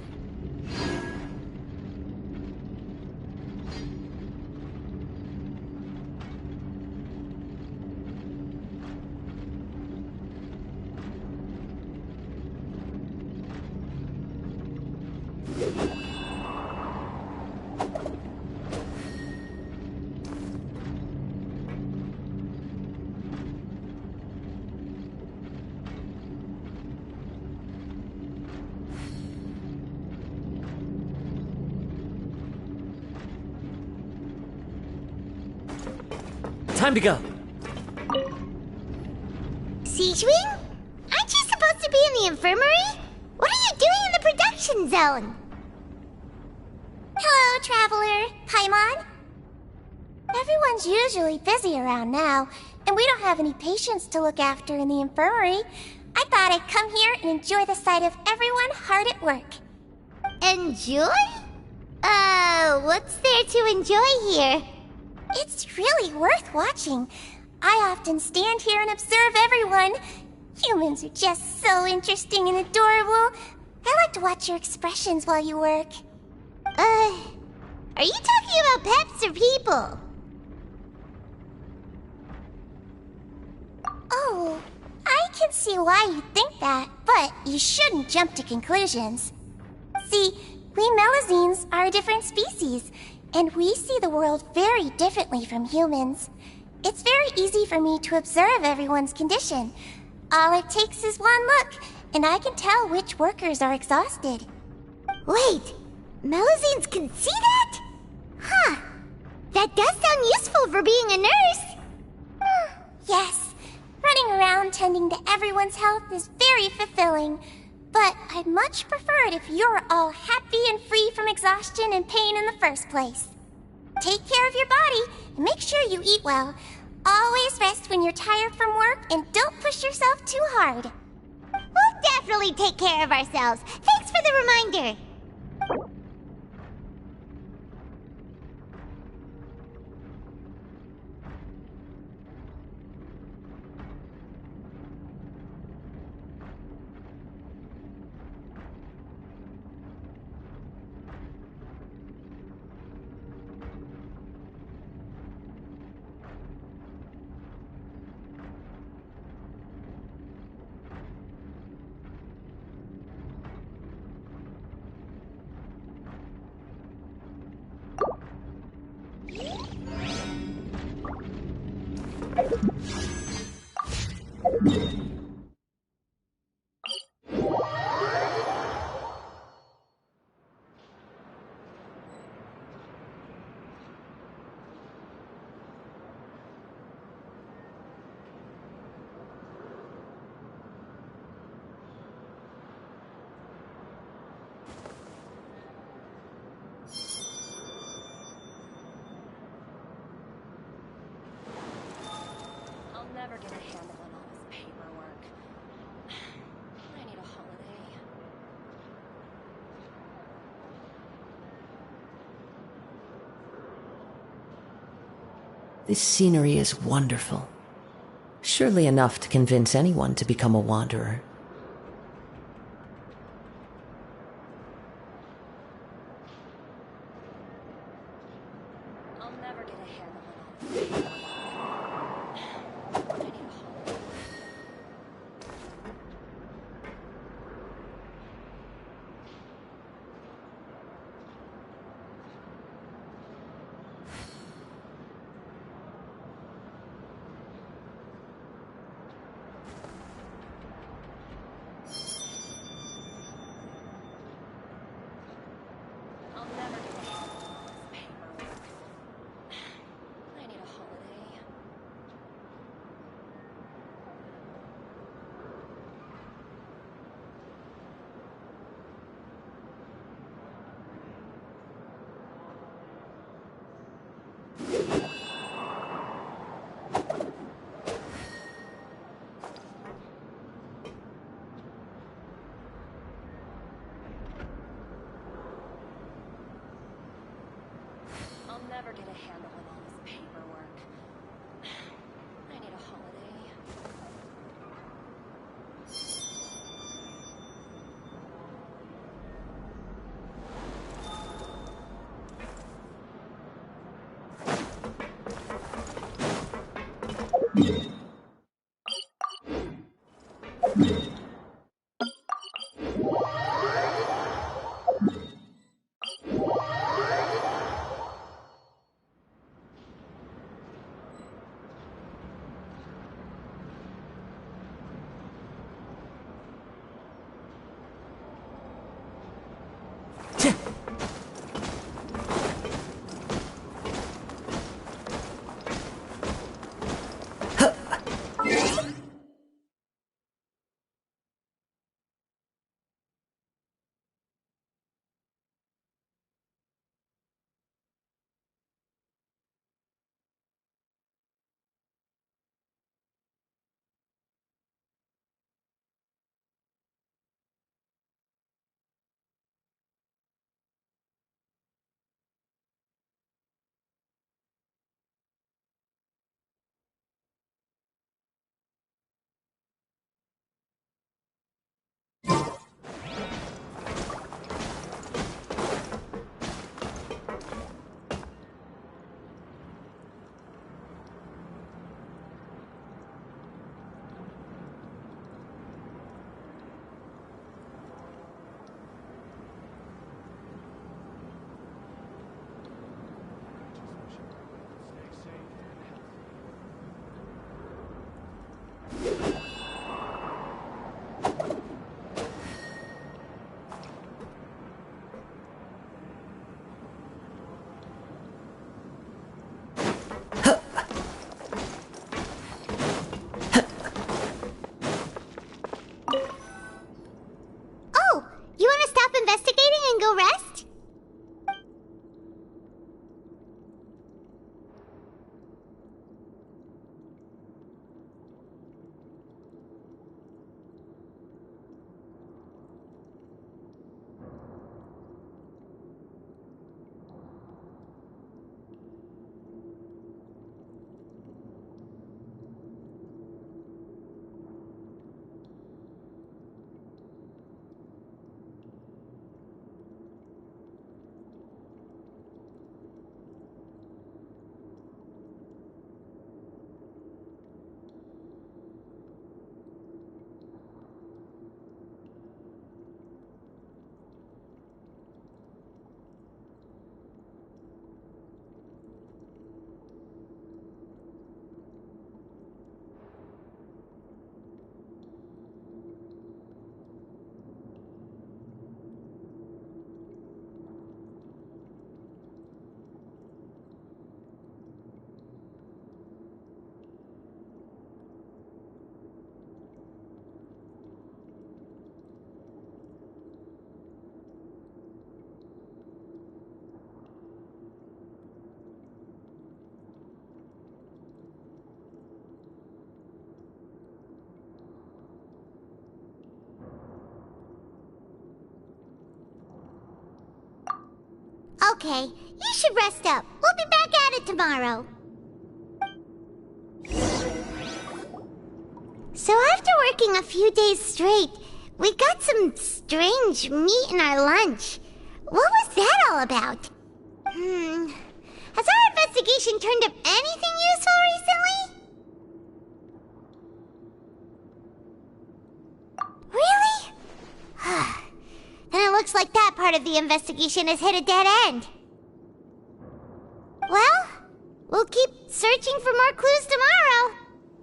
Time to go. Siege Wing? Aren't you supposed to be in the infirmary? What are you doing in the production zone? Hello, Traveler. Paimon? Everyone's usually busy around now, and we don't have any patients to look after in the infirmary. I thought I'd come here and enjoy the sight of everyone hard at work. Enjoy? What's there to enjoy here? It's really worth watching. I often stand here and observe everyone. Humans are just so interesting and adorable. I like to watch your expressions while you work. Are Are you talking about pets or people? Oh, I can see why you think that, but you shouldn't jump to conclusions. See, we Melazines are a different species, and we see the world very differently from humans. It's very easy for me to observe everyone's condition. All it takes is one look, and I can tell which workers are exhausted. Wait, Melazines can see that? Huh. That does sound useful for being a nurse. Yes, running around tending to everyone's health is very fulfilling. But I'd much prefer it if you're all happy and free from exhaustion and pain in the first place. Take care of your body and make sure you eat well. Always rest when you're tired from work and don't push yourself too hard. We'll definitely take care of ourselves. Thanks for the reminder. Never get a handle on all this paperwork. I need a holiday. This scenery is wonderful. Surely enough to convince anyone to become a wanderer. I'll never get a handle on all this paperwork. I'll never get a handle on all this paperwork. I need a holiday. Okay, you should rest up. We'll be back at it tomorrow. So after working a few days straight, we got some strange meat in our lunch. What was that all about? Has our investigation turned up anything useful recently? Really? Then it looks like that part of the investigation has hit a dead end. Well, we'll keep searching for more clues tomorrow.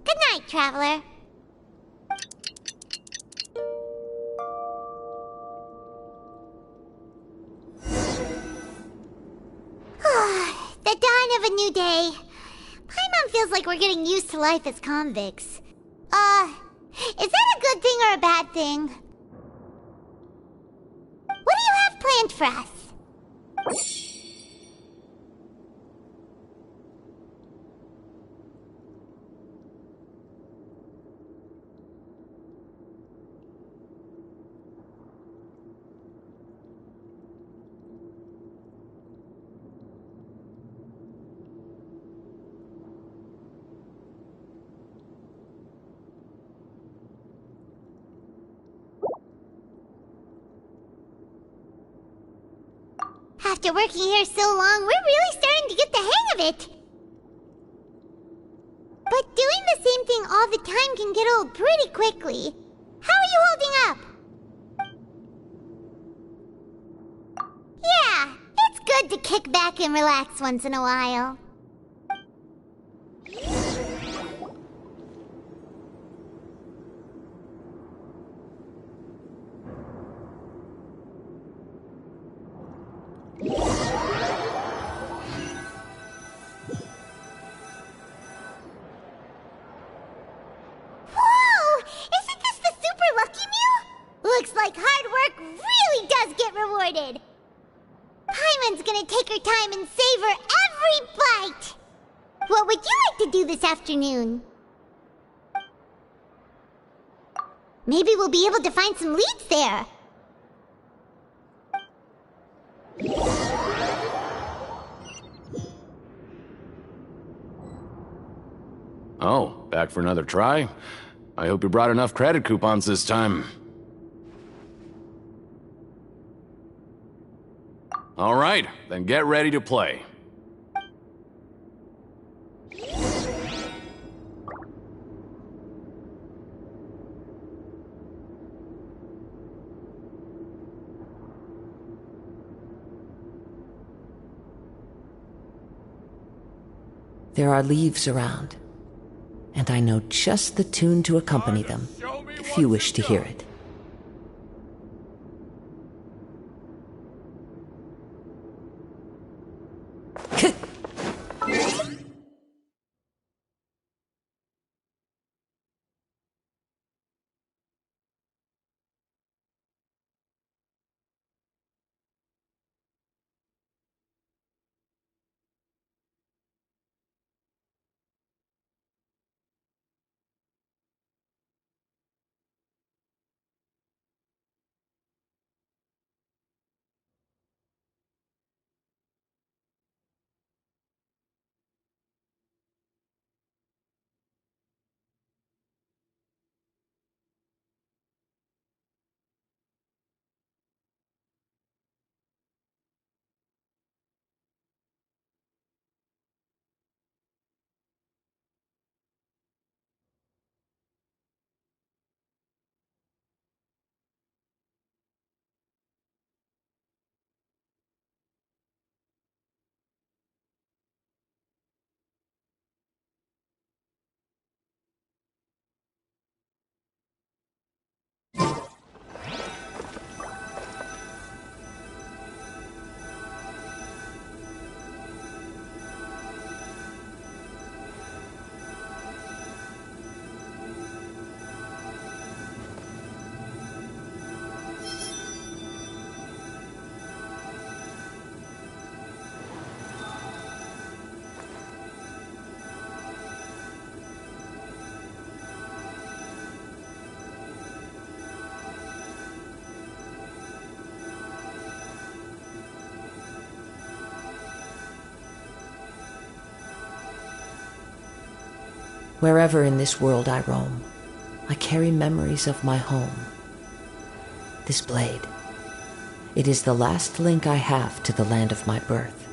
Good night, Traveler. The dawn of a new day. Paimon feels like we're getting used to life as convicts. Is that a good thing or a bad thing? What do you have planned for us? After working here so long, we're really starting to get the hang of it. But doing the same thing all the time can get old pretty quickly. How are you holding up? Yeah, it's good to kick back and relax once in a while. Whoa! Isn't this the Super Lucky Meal? Looks like hard work really does get rewarded. Paimon's gonna take her time and savor every bite. What would you like to do this afternoon? Maybe we'll be able to find some leads there. Oh, back for another try? I hope you brought enough credit coupons this time. All right, then get ready to play. There are leaves around, and I know just the tune to accompany them, if you wish to hear it. Wherever in this world I roam, I carry memories of my home. This blade, it is the last link I have to the land of my birth.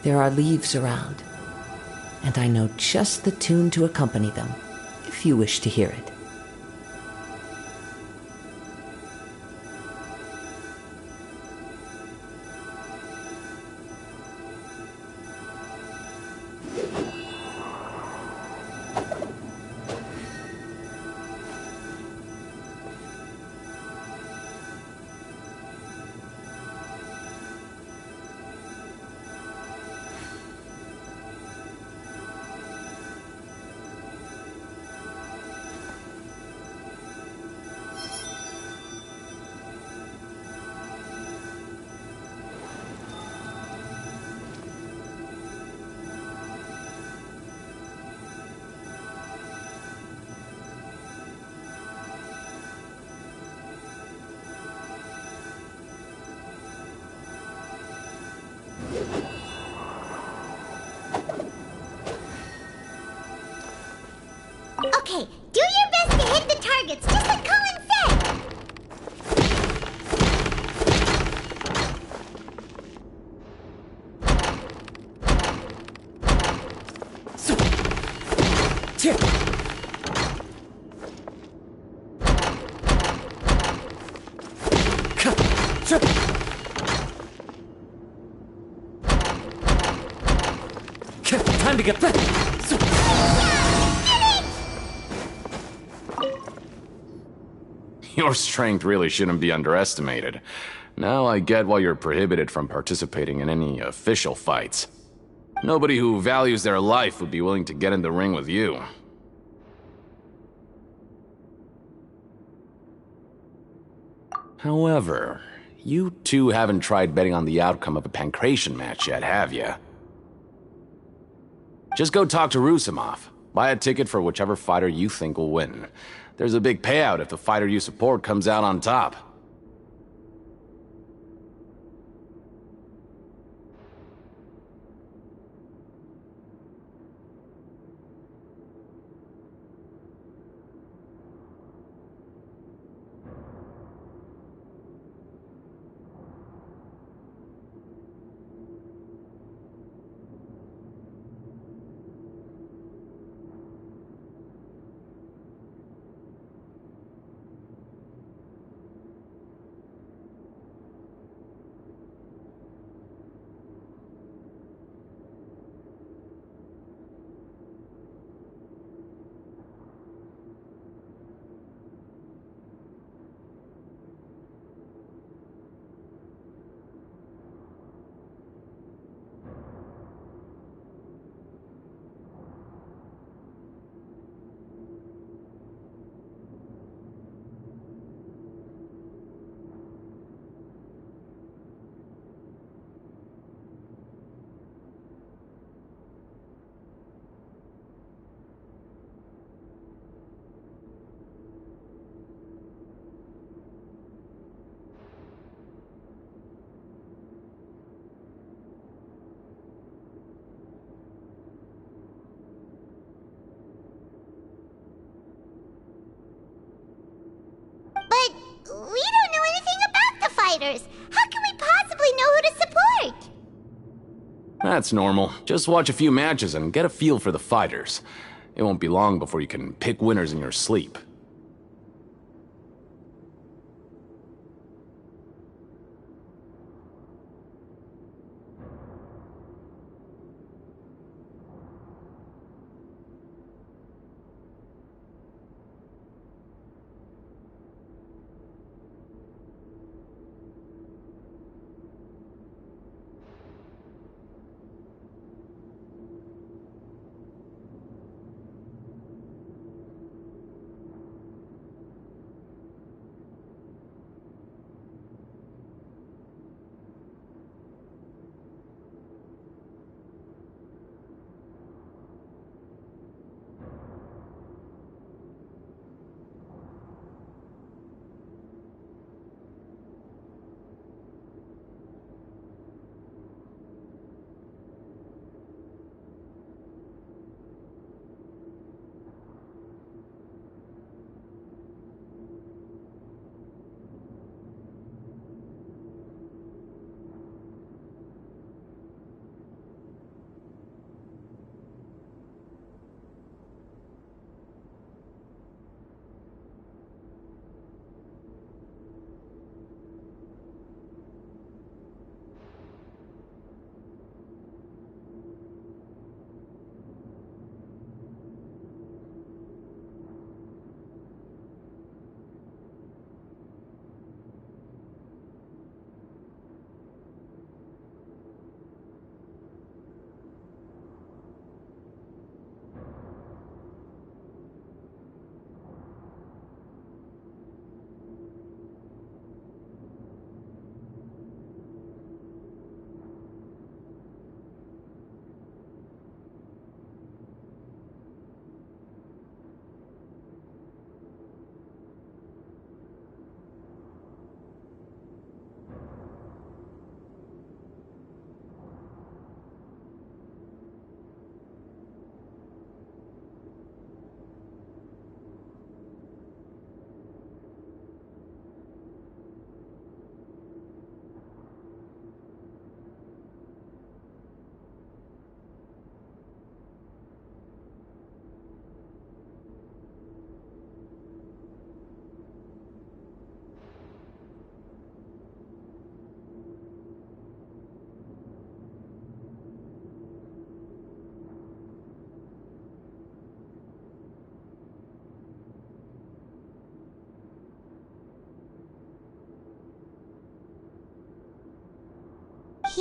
There are leaves around, and I know just the tune to accompany them, if you wish to hear it. Okay, do your best to hit the targets, just like Colin said! Time to get back! Your strength really shouldn't be underestimated. Now I get why you're prohibited from participating in any official fights. Nobody who values their life would be willing to get in the ring with you. However, you two haven't tried betting on the outcome of a pancration match yet, have you? Just go talk to Rusimov. Buy a ticket for whichever fighter you think will win. There's a big payout if the fighter you support comes out on top. But we don't know anything about the fighters. How can we possibly know who to support? That's normal. Just watch a few matches and get a feel for the fighters. It won't be long before you can pick winners in your sleep.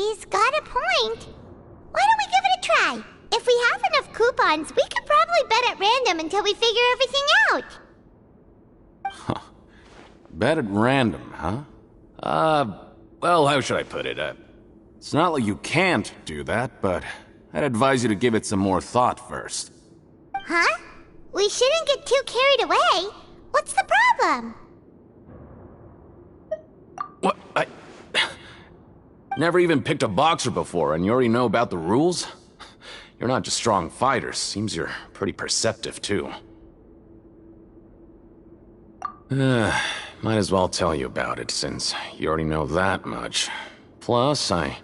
he's got a point. Why don't we give it a try? If we have enough coupons, we could probably bet at random until we figure everything out. Bet at random, huh? Well, how should I put it? It's not like you can't do that, but I'd advise you to give it some more thought first. Huh? We shouldn't get too carried away. What's the problem? What? Never even picked a boxer before, and you already know about the rules? You're not just strong fighters. Seems you're pretty perceptive, too. Might as well tell you about it, since you already know that much. Plus, I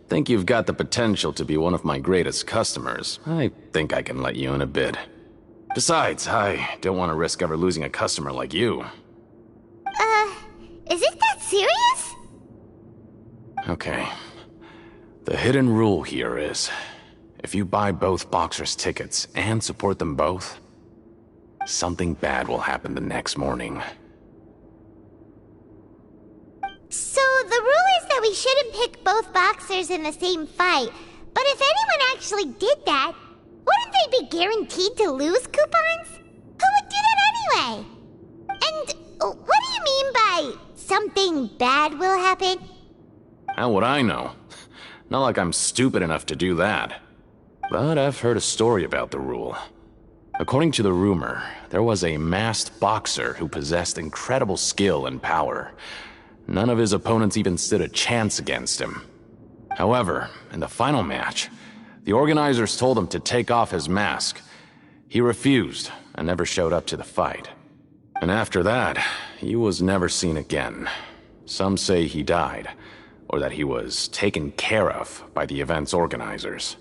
think you've got the potential to be one of my greatest customers. I think I can let you in a bid. Besides, I don't want to risk ever losing a customer like you. Is it that serious? Okay. The hidden rule here is, if you buy both boxers' tickets and support them both, something bad will happen the next morning. So the rule is that we shouldn't pick both boxers in the same fight. But if anyone actually did that, wouldn't they be guaranteed to lose coupons? Who would do that anyway? And what do you mean by something bad will happen? How would I know? Not like I'm stupid enough to do that. But I've heard a story about the rule. According to the rumor, there was a masked boxer who possessed incredible skill and power. None of his opponents even stood a chance against him. However, in the final match, the organizers told him to take off his mask. He refused and never showed up to the fight. And after that, he was never seen again. Some say he died, or that he was taken care of by the event's organizers.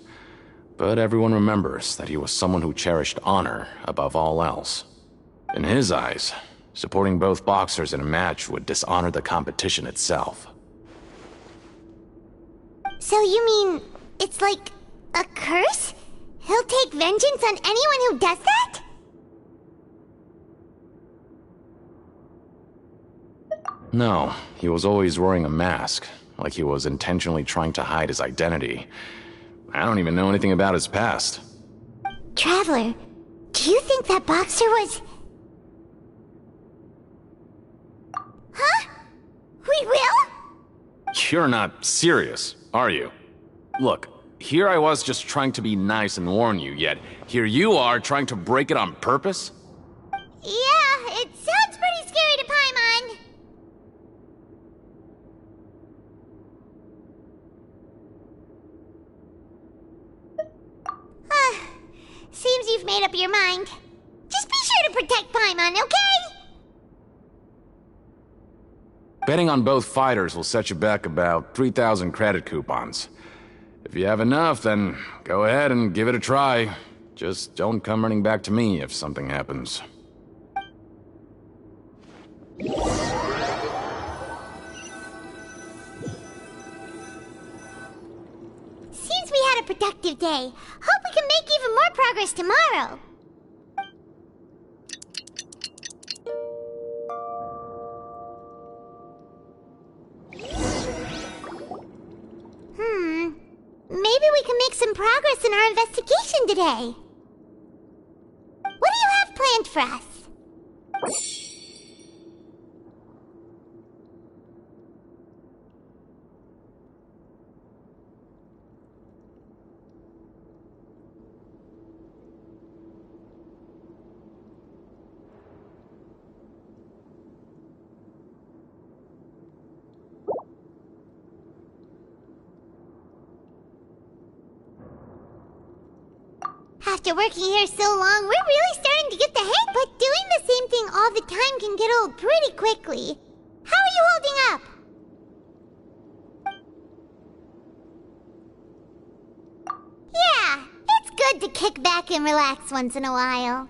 But everyone remembers that he was someone who cherished honor above all else. In his eyes, supporting both boxers in a match would dishonor the competition itself. So you mean it's like a curse? He'll take vengeance on anyone who does that? No, he was always wearing a mask, like he was intentionally trying to hide his identity. I don't even know anything about his past. Traveler, do you think that boxer was... Huh? We will? You're not serious, are you? Look, here I was just trying to be nice and warn you, yet here you are trying to break it on purpose? Yeah, it sounds pretty scary to Paimon. Seems you've made up your mind. Just be sure to protect Paimon, okay? Betting on both fighters will set you back about 3,000 credit coupons. If you have enough, then go ahead and give it a try. Just don't come running back to me if something happens. Seems we had a productive day. Hope we can make even more progress tomorrow. Maybe we can make some progress in our investigation today. What do you have planned for us? After working here so long, we're really starting to get the hang, but doing the same thing all the time can get old pretty quickly. How are you holding up? Yeah, it's good to kick back and relax once in a while.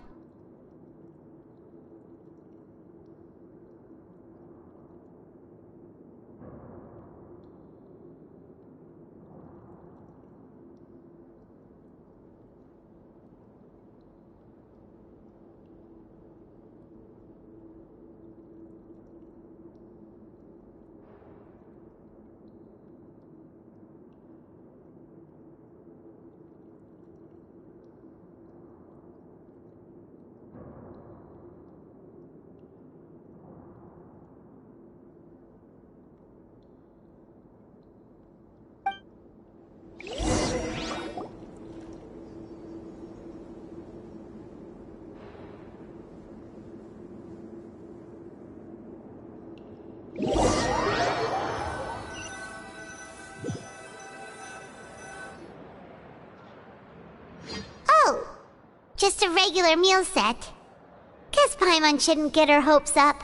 Just a regular meal set. Guess Paimon shouldn't get her hopes up.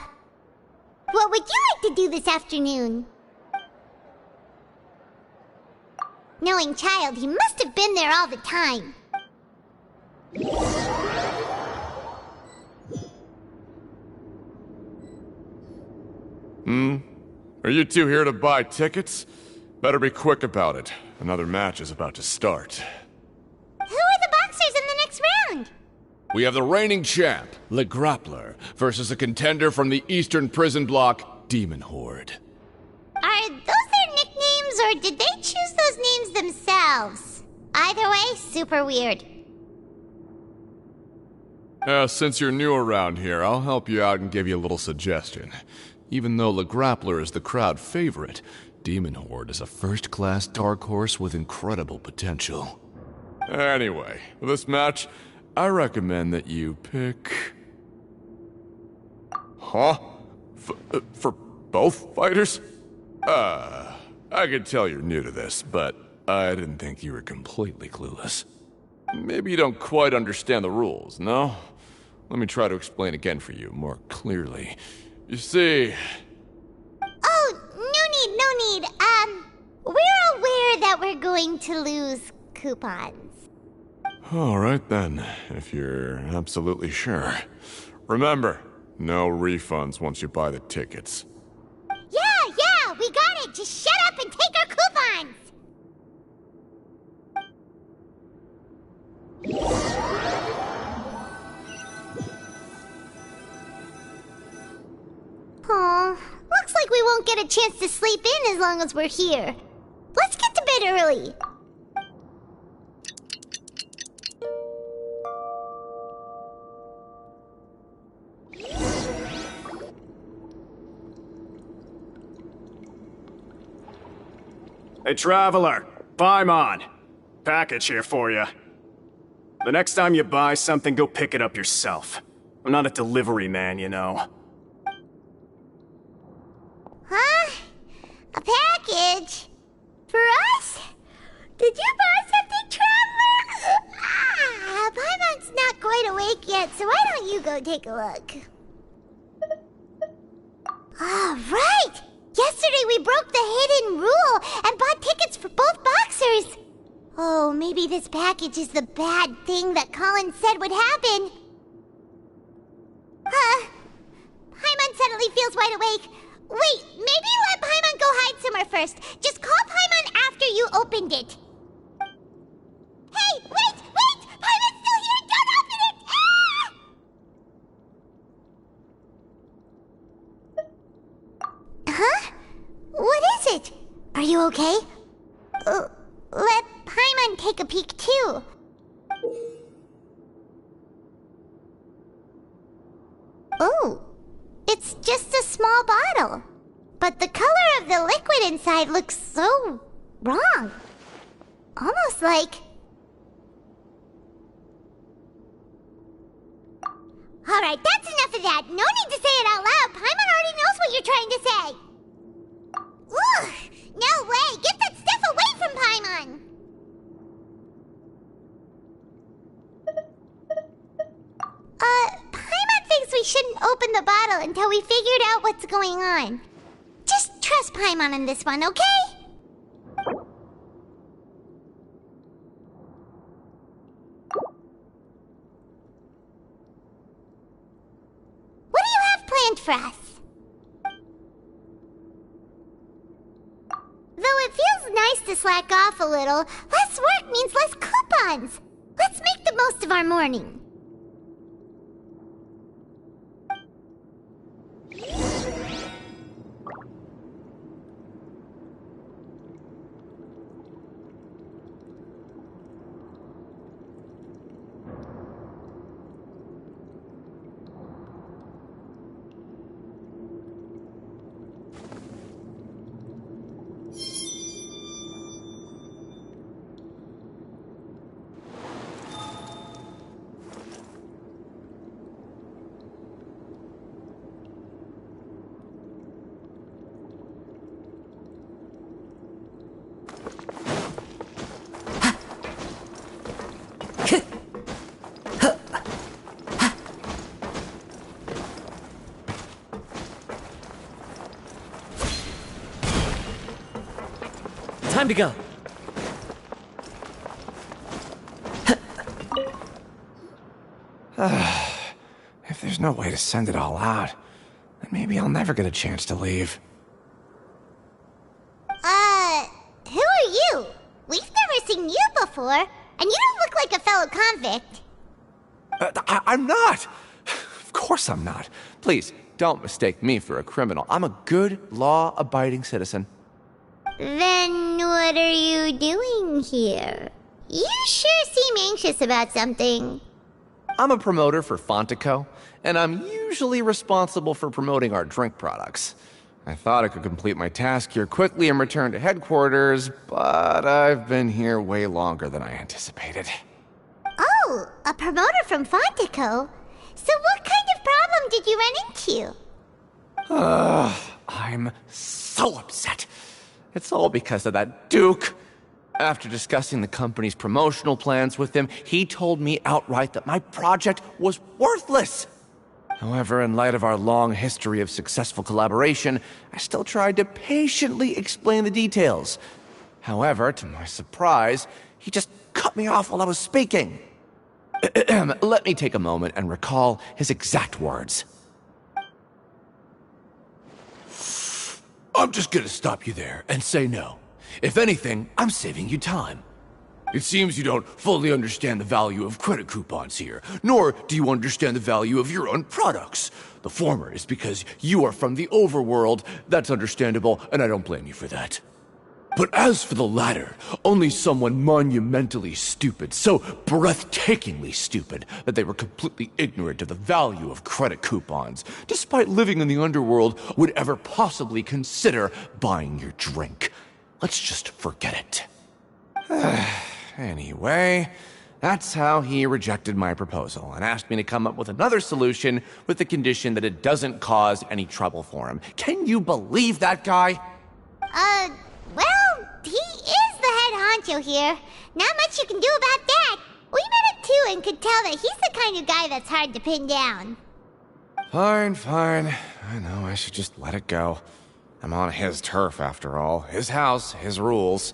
What would you like to do this afternoon? Knowing Child, he must have been there all the time. Are you two here to buy tickets? Better be quick about it. Another match is about to start. Who are the boxers in the next round? We have the reigning champ, Le Grappler, versus a contender from the Eastern Prison Block, Demon Horde. Are those their nicknames, or did they choose those names themselves? Either way, super weird. Since you're new around here, I'll help you out and give you a little suggestion. Even though Le Grappler is the crowd favorite, Demon Horde is a first-class dark horse with incredible potential. Anyway, for this match, I recommend that you pick... Huh? For both fighters? I can tell you're new to this, but I didn't think you were completely clueless. Maybe you don't quite understand the rules, no? Let me try to explain again for you, more clearly. You see... Oh, no need. We're aware that we're going to lose coupons. Alright then, if you're absolutely sure. Remember, no refunds once you buy the tickets. Yeah, we got it! Just shut up and take our coupons! Aw, looks like we won't get a chance to sleep in as long as we're here. Let's get to bed early. Hey, Traveler, Paimon. Package here for you. The next time you buy something, go pick it up yourself. I'm not a delivery man, you know. Huh? A package? For us? Did you buy something, Traveler? Paimon's not quite awake yet, so why don't you go take a look? All right! Yesterday we broke the hidden rule and bought tickets for both boxers. Oh, maybe this package is the bad thing that Colin said would happen. Paimon suddenly feels wide awake. Wait, maybe let Paimon go hide somewhere first. Just call Paimon after you opened it. Hey, wait! Paimon's still here! Don't open it! Ah! Huh? What is it? Are you okay? Let Paimon take a peek too. Oh, it's just a small bottle. But the color of the liquid inside looks so wrong. Almost like... Alright, that's enough of that. No need to say it out loud. Paimon already knows what you're trying to say. Ugh! No way! Get that stuff away from Paimon! Paimon thinks we shouldn't open the bottle until we figured out what's going on. Just trust Paimon on this one, okay? What do you have planned for us? Though it feels nice to slack off a little, less work means less coupons. Let's make the most of our morning. Time to go. If there's no way to send it all out, then maybe I'll never get a chance to leave. Who are you? We've never seen you before, and you don't look like a fellow convict. I'm not! Of course I'm not. Please, don't mistake me for a criminal. I'm a good, law-abiding citizen. Then what are you doing here? You sure seem anxious about something. I'm a promoter for Fontico, and I'm usually responsible for promoting our drink products. I thought I could complete my task here quickly and return to headquarters, but I've been here way longer than I anticipated. Oh, a promoter from Fontico? So what kind of problem did you run into? I'm so upset. It's all because of that Duke. After discussing the company's promotional plans with him, he told me outright that my project was worthless. However, in light of our long history of successful collaboration, I still tried to patiently explain the details. However, to my surprise, he just cut me off while I was speaking. Let me take a moment and recall his exact words. I'm just gonna stop you there and say no. If anything, I'm saving you time. It seems you don't fully understand the value of credit coupons here, nor do you understand the value of your own products. The former is because you are from the overworld. That's understandable, and I don't blame you for that. But as for the latter, only someone monumentally stupid, so breathtakingly stupid that they were completely ignorant of the value of credit coupons, despite living in the underworld, would ever possibly consider buying your drink. Let's just forget it. Anyway, that's how he rejected my proposal and asked me to come up with another solution with the condition that it doesn't cause any trouble for him. Can you believe that guy? Well, he is the head honcho here. Not much you can do about that. We met him too and could tell that he's the kind of guy that's hard to pin down. Fine. I know I should just let it go. I'm on his turf after all. His house, his rules.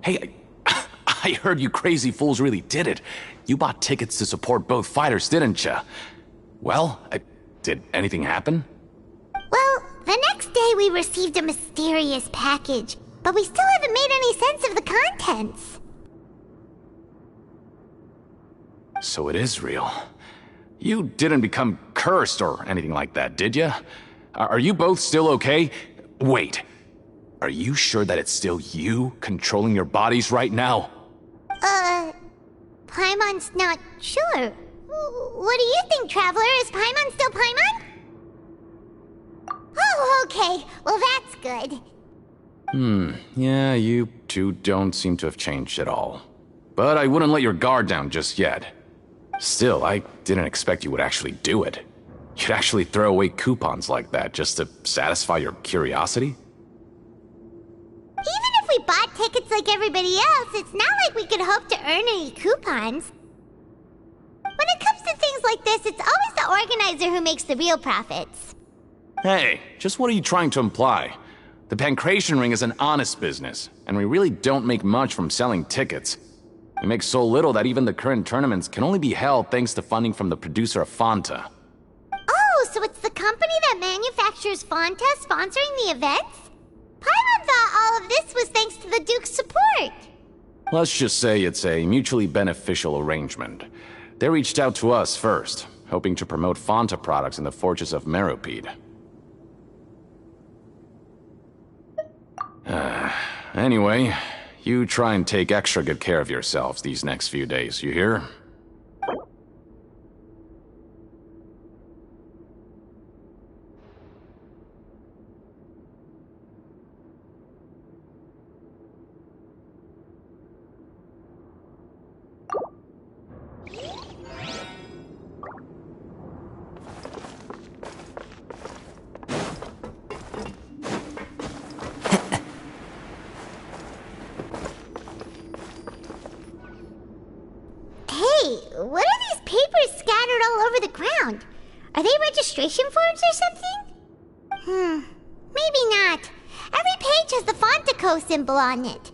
Hey, I heard you crazy fools really did it. You bought tickets to support both fighters, didn't you? Well, did anything happen? Well, the next day we received a mysterious package, but we still haven't made any sense of the contents. So it is real. You didn't become cursed or anything like that, did you? Are you both still okay? Wait. Are you sure that it's still you controlling your bodies right now? Paimon's not sure. What do you think, Traveler? Is Paimon still Paimon? Oh, okay. Well, that's good. Yeah, you two don't seem to have changed at all. But I wouldn't let your guard down just yet. Still, I didn't expect you would actually do it. You'd actually throw away coupons like that just to satisfy your curiosity? Even if we bought tickets like everybody else, it's not like we could hope to earn any coupons. When it comes to things like this, it's always the organizer who makes the real profits. Hey, just what are you trying to imply? The Pancration Ring is an honest business, and we really don't make much from selling tickets. We make so little that even the current tournaments can only be held thanks to funding from the producer of Fanta. Oh, so it's the company that manufactures Fanta sponsoring the events? Paimon thought all of this was thanks to the Duke's support. Let's just say it's a mutually beneficial arrangement. They reached out to us first, hoping to promote Fanta products in the Fortress of Meropide. Anyway, you try and take extra good care of yourselves these next few days, you hear? What are these papers scattered all over the ground? Are they registration forms or something? Maybe not. Every page has the Fontaco symbol on it.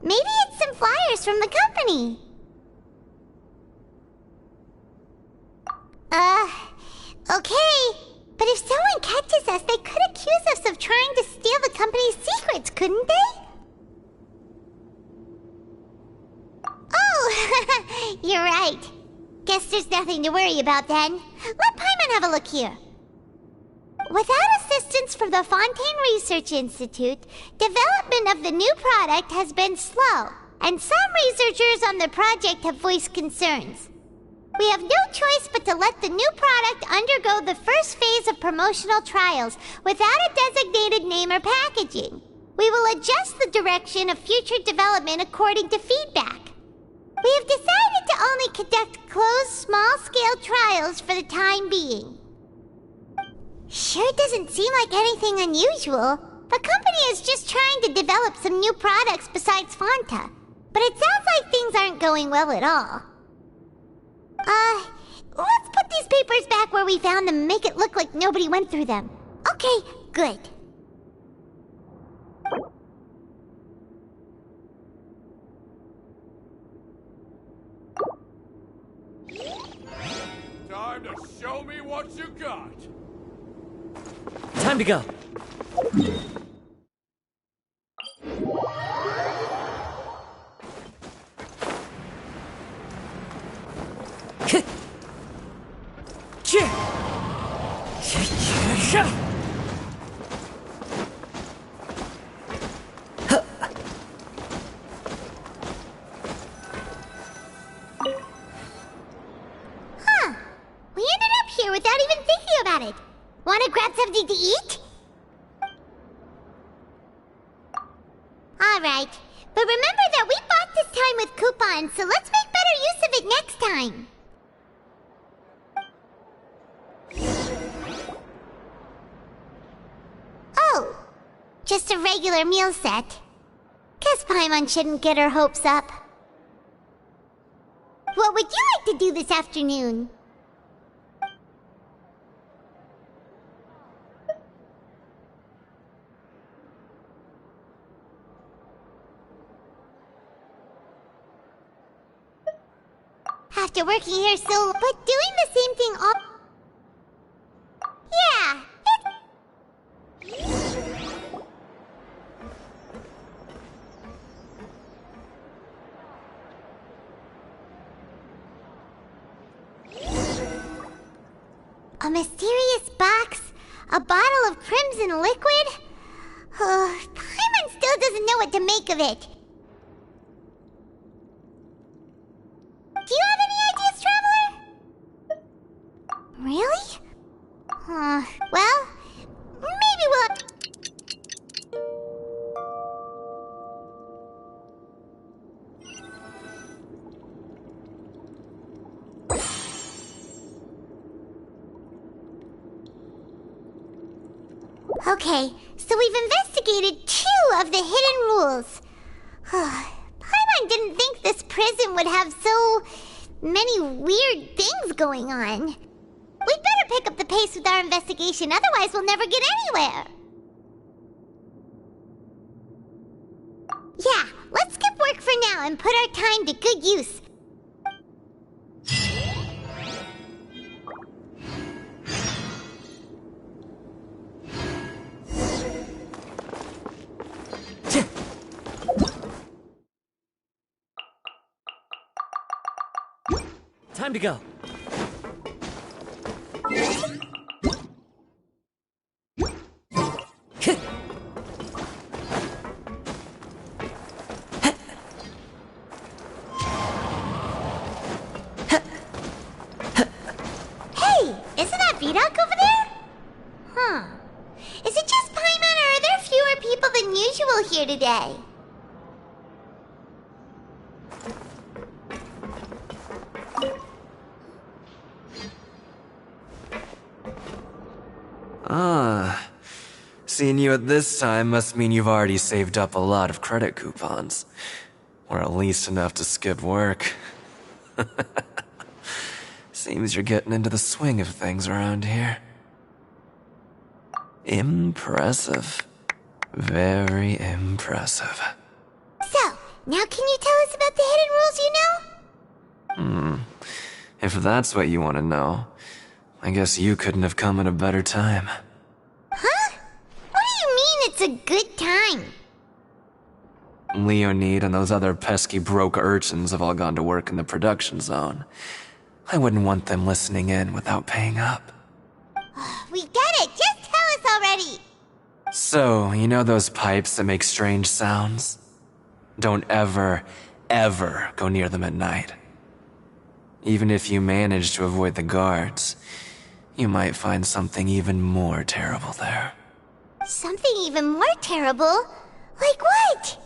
Maybe it's some flyers from the company. Okay. But if someone catches us, they could accuse us of trying to steal the company's secrets, couldn't they? Oh, you're right. Guess there's nothing to worry about then. Let Paimon have a look here. Without assistance from the Fontaine Research Institute, development of the new product has been slow, and some researchers on the project have voiced concerns. We have no choice but to let the new product undergo the first phase of promotional trials without a designated name or packaging. We will adjust the direction of future development according to feedback. We have decided to only conduct closed, small-scale trials for the time being. Sure doesn't seem like anything unusual. The company is just trying to develop some new products besides Fanta. But it sounds like things aren't going well at all. Let's put these papers back where we found them and make it look like nobody went through them. Okay, good. Time to show me what you got. Time to go. We ended up here without even thinking about it. Want to grab something to eat? Alright, but remember that we bought this time with coupons, so let's make better use of it next time. Oh, just a regular meal set. Guess Paimon shouldn't get her hopes up. What would you like to do this afternoon? After working here so... But doing the same thing all... Yeah, a mysterious box? A bottle of crimson liquid? Paimon still doesn't know what to make of it. Do you have any ideas, Traveler? Really? Well, maybe we'll... Okay, so we've investigated 2 of the hidden rules. Paimon didn't think this prison would have so many weird things going on. We'd better pick up the pace with our investigation, otherwise we'll never get anywhere. Yeah, let's skip work for now and put our time to good use. Time to go. Hey, isn't that Vidoc over there? Huh. Is it just Paimon, or are there fewer people than usual here today? Seeing you at this time must mean you've already saved up a lot of credit coupons. Or at least enough to skip work. Seems you're getting into the swing of things around here. Impressive. Very impressive. So, now can you tell us about the hidden rules you know? If that's what you want to know, I guess you couldn't have come at a better time. Huh? What do you mean it's a good time? Leonid and those other pesky broke urchins have all gone to work in the production zone. I wouldn't want them listening in without paying up. We get it! Just tell us already! So, you know those pipes that make strange sounds? Don't ever, ever go near them at night. Even if you manage to avoid the guards, you might find something even more terrible there. Something even more terrible? Like what?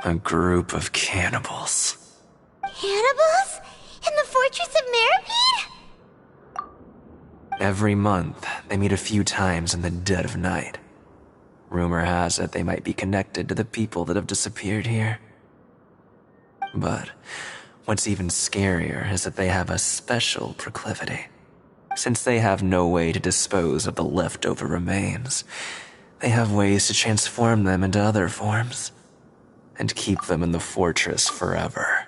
A group of cannibals. Cannibals? In the Fortress of Meripede? Every month, they meet a few times in the dead of night. Rumor has it they might be connected to the people that have disappeared here. But what's even scarier is that they have a special proclivity. Since they have no way to dispose of the leftover remains, they have ways to transform them into other forms and keep them in the fortress forever.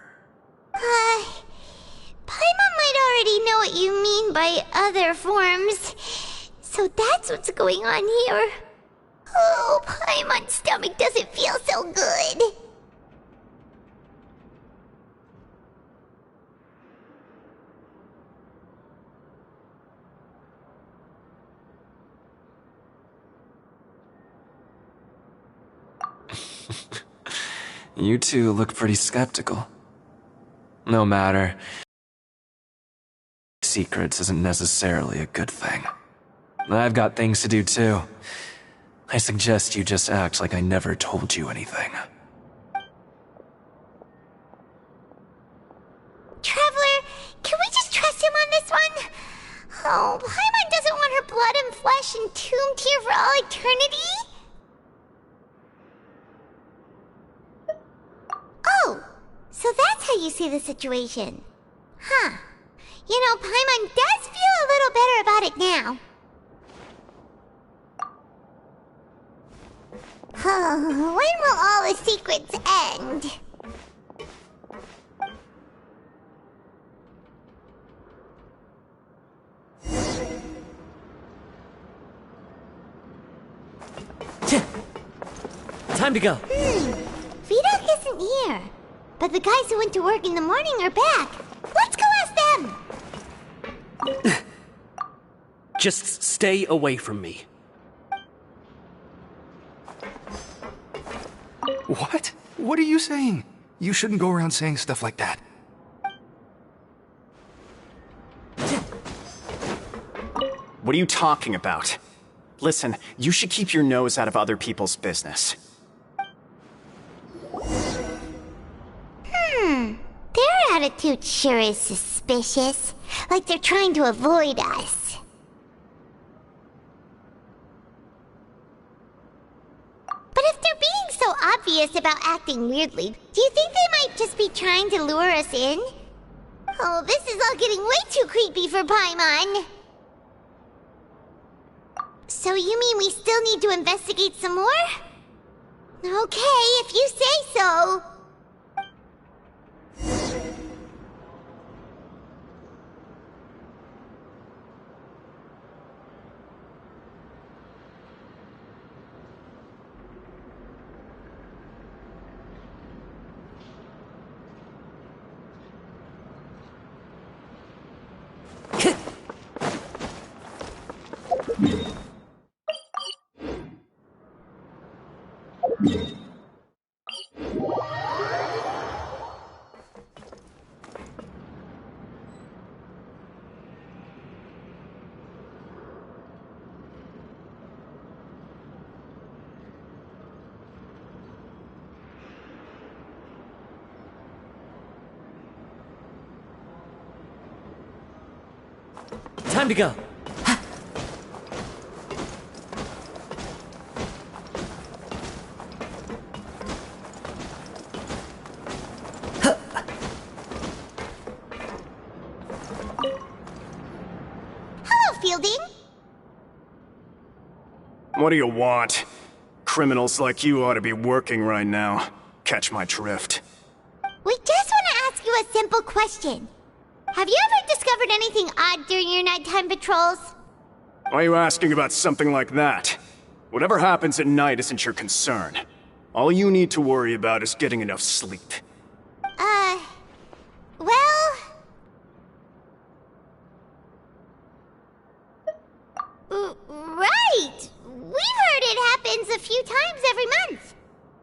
Paimon might already know what you mean by other forms. So that's what's going on here. Oh, Paimon's stomach doesn't feel so good. You two look pretty skeptical. No matter. Secrets isn't necessarily a good thing. I've got things to do too. I suggest you just act like I never told you anything. Traveler, can we just trust him on this one? Oh, Paimon doesn't want her blood and flesh entombed here for all eternity? Oh, so that's how you see the situation. Huh. You know, Paimon does feel a little better about it now. When will all the secrets end? Time to go. Vidoc isn't here. But the guys who went to work in the morning are back. Let's go ask them! Just stay away from me. What? What are you saying? You shouldn't go around saying stuff like that. What are you talking about? Listen, you should keep your nose out of other people's business. Their attitude sure is suspicious. Like they're trying to avoid us. obvious about acting weirdly. Do you think they might just be trying to lure us in? Oh, this is all getting way too creepy for Paimon. So you mean we still need to investigate some more? Okay, if you say so. Time to go. Hello, Fielding. What do you want? Criminals like you ought to be working right now. Catch my drift. We just want to ask you a simple question. Have you ever discovered anything odd during your nighttime patrols? Why are you asking about something like that? Whatever happens at night isn't your concern. All you need to worry about is getting enough sleep. Well... Right! We've heard it happens a few times every month.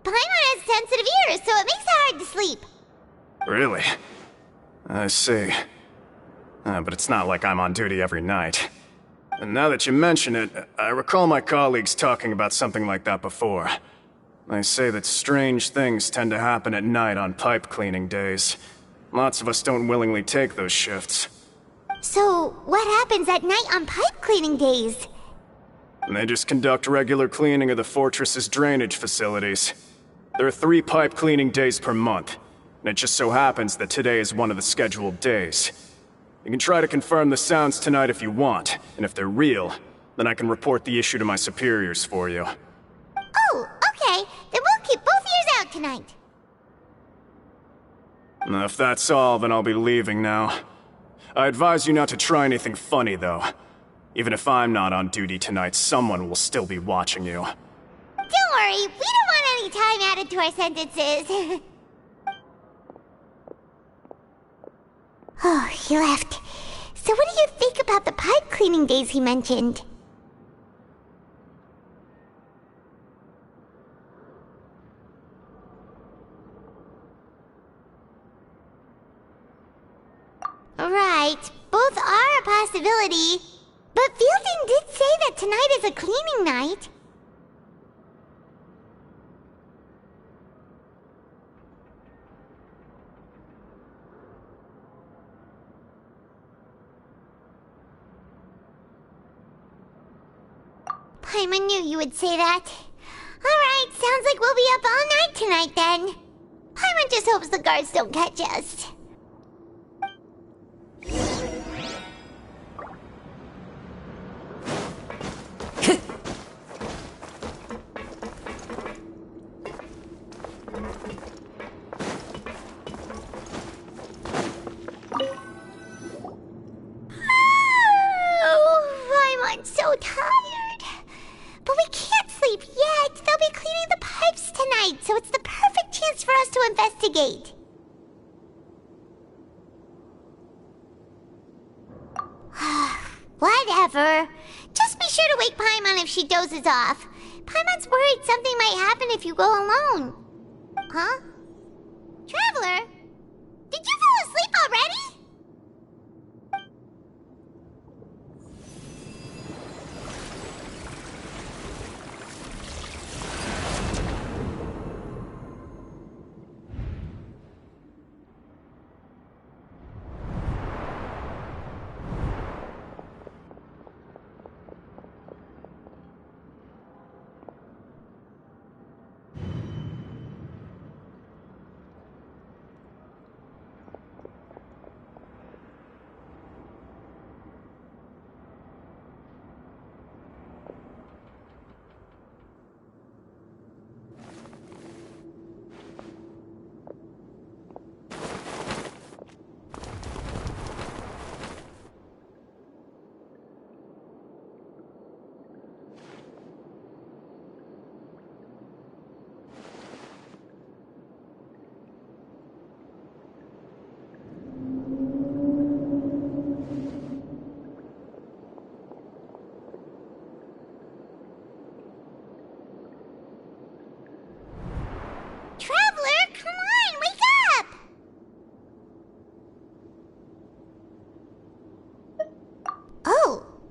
Paimon has sensitive ears, so it makes it hard to sleep. Really? I see. But it's not like I'm on duty every night. And now that you mention it, I recall my colleagues talking about something like that before. They say that strange things tend to happen at night on pipe cleaning days. Lots of us don't willingly take those shifts. So, what happens at night on pipe cleaning days? They just conduct regular cleaning of the fortress's drainage facilities. There are 3 pipe cleaning days per month, and it just so happens that today is one of the scheduled days. You can try to confirm the sounds tonight if you want, and if they're real, then I can report the issue to my superiors for you. Oh, okay. Then we'll keep both ears out tonight. If that's all, then I'll be leaving now. I advise you not to try anything funny, though. Even if I'm not on duty tonight, someone will still be watching you. Don't worry, we don't want any time added to our sentences. Oh, he left. So what do you think about the pipe cleaning days he mentioned? Right, both are a possibility. But Fielding did say that tonight is a cleaning night. Paimon knew you would say that. Alright, sounds like we'll be up all night tonight then. Paimon just hopes the guards don't catch us. I'm so tired. But we can't sleep yet. They'll be cleaning the pipes tonight, so it's the perfect chance for us to investigate. Whatever. Just be sure to wake Paimon if she dozes off. Paimon's worried something might happen if you go alone. Huh? Traveler? Did you fall asleep already?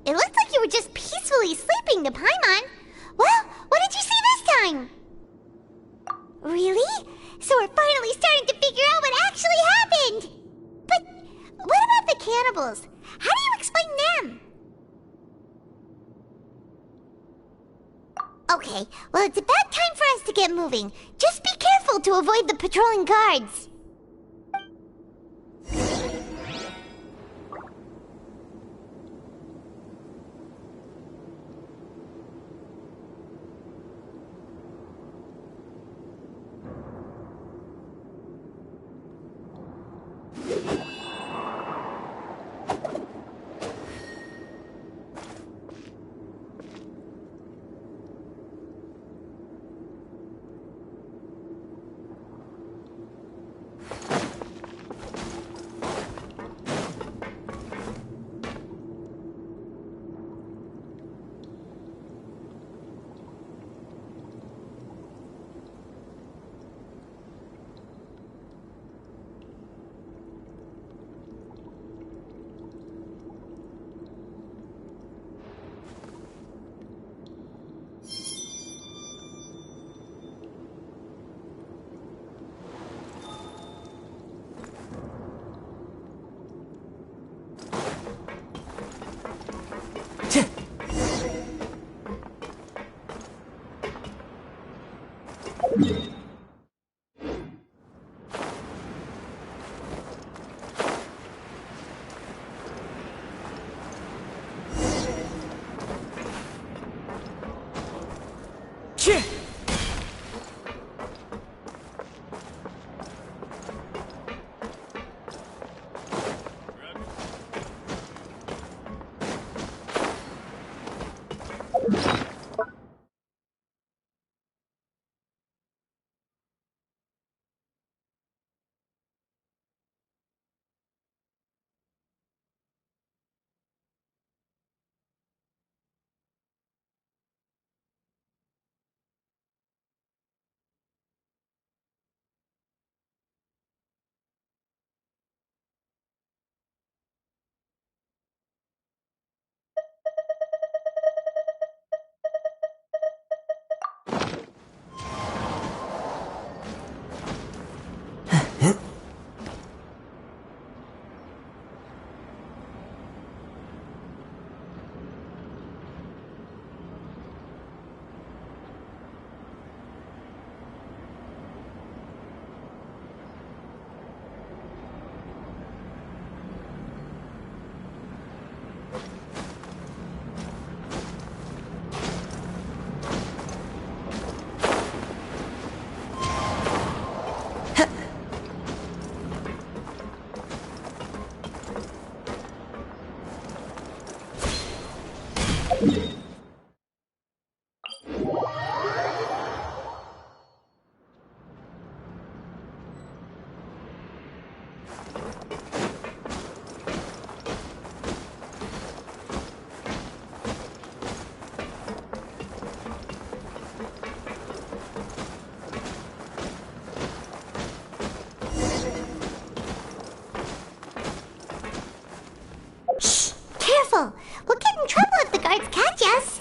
It looked like you were just peacefully sleeping to Paimon. Well, what did you see this time? Really? So we're finally starting to figure out what actually happened! But what about the cannibals? How do you explain them? Okay, well it's about time for us to get moving. Just be careful to avoid the patrolling guards. Careful! We'll get in trouble if the guards catch us!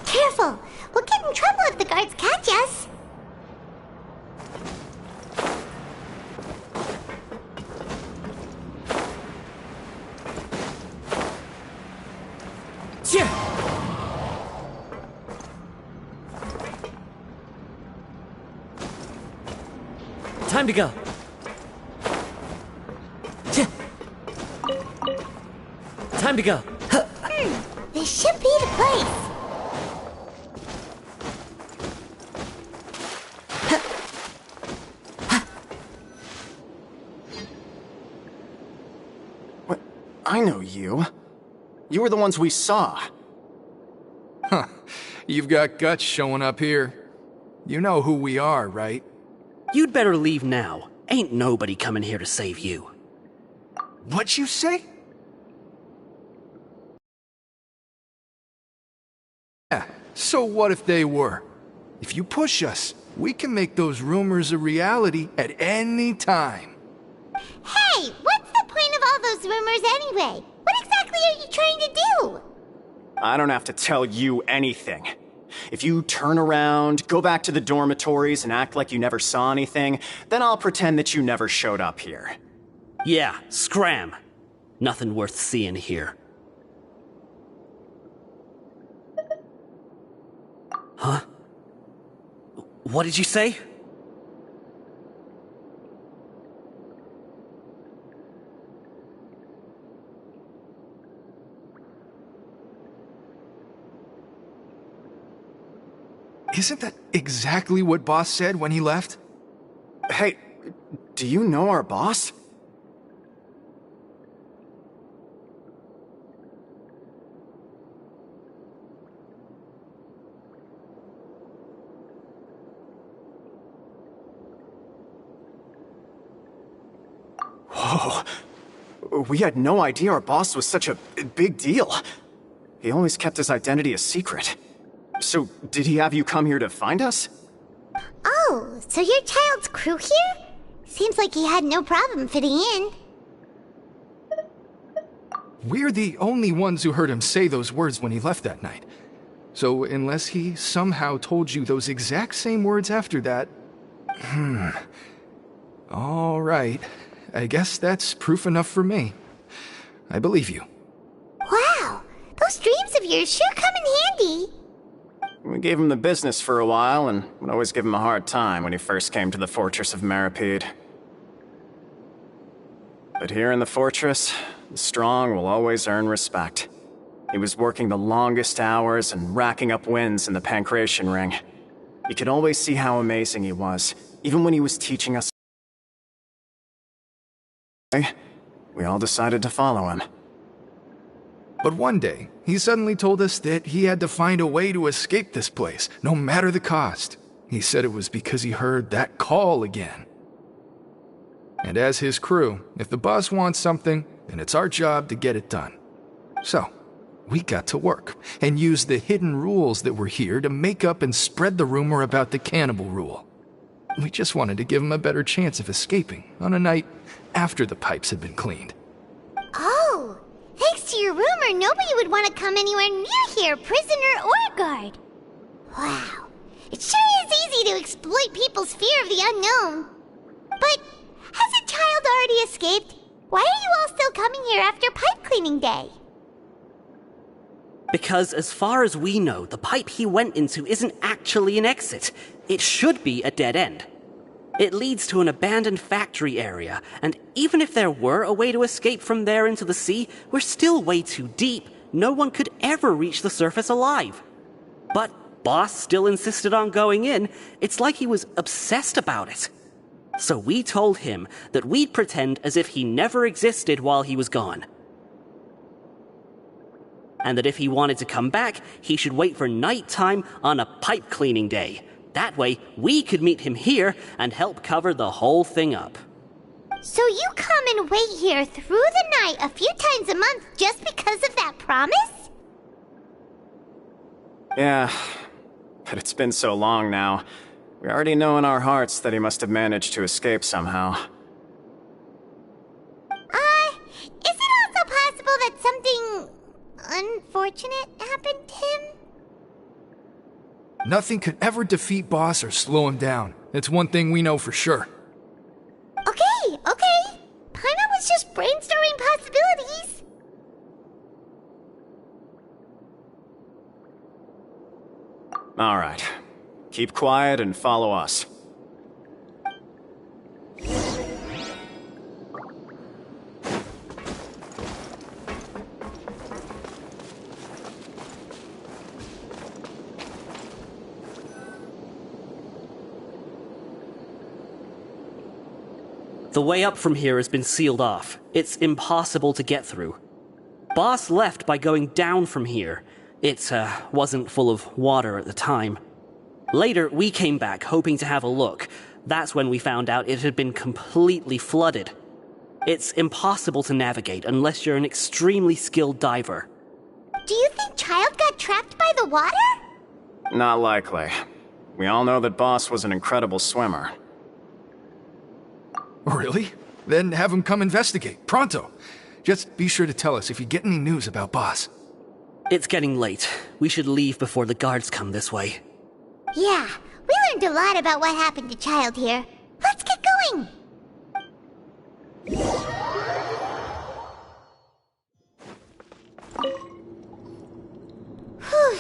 Careful! We'll get in trouble if the guards catch us! Time to go. Time to go. This should be the place. I know you. You were the ones we saw. Huh. You've got guts showing up here. You know who we are, right? You'd better leave now. Ain't nobody coming here to save you. What'd you say? Yeah, so what if they were? If you push us, we can make those rumors a reality at any time. Hey, what's the point of all those rumors anyway? What exactly are you trying to do? I don't have to tell you anything. If you turn around, go back to the dormitories, and act like you never saw anything, then I'll pretend that you never showed up here. Yeah, scram. Nothing worth seeing here. Huh? What did you say? Isn't that exactly what Boss said when he left? Hey, do you know our boss? Whoa. We had no idea our boss was such a big deal. He always kept his identity a secret. So, did he have you come here to find us? Oh, so your child's crew here? Seems like he had no problem fitting in. We're the only ones who heard him say those words when he left that night. So, unless he somehow told you those exact same words after that... All right. I guess that's proof enough for me. I believe you. Wow, those dreams of yours sure come in handy. We gave him the business for a while, and would always give him a hard time when he first came to the fortress of Meripede. But here in the fortress, the strong will always earn respect. He was working the longest hours and racking up wins in the Pancration Ring. You could always see how amazing he was, even when he was teaching us. We all decided to follow him. But one day, he suddenly told us that he had to find a way to escape this place, no matter the cost. He said it was because he heard that call again. And as his crew, if the boss wants something, then it's our job to get it done. So, we got to work, and used the hidden rules that were here to make up and spread the rumor about the cannibal rule. We just wanted to give him a better chance of escaping on a night after the pipes had been cleaned. Oh, thanks to your rumor, nobody would want to come anywhere near here, prisoner or guard. Wow, it sure is easy to exploit people's fear of the unknown. But has a child already escaped? Why are you all still coming here after pipe cleaning day? Because as far as we know, the pipe he went into isn't actually an exit. It should be a dead end. It leads to an abandoned factory area, and even if there were a way to escape from there into the sea, we're still way too deep. No one could ever reach the surface alive. But Boss still insisted on going in. It's like he was obsessed about it. So we told him that we'd pretend as if he never existed while he was gone. And that if he wanted to come back, he should wait for nighttime on a pipe cleaning day. That way, we could meet him here and help cover the whole thing up. So you come and wait here through the night a few times a month just because of that promise? Yeah, but it's been so long now. We already know in our hearts that he must have managed to escape somehow. Is it also possible that something unfortunate happened to him? Nothing could ever defeat Boss or slow him down. It's one thing we know for sure. Okay. Paimon was just brainstorming possibilities. All right. Keep quiet and follow us. The way up from here has been sealed off. It's impossible to get through. Boss left by going down from here. It wasn't full of water at the time. Later, we came back hoping to have a look. That's when we found out it had been completely flooded. It's impossible to navigate unless you're an extremely skilled diver. Do you think Child got trapped by the water? Not likely. We all know that Boss was an incredible swimmer. Really? Then have him come investigate, pronto. Just be sure to tell us if you get any news about Boss. It's getting late. We should leave before the guards come this way. Yeah, we learned a lot about what happened to Child here. Let's get going! Whew.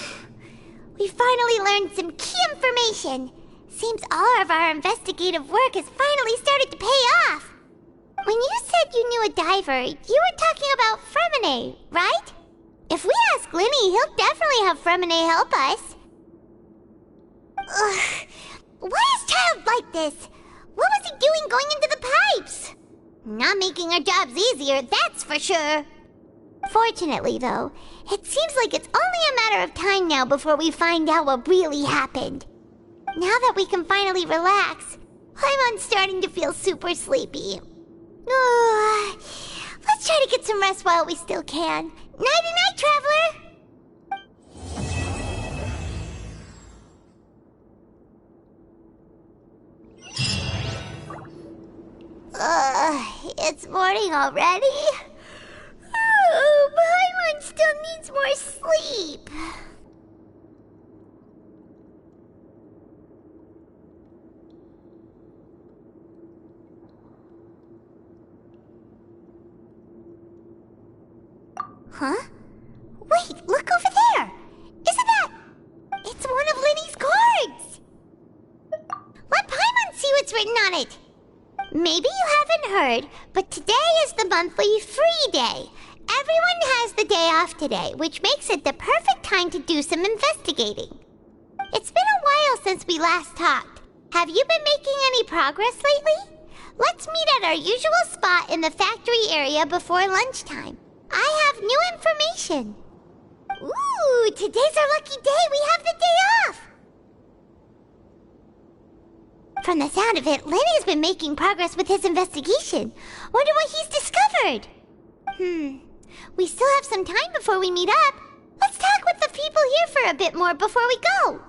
We finally learned some key information. Seems all of our investigative work has finally started to pay off. When you said you knew a diver, you were talking about Fremine, right? If we ask Linny, he'll definitely have Fremine help us. Ugh. Why is Child like this? What was he doing going into the pipes? Not making our jobs easier, that's for sure. Fortunately, though, it seems like it's only a matter of time now before we find out what really happened. Now that we can finally relax, I'm starting to feel super sleepy. Let's try to get some rest while we still can. Nighty-night, traveler! It's morning already? Oh, Paimon still needs more sleep. Huh? Wait, look over there! Isn't that... It's one of Linny's cards! Let Paimon see what's written on it! Maybe you haven't heard, but today is the monthly free day. Everyone has the day off today, which makes it the perfect time to do some investigating. It's been a while since we last talked. Have you been making any progress lately? Let's meet at our usual spot in the factory area before lunchtime. I have new information. Ooh, today's our lucky day. We have the day off. From the sound of it, Lenny's been making progress with his investigation. Wonder what he's discovered. We still have some time before we meet up. Let's talk with the people here for a bit more before we go.